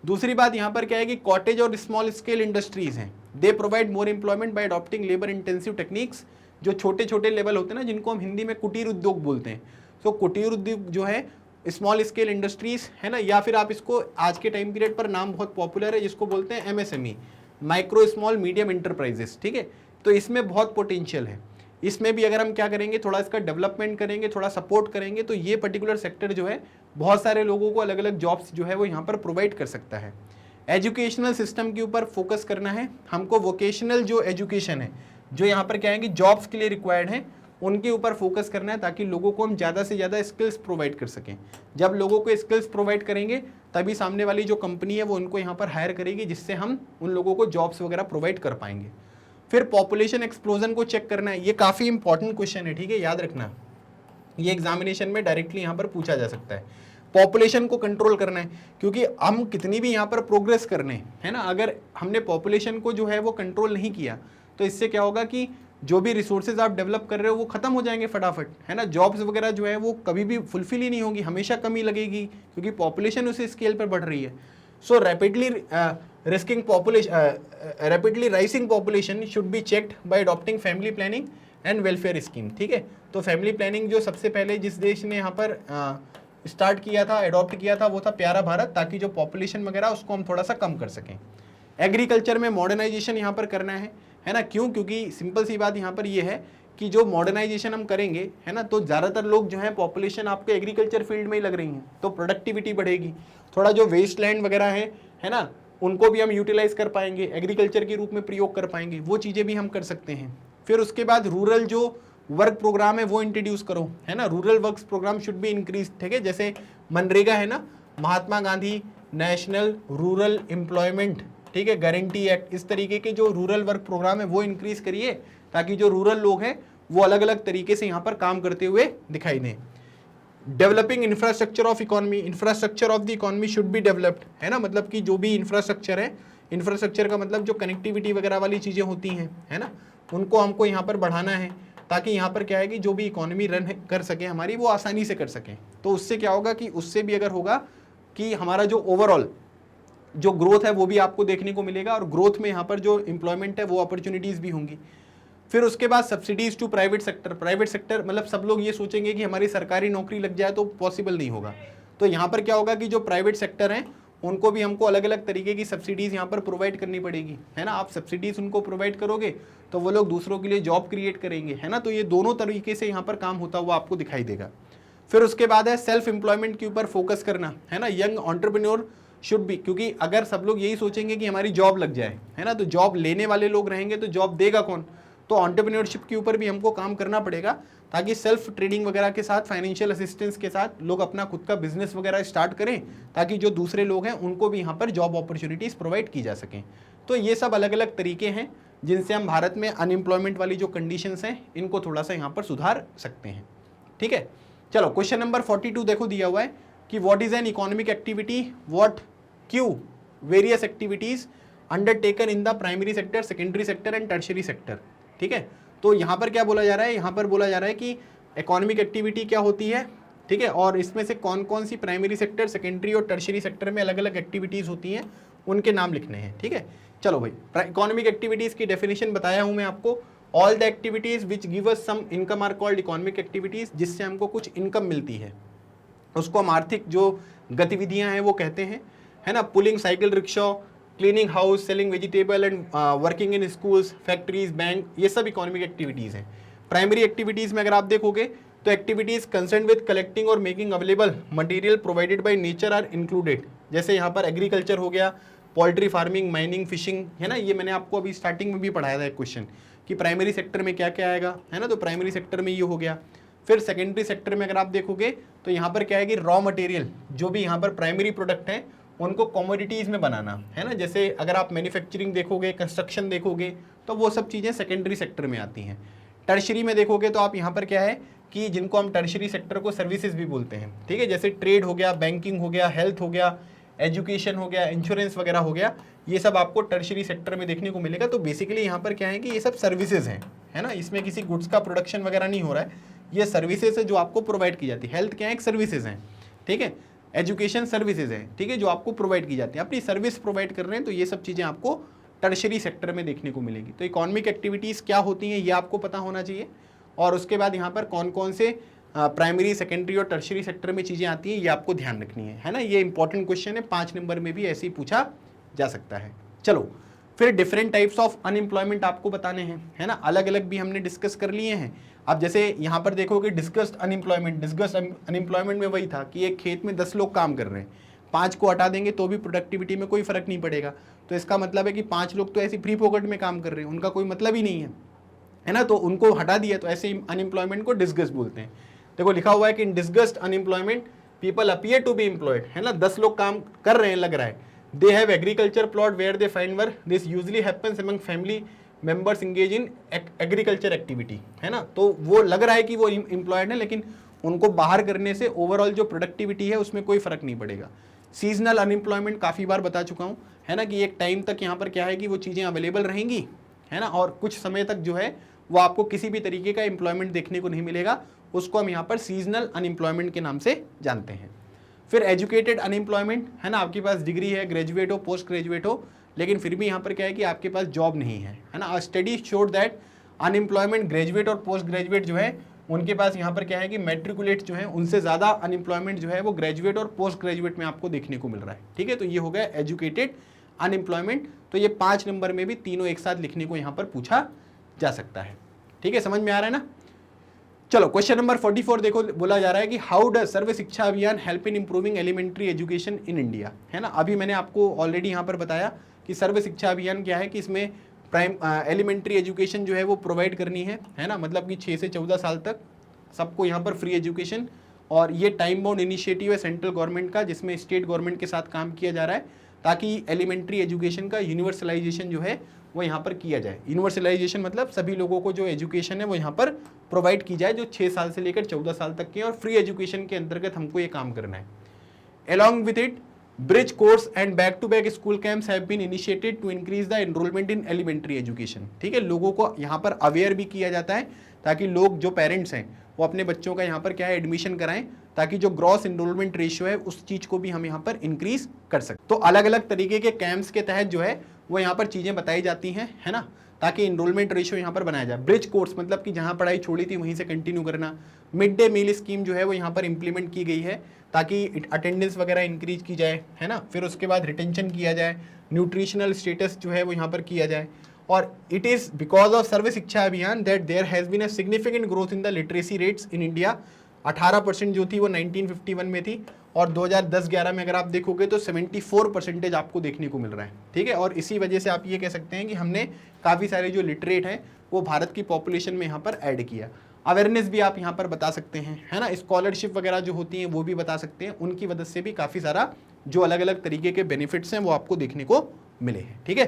दूसरी बात यहाँ पर क्या है कि कॉटेज और स्मॉल स्केल इंडस्ट्रीज हैं, they provide more employment bye adopting labour intensive techniques. जो छोटे छोटे लेवल होते हैं ना, जिनको हम हिंदी में कुटीर उद्योग बोलते हैं, तो कुटीर उद्योग जो है स्मॉल स्केल इंडस्ट्रीज, है ना, या फिर आप इसको आज के टाइम पीरियड पर नाम बहुत पॉपुलर है जिसको बोलते हैं MSME, micro small medium enterprises, ठीक है। तो इसमें बहुत पोटेंशियल है, इसमें भी अगर हम क्या करेंगे, थोड़ा इसका डेवलपमेंट करेंगे, थोड़ा सपोर्ट करेंगे, तो ये पर्टिकुलर सेक्टर जो है बहुत सारे लोगों को अलग अलग जॉब्स जो है वो यहाँ पर प्रोवाइड कर सकता है। एजुकेशनल सिस्टम के ऊपर फोकस करना है हमको, वोकेशनल जो एजुकेशन है, जो यहाँ पर क्या है कि जॉब्स के लिए रिक्वायर्ड है, उनके ऊपर फोकस करना है, ताकि लोगों को हम ज़्यादा से ज़्यादा स्किल्स प्रोवाइड कर सकें। जब लोगों को स्किल्स प्रोवाइड करेंगे तभी सामने वाली जो कंपनी है वो उनको यहाँ पर हायर करेगी, जिससे हम उन लोगों को जॉब्स वगैरह प्रोवाइड कर पाएंगे। फिर पॉपुलेशन एक्सप्लोजन को चेक करना है, ये काफ़ी इंपॉर्टेंट क्वेश्चन है, ठीक है, याद रखना, ये एग्जामिनेशन में डायरेक्टली यहाँ पर पूछा जा सकता है। पॉपुलेशन को कंट्रोल करना है, क्योंकि हम कितनी भी यहाँ पर प्रोग्रेस करने, है ना, अगर हमने पॉपुलेशन को जो है वो कंट्रोल नहीं किया तो इससे क्या होगा कि जो भी रिसोर्सेज आप डेवलप कर रहे हो वो खत्म हो जाएंगे फटाफट, है ना। जॉब्स वगैरह जो है वो कभी भी फुलफिल ही नहीं होगी, हमेशा कमी लगेगी, क्योंकि पॉपुलेशन उसी स्केल पर बढ़ रही है। So rapidly rising population should be checked by adopting family planning and welfare scheme, ठीक है। तो फैमिली प्लानिंग जो सबसे पहले जिस देश ने यहाँ पर स्टार्ट किया था, अडॉप्ट किया था, वो था प्यारा भारत, ताकि जो पॉपुलेशन वगैरह उसको हम थोड़ा सा कम कर सकें। एग्रीकल्चर में मॉडर्नाइजेशन यहाँ पर करना है ना। क्यों? क्योंकि सिंपल सी बात यहाँ पर ये है कि जो मॉडर्नाइजेशन हम करेंगे, है ना, तो ज़्यादातर लोग जो है पॉपुलेशन आपके एग्रीकल्चर फील्ड में ही लग रही हैं, तो प्रोडक्टिविटी बढ़ेगी, थोड़ा जो वेस्ट लैंड वगैरह है ना, उनको भी हम यूटिलाइज कर पाएंगे, एग्रीकल्चर के रूप में प्रयोग कर पाएंगे, वो चीज़ें भी हम कर सकते हैं। फिर उसके बाद रूरल जो वर्क प्रोग्राम है वो इंट्रोड्यूस करो, है ना, rural work programme should be increase, ठीक है। जैसे मनरेगा है ना, Mahatma Gandhi national rural employment, ठीक है, गारंटी एक्ट, इस तरीके के जो रूरल वर्क प्रोग्राम है वो इंक्रीज करिए, ताकि जो रूरल लोग हैं वो अलग अलग तरीके से यहाँ पर काम करते हुए दिखाई दें। Developing infrastructure of economy, infrastructure of the economy should be developed, है ना, मतलब कि जो भी इंफ्रास्ट्रक्चर है, इंफ्रास्ट्रक्चर का मतलब जो कनेक्टिविटी वगैरह वाली चीज़ें होती हैं, है ना, उनको हमको यहाँ पर बढ़ाना है, ताकि यहाँ पर क्या है कि जो भी इकोनॉमी रन कर सके हमारी, वो आसानी से कर सकें। तो उससे क्या होगा कि उससे भी अगर होगा कि हमारा जो ओवरऑल जो ग्रोथ है वो भी आपको देखने को मिलेगा, और ग्रोथ में यहाँ पर जो एम्प्लॉयमेंट है वो अपॉर्चुनिटीज़ भी होंगी। फिर उसके बाद subsidies to private sector, private sector मतलब सब लोग ये सोचेंगे कि हमारी सरकारी नौकरी लग जाए, तो पॉसिबल नहीं होगा। तो यहाँ पर क्या होगा कि जो प्राइवेट सेक्टर हैं उनको भी हमको अलग अलग तरीके की सब्सिडीज़ यहाँ पर प्रोवाइड करनी पड़ेगी, है ना। आप सब्सिडीज़ उनको प्रोवाइड करोगे तो वो लोग दूसरों के लिए जॉब क्रिएट करेंगे, है ना। तो ये दोनों तरीके से यहाँ पर काम होता हुआ आपको दिखाई देगा। फिर उसके बाद है सेल्फ एम्प्लॉयमेंट के ऊपर फोकस करना, है ना, यंग एंटरप्रेन्योर शुड बी, क्योंकि अगर सब लोग यही सोचेंगे कि हमारी जॉब लग जाए, है ना, तो जॉब लेने वाले लोग रहेंगे तो जॉब देगा कौन? तो एंटरप्रेन्योरशिप के ऊपर भी हमको काम करना पड़ेगा, ताकि सेल्फ ट्रेडिंग वगैरह के साथ, फाइनेंशियल असिस्टेंस के साथ लोग अपना खुद का बिजनेस वगैरह स्टार्ट करें, ताकि जो दूसरे लोग हैं उनको भी यहाँ पर जॉब अपॉर्चुनिटीज़ प्रोवाइड की जा सकें। तो ये सब अलग अलग तरीके हैं जिनसे हम भारत में अनएम्प्लॉयमेंट वाली जो कंडीशंस हैं इनको थोड़ा सा यहाँ पर सुधार सकते हैं। ठीक है, चलो क्वेश्चन नंबर 42 देखो दिया हुआ है कि what is an economic activity, what Q various activities undertaken in the primary sector, secondary sector and tertiary sector. ठीक है, तो यहाँ पर क्या बोला जा रहा है, यहाँ पर बोला जा रहा है कि इकोनॉमिक एक्टिविटी क्या होती है, ठीक है, और इसमें से कौन कौन सी प्राइमरी सेक्टर, सेकेंडरी और टर्शियरी सेक्टर में अलग अलग एक्टिविटीज़ होती हैं, उनके नाम लिखने हैं। ठीक है, चलो भाई, इकोनॉमिक एक्टिविटीज़ की डेफिनेशन बताया हूँ मैं आपको। All the activities which give us some income are called economic activities, जिससे हमको कुछ इनकम मिलती है उसको हम आर्थिक जो गतिविधियाँ हैं वो कहते हैं, है ना। Pulling cycle rickshaw, cleaning house, selling vegetable and working in schools, factories, bank, ये सब इकोनॉमिक एक्टिविटीज़ हैं। प्राइमरी एक्टिविटीज़ में अगर आप देखोगे तो एक्टिविटीज़ कंसर्न विद कलेक्टिंग और making available material provided by nature are included. जैसे यहाँ पर एग्रीकल्चर हो गया, पोल्ट्री फार्मिंग, माइनिंग, फिशिंग, है ना। ये मैंने आपको अभी स्टार्टिंग में भी पढ़ाया था एक क्वेश्चन कि प्राइमरी सेक्टर में क्या क्या आएगा, है ना। तो प्राइमरी सेक्टर में ये हो गया। फिर सेकेंडरी सेक्टर में अगर आप देखोगे तो यहाँ पर क्या है कि रॉ मटेरियल, जो भी यहाँ पर प्राइमरी प्रोडक्ट हैं उनको कमोडिटीज़ में बनाना, है ना। जैसे अगर आप मैन्युफैक्चरिंग देखोगे, कंस्ट्रक्शन देखोगे, तो वो सब चीज़ें सेकेंडरी सेक्टर में आती हैं। टर्शरी में देखोगे तो आप यहाँ पर क्या है कि जिनको हम टर्शरी सेक्टर को सर्विसेज भी बोलते हैं, ठीक है, जैसे ट्रेड हो गया, बैंकिंग हो गया, हेल्थ हो गया, एजुकेशन हो गया, इंश्योरेंस वगैरह हो गया, ये सब आपको टर्शरी सेक्टर में देखने को मिलेगा। तो बेसिकली यहाँ पर क्या है कि ये सब सर्विसेज हैं, है ना। इसमें किसी गुड्स का प्रोडक्शन वगैरह नहीं हो रहा है, ये सर्विसेज है जो आपको प्रोवाइड की जाती है। हेल्थ क्या है, एक सर्विसेज है, ठीक है। एजुकेशन सर्विसेज है, ठीक है, जो आपको प्रोवाइड की जाती है, अपनी सर्विस प्रोवाइड कर रहे हैं, तो ये सब चीज़ें आपको टर्शरी सेक्टर में देखने को मिलेगी। तो इकोनॉमिक एक्टिविटीज़ क्या होती हैं ये आपको पता होना चाहिए, और उसके बाद यहाँ पर कौन कौन से प्राइमरी, सेकेंडरी और टर्शरी सेक्टर में चीज़ें आती हैं ये आपको ध्यान रखनी है ना। ये इंपॉर्टेंट क्वेश्चन है, 5 नंबर में भी ऐसे ही पूछा जा सकता है। चलो फिर डिफरेंट टाइप्स ऑफ अनएम्प्लॉयमेंट आपको बताने हैं, है ना। अलग अलग भी हमने डिस्कस कर लिए हैं। अब जैसे यहाँ पर देखोगे डिस्कस्ड अनएम्प्लॉयमेंट में वही था कि एक खेत में 10 लोग काम कर रहे हैं, 5 को हटा देंगे तो भी प्रोडक्टिविटी में कोई फर्क नहीं पड़ेगा। तो इसका मतलब है कि 5 लोग तो ऐसे फ्री पॉकेट में काम कर रहे हैं, उनका कोई मतलब ही नहीं है ना। तो उनको हटा दिया, तो ऐसे अनएम्प्लॉयमेंट को डिस्गस्ट बोलते हैं। देखो लिखा हुआ है कि in disguised unemployment people appear to be employed, है ना। 10 लोग काम कर रहे हैं, लग रहा है। They have agriculture plot where they find work, this usually happens among family members engage in agriculture activity, है ना। तो वो लग रहा है कि वो एम्प्लॉयड है, लेकिन उनको बाहर करने से ओवरऑल जो प्रोडक्टिविटी है उसमें कोई फर्क नहीं पड़ेगा। सीजनल अनएम्प्लॉयमेंट काफ़ी बार बता चुका हूँ, है ना, कि एक टाइम तक यहाँ पर क्या है कि वो चीज़ें अवेलेबल रहेंगी, है ना, और कुछ समय तक जो है वो आपको किसी भी तरीके का एम्प्लॉयमेंट देखने को नहीं मिलेगा, उसको हम यहाँ पर सीजनल अनएम्प्लॉयमेंट के नाम से जानते हैं। फिर एजुकेटेड अनएम्प्लॉयमेंट, है ना, आपके पास डिग्री है, ग्रेजुएट हो, पोस्ट ग्रेजुएट हो, लेकिन फिर भी यहाँ पर क्या है कि आपके पास जॉब नहीं है ना। Study showed that unemployment graduate और पोस्ट ग्रेजुएट जो है उनके पास यहाँ पर क्या है कि मैट्रिकुलेट जो है उनसे ज़्यादा अनएम्प्लॉयमेंट जो है वो ग्रेजुएट और पोस्ट ग्रेजुएट में आपको देखने को मिल रहा है, ठीक है। तो ये हो गया एजुकेटेड अनएम्प्लॉयमेंट। तो ये 5 नंबर में भी तीनों एक साथ लिखने को यहाँ पर पूछा जा सकता है, ठीक है, समझ में आ रहा है ना। चलो क्वेश्चन नंबर 44 देखो, बोला जा रहा है कि how does Sarva Shiksha Abhiyan help in improving elementary education in India, है ना। अभी मैंने आपको ऑलरेडी यहाँ पर बताया कि सर्व शिक्षा अभियान क्या है, कि इसमें एलिमेंट्री एजुकेशन जो है वो प्रोवाइड करनी है ना, मतलब कि 6 से 14 साल तक सबको यहाँ पर फ्री एजुकेशन। और ये टाइम बाउंड इनिशिएटिव है सेंट्रल गवर्नमेंट का, जिसमें स्टेट गवर्नमेंट के साथ काम किया जा रहा है, ताकि एलिमेंट्री एजुकेशन का यूनिवर्सलाइजेशन जो है वो यहाँ पर किया जाए। यूनिवर्सलाइजेशन मतलब सभी लोगों को जो एजुकेशन है वो यहाँ पर प्रोवाइड की जाए, जो 6 साल से लेकर 14 साल तक के, और फ्री एजुकेशन के अंतर्गत हमको ये काम करना है। Along with it bridge course and back to back school camps have been initiated to increase the enrolment in elementary education, ठीक है। लोगों को यहाँ पर अवेयर भी किया जाता है, ताकि लोग जो पेरेंट्स हैं वो अपने बच्चों का यहाँ पर क्या है एडमिशन कराएं, ताकि जो ग्रॉस एनरोलमेंट रेशियो है उस चीज़ को भी हम यहाँ पर इंक्रीज कर सकते। तो अलग अलग तरीके के कैंप्स के तहत जो है वो यहाँ पर चीज़ें बताई जाती हैं, है ना, ताकि एनरोलमेंट रेशियो यहाँ पर बनाया जाए। ब्रिज कोर्स मतलब कि जहाँ पढ़ाई छोड़ी थी वहीं से कंटिन्यू करना। मिड डे मील स्कीम जो है वो यहाँ पर इंप्लीमेंट की गई है, ताकि अटेंडेंस वगैरह इंक्रीज की जाए, है ना। फिर उसके बाद रिटेंशन किया जाए, न्यूट्रिशनल स्टेटस जो है वो यहाँ पर किया जाए। और it is because of Sarva Shiksha Abhiyan that there has been a significant growth in the literacy rates in India 18% जो थी वो 1951 में थी, और 2010-11 में अगर आप देखोगे तो 74% आपको देखने को मिल रहा है, ठीक है। और इसी वजह से आप ये कह सकते हैं कि हमने काफ़ी सारे जो लिटरेट हैं वो भारत की पॉपुलेशन में यहाँ पर ऐड किया। अवेयरनेस भी आप यहाँ पर बता सकते हैं, है ना, स्कॉलरशिप वगैरह जो होती हैं वो भी बता सकते हैं, उनकी वजह से भी काफ़ी सारा जो अलग अलग तरीके के बेनिफिट्स हैं वो आपको देखने को मिले हैं, ठीक है।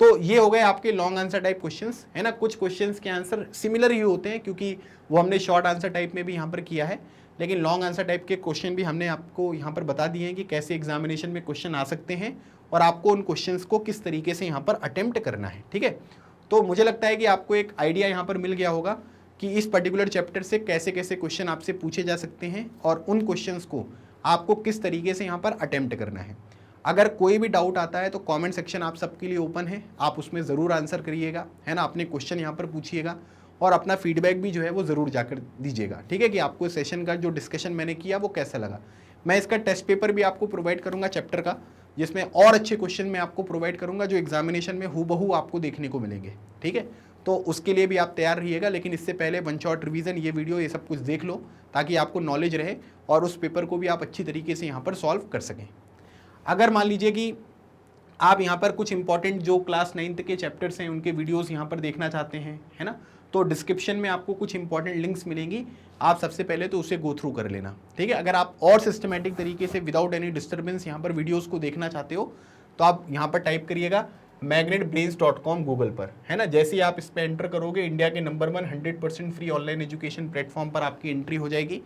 तो ये हो गए आपके लॉन्ग आंसर टाइप क्वेश्चंस, है ना। कुछ क्वेश्चंस के आंसर सिमिलर ही होते हैं क्योंकि वो हमने शॉर्ट आंसर टाइप में भी यहाँ पर किया है, लेकिन लॉन्ग आंसर टाइप के क्वेश्चन भी हमने आपको यहाँ पर बता दिए हैं कि कैसे एग्जामिनेशन में क्वेश्चन आ सकते हैं और आपको उन क्वेश्चंस को किस तरीके से यहाँ पर अटेम्प्ट करना है, ठीक है। तो मुझे लगता है कि आपको एक आइडिया यहाँ पर मिल गया होगा कि इस पर्टिकुलर चैप्टर से कैसे कैसे क्वेश्चन आपसे पूछे जा सकते हैं और उन क्वेश्चंस को आपको किस तरीके से यहाँ पर अटेम्प्ट करना है। अगर कोई भी डाउट आता है तो कमेंट सेक्शन आप सबके लिए ओपन है, आप उसमें ज़रूर आंसर करिएगा, है ना, अपने क्वेश्चन यहाँ पर पूछिएगा और अपना फीडबैक भी जो है वो ज़रूर जाकर दीजिएगा, ठीक है, कि आपको सेशन का जो डिस्कशन मैंने किया वो कैसा लगा। मैं इसका टेस्ट पेपर भी आपको प्रोवाइड करूँगा चैप्टर का, जिसमें और अच्छे क्वेश्चन मैं आपको प्रोवाइड करूँगा जो एग्जामिनेशन में हूबहू आपको देखने को मिलेंगे, ठीक है। तो उसके लिए भी आप तैयार रहिएगा, लेकिन इससे पहले वन शॉट रिवीजन ये वीडियो ये सब कुछ देख लो ताकि आपको नॉलेज रहे और उस पेपर को भी आप अच्छी तरीके से यहाँ पर सॉल्व कर सकें। अगर मान लीजिए कि आप यहाँ पर कुछ इंपॉर्टेंट जो क्लास 9th के चैप्टर्स हैं उनके वीडियोस यहाँ पर देखना चाहते हैं, है ना, तो डिस्क्रिप्शन में आपको कुछ इंपॉर्टेंट लिंक्स मिलेंगी, आप सबसे पहले तो उसे गो थ्रू कर लेना, ठीक है। अगर आप और सिस्टमेटिक तरीके से विदाउट एनी डिस्टर्बेंस यहाँ पर वीडियोज़ को देखना चाहते हो तो आप यहाँ पर टाइप करिएगा magnetbrains.com गूगल पर, है ना। जैसे ही आप इस पर एंटर करोगे इंडिया के number 1 100% free online education platform पर आपकी एंट्री हो जाएगी।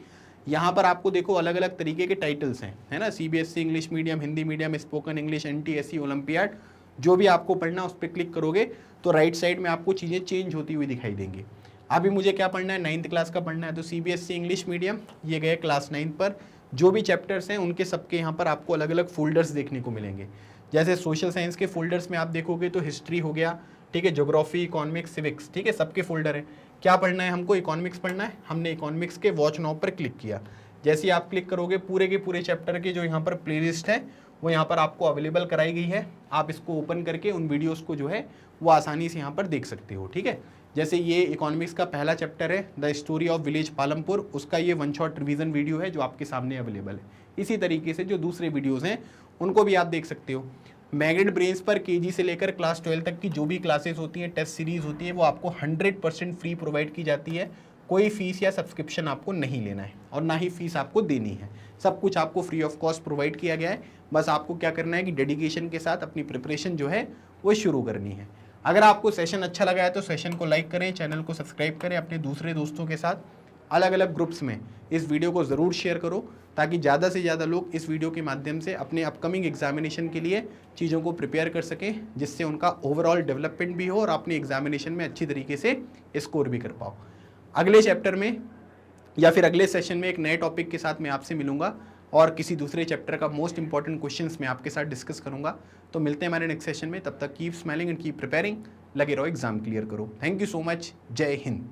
यहाँ पर आपको देखो अलग अलग तरीके के टाइटल्स हैं, है ना, CBSE English medium, Hindi medium, spoken English, NTSE, olympiad, जो भी आपको पढ़ना उस पर क्लिक करोगे तो राइट साइड में आपको चीज़ें चेंज होती हुई दिखाई देंगी। अभी मुझे क्या पढ़ना है, 9th क्लास का पढ़ना है, तो CBSE इंग्लिश मीडियम ये गए क्लास 9 पर, जो भी चैप्टर्स हैं उनके सबके यहाँ पर आपको अलग अलग फोल्डर्स देखने को मिलेंगे। जैसे सोशल साइंस के फोल्डर्स में आप देखोगे तो हिस्ट्री हो गया, ठीक है, ज्योग्राफी, इकोनॉमिक्स, सिविक्स, ठीक है, सबके फोल्डर है। क्या पढ़ना है हमको, इकोनॉमिक्स पढ़ना है, हमने इकोनॉमिक्स के वॉच नाउ पर क्लिक किया। जैसे ही आप क्लिक करोगे पूरे के पूरे चैप्टर के जो यहाँ पर प्लेलिस्ट है वो यहाँ पर आपको अवेलेबल कराई गई है, आप इसको ओपन करके उन वीडियोस को जो है वो आसानी से यहाँ पर देख सकते हो, ठीक है। जैसे ये इकोनॉमिक्स का पहला चैप्टर है the story of village Palampur, उसका ये वन शॉट रिवीजन वीडियो है जो आपके सामने अवेलेबल है। इसी तरीके से जो दूसरे वीडियोस हैं उनको भी आप देख सकते हो। मैग्नेट ब्रेन्स पर KG से लेकर क्लास 12 तक की जो भी क्लासेस होती हैं, टेस्ट सीरीज होती है, वो आपको 100% फ्री प्रोवाइड की जाती है। कोई फीस या सब्सक्रिप्शन आपको नहीं लेना है और ना ही फीस आपको देनी है, सब कुछ आपको फ्री ऑफ कॉस्ट प्रोवाइड किया गया है। बस आपको क्या करना है कि डेडिकेशन के साथ अपनी प्रिपरेशन जो है वो शुरू करनी है। अगर आपको सेशन अच्छा लगा है तो सेशन को लाइक करें, चैनल को सब्सक्राइब करें, अपने दूसरे दोस्तों के साथ अलग अलग ग्रुप्स में इस वीडियो को ज़रूर शेयर करो ताकि ज़्यादा से ज़्यादा लोग इस वीडियो के माध्यम से अपने अपकमिंग एग्जामिनेशन के लिए चीज़ों को प्रिपेयर कर सकें, जिससे उनका ओवरऑल डेवलपमेंट भी हो और अपने एग्जामिनेशन में अच्छी तरीके से स्कोर भी कर पाओ। अगले चैप्टर में या फिर अगले सेशन में एक नए टॉपिक के साथ मैं आपसे मिलूंगा और किसी दूसरे चैप्टर का मोस्ट इंपॉर्टेंट क्वेश्चंस मैं आपके साथ डिस्कस करूंगा। तो मिलते हैं हमारे नेक्स्ट सेशन में, तब तक keep smiling and keep preparing, लगे रहो एग्जाम क्लियर करो। थैंक यू सो मच, जय हिंद।